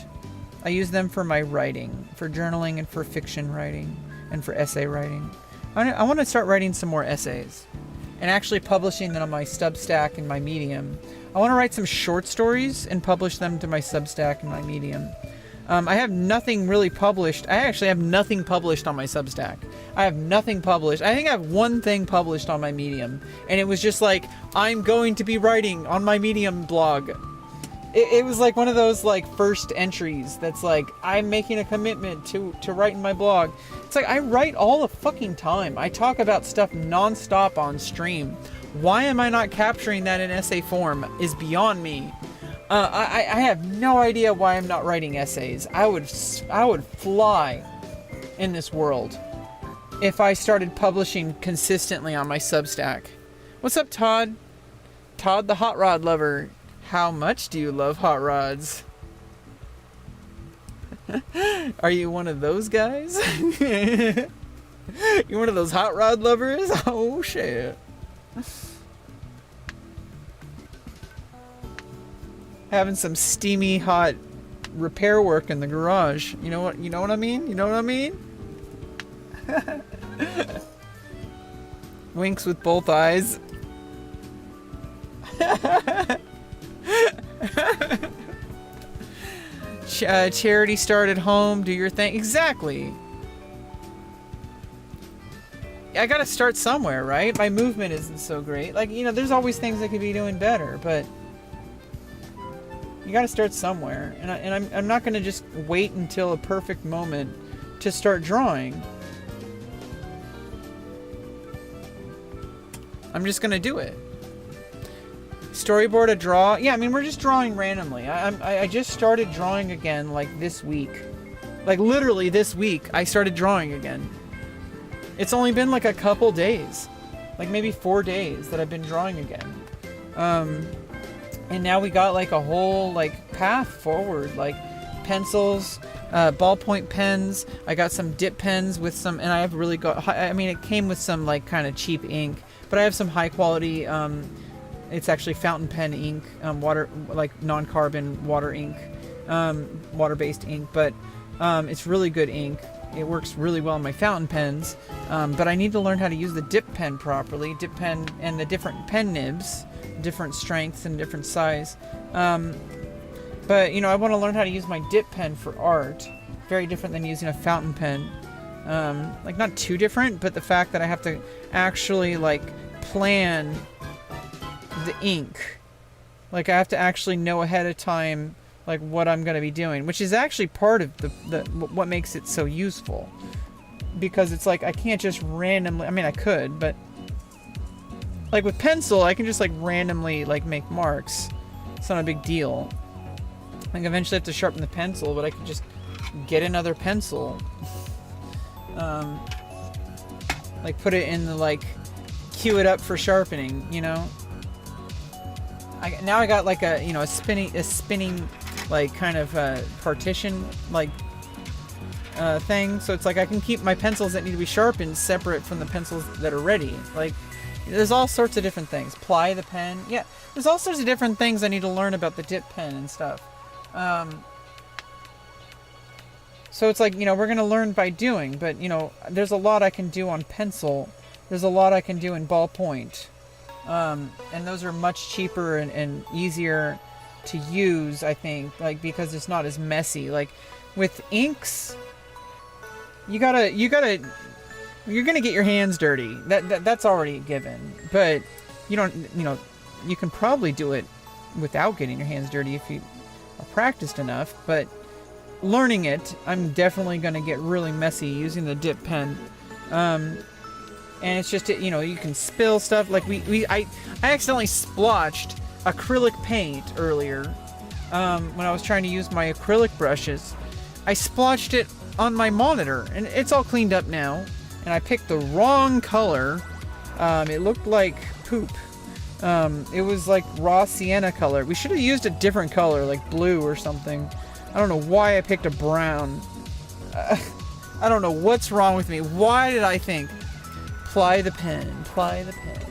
I use them for my writing, for journaling, and for fiction writing, and for essay writing. I want to start writing some more essays, and actually publishing them on my Substack and my Medium. I want to write some short stories and publish them to my Substack and my Medium. I have nothing really published. I actually have nothing published on my Substack. I have nothing published. I think I have one thing published on my Medium. And it was just like, I'm going to be writing on my Medium blog. It was like one of those like first entries that's like, I'm making a commitment to write in my blog. It's like, I write all the fucking time. I talk about stuff nonstop on stream. Why am I not capturing that in essay form is beyond me. I have no idea why I'm not writing essays. I would fly in this world if I started publishing consistently on my Substack. What's up, Todd? Todd the hot rod lover. How much do you love hot rods? Are you one of those guys? You one of those hot rod lovers? Oh shit. Having some steamy hot repair work in the garage. You know what I mean? You know what I mean? Winks with both eyes. Charity start at home, do your thing. Exactly. I gotta start somewhere, right? My movement isn't so great. Like, you know, there's always things I could be doing better, but you gotta start somewhere. And I'm not gonna just wait until a perfect moment to start drawing. I'm just gonna do it. Storyboard a draw. Yeah, I mean, we're just drawing randomly. I just started drawing again, like, this week. Like, literally this week, I started drawing again. It's only been, like, a couple days. Like, maybe 4 days that I've been drawing again. And now we got, like, a whole, like, path forward. Like, pencils, ballpoint pens. I got some dip pens with some... And I have really got... I mean, it came with some, like, kind of cheap ink. But I have some high-quality... It's actually fountain pen ink, water, like non-carbon water ink, water-based ink, but it's really good ink. It works really well in my fountain pens, but I need to learn how to use the dip pen properly. Dip pen and the different pen nibs, different strengths and different size. But, you know, I want to learn how to use my dip pen for art. Very different than using a fountain pen. Like, not too different, but the fact that I have to actually, like, plan the ink. Like, I have to actually know ahead of time, like, what I'm going to be doing, which is actually part of the what makes it so useful. Because it's like, I can't just randomly, I mean, I could, but like with pencil, I can just like randomly like make marks. It's not a big deal. Like, eventually I have to sharpen the pencil, but I can just get another pencil. Like, put it in the, like, cue it up for sharpening, you know? Now I got like a, you know, a spinning like kind of partition like thing, so it's like I can keep my pencils that need to be sharpened separate from the pencils that are ready. Like, there's all sorts of different things. Ply the pen. Yeah, there's all sorts of different things I need to learn about the dip pen and stuff. So it's like, you know, we're gonna learn by doing, but, you know, there's a lot I can do on pencil. There's a lot I can do in ballpoint. And those are much cheaper and easier to use, I think, like, because it's not as messy. Like, with inks, you're gonna get your hands dirty. That's already a given. But you don't, you know, you can probably do it without getting your hands dirty if you are practiced enough. But learning it, I'm definitely gonna get really messy using the dip pen. And it's just, you know, you can spill stuff. Like, I accidentally splotched acrylic paint earlier when I was trying to use my acrylic brushes. I splotched it on my monitor, and it's all cleaned up now. And I picked the wrong color. It looked like poop. It was like raw sienna color. We should have used a different color, like blue or something. I don't know why I picked a brown. I don't know what's wrong with me. Why did I think... Ply the pen. Ply the pen.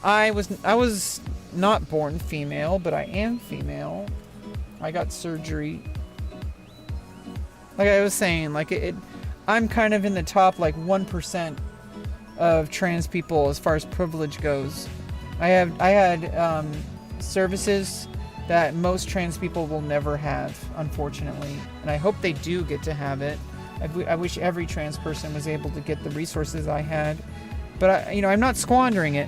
I was not born female, but I am female. I got surgery. Like I was saying, like I'm kind of in the top like 1% of trans people as far as privilege goes. I had services that most trans people will never have, unfortunately, and I hope they do get to have it. I wish every trans person was able to get the resources I had, but you know, I'm not squandering it.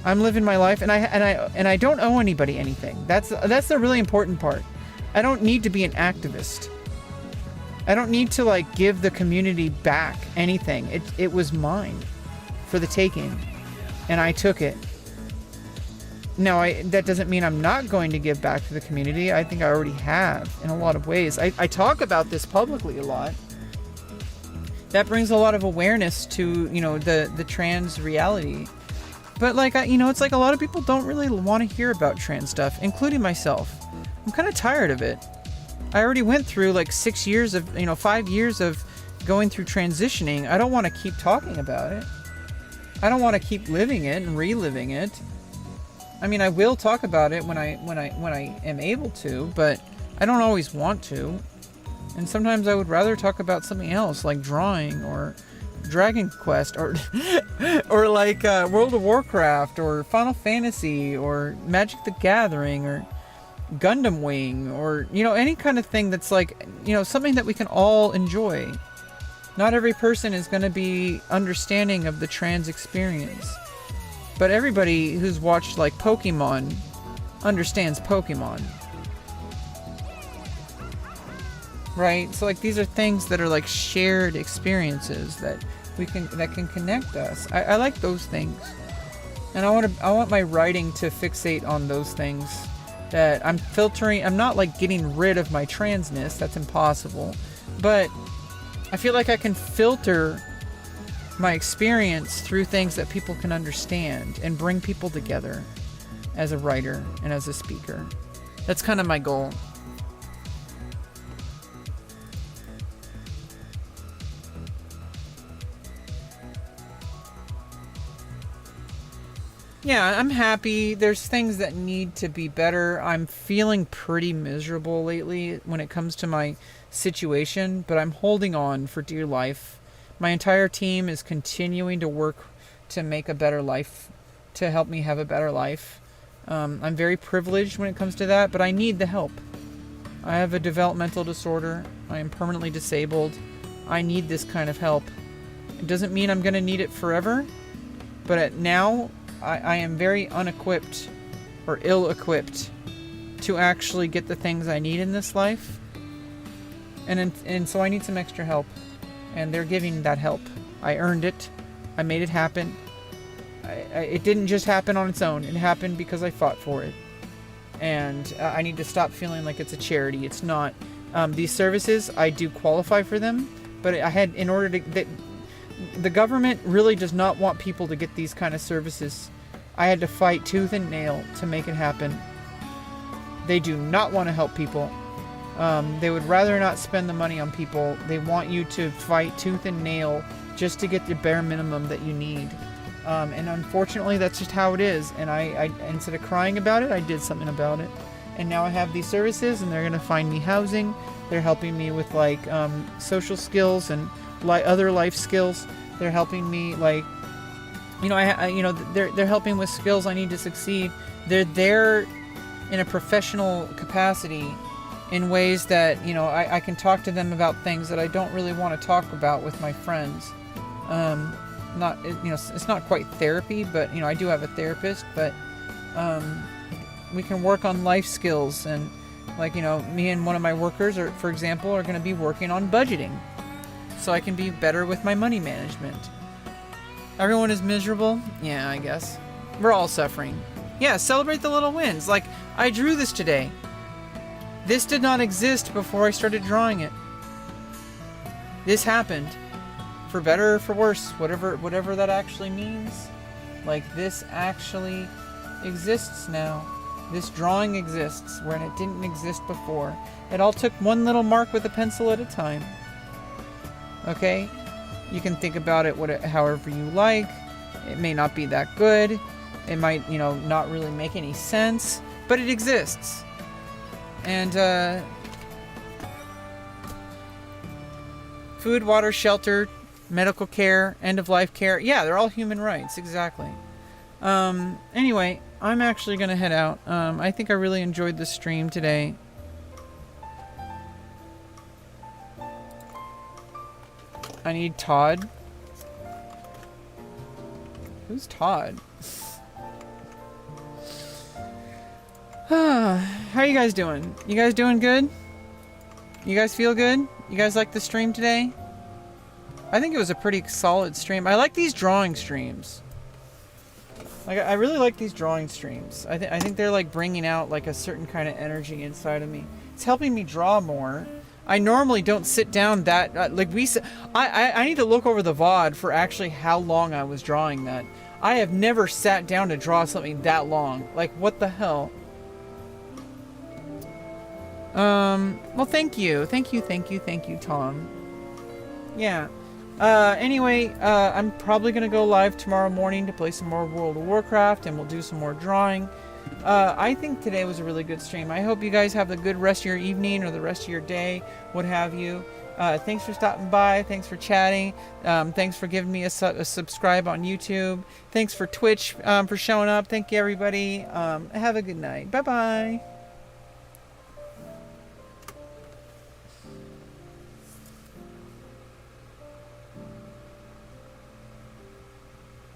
I'm living my life, and I don't owe anybody anything. That's the really important part. I don't need to be an activist. I don't need to like give the community back anything. It was mine for the taking, and I took it. Now, that doesn't mean I'm not going to give back to the community. I think I already have in a lot of ways. I talk about this publicly a lot. That brings a lot of awareness to, you know, the trans reality. But like, it's like a lot of people don't really want to hear about trans stuff, including myself. I'm kind of tired of it. I already went through like 5 years of going through transitioning. I don't want to keep talking about it. I don't want to keep living it and reliving it. I mean, I will talk about it when I am able to, but I don't always want to. And sometimes I would rather talk about something else, like drawing or Dragon Quest or or like World of Warcraft or Final Fantasy or Magic the Gathering or Gundam Wing or any kind of thing that's like something that we can all enjoy. Not every person is going to be understanding of the trans experience, but everybody who's watched like Pokemon understands Pokemon, right? So like these are things that are like shared experiences that can connect us. I like those things, and I want my writing to fixate on those things that I'm filtering. I'm not like getting rid of my transness. That's impossible, but I feel like I can filter my experience through things that people can understand and bring people together as a writer and as a speaker. That's kind of my goal. Yeah, I'm happy. There's things that need to be better. I'm feeling pretty miserable lately when it comes to my situation, but I'm holding on for dear life. My entire team is continuing to work to make a better life, to help me have a better life. I'm very privileged when it comes to that, but I need the help. I have a developmental disorder. I am permanently disabled. I need this kind of help. It doesn't mean I'm going to need it forever, but now I am very unequipped or ill-equipped to actually get the things I need in this life. And so I need some extra help. And they're giving that help. I earned it. I made it happen. It didn't just happen on its own. It happened because I fought for it. And I need to stop feeling like it's a charity. It's not. These services, I do qualify for them. But the government really does not want people to get these kind of services. I had to fight tooth and nail to make it happen. They do not want to help people. They would rather not spend the money on people. They want you to fight tooth and nail just to get the bare minimum that you need. And unfortunately, that's just how it is. And I instead of crying about it, I did something about it. And now I have these services, and they're going to find me housing. They're helping me with like social skills and other life skills. They're helping me like, they're helping with skills I need to succeed. They're there in a professional capacity in ways that, I can talk to them about things that I don't really want to talk about with my friends. It's not quite therapy, but, I do have a therapist, but we can work on life skills. And like, me and one of my workers for example, are going to be working on budgeting so I can be better with my money management. Everyone is miserable. Yeah, I guess. We're all suffering. Yeah, celebrate the little wins. Like, I drew this today. This did not exist before I started drawing it. This happened. For better or for worse, whatever that actually means. Like, this actually exists now. This drawing exists when it didn't exist before. It all took one little mark with a pencil at a time. Okay? You can think about it however you like. It may not be that good. It might, not really make any sense. But it exists. And, food, water, shelter, medical care, end-of-life care. Yeah, they're all human rights. Exactly. Anyway, I'm actually going to head out. I think I really enjoyed this stream today. I need Todd. Who's Todd? How are you guys doing? You guys doing good? You guys feel good? You guys like the stream today? I think it was a pretty solid stream. I like these drawing streams. Like, I really like these drawing streams. I think they're like bringing out like a certain kind of energy inside of me. It's helping me draw more. I normally don't sit down that I need to look over the VOD for actually how long I was drawing that. I have never sat down to draw something that long. Like, what the hell? Well, thank you. Thank you, Tom. Yeah. Anyway, I'm probably gonna go live tomorrow morning to play some more World of Warcraft, and we'll do some more drawing. I think today was a really good stream. I hope you guys have a good rest of your evening or the rest of your day, what have you. Thanks for stopping by. Thanks for chatting. Thanks for giving me a subscribe on YouTube. Thanks for Twitch for showing up. Thank you, everybody. Have a good night. Bye-bye.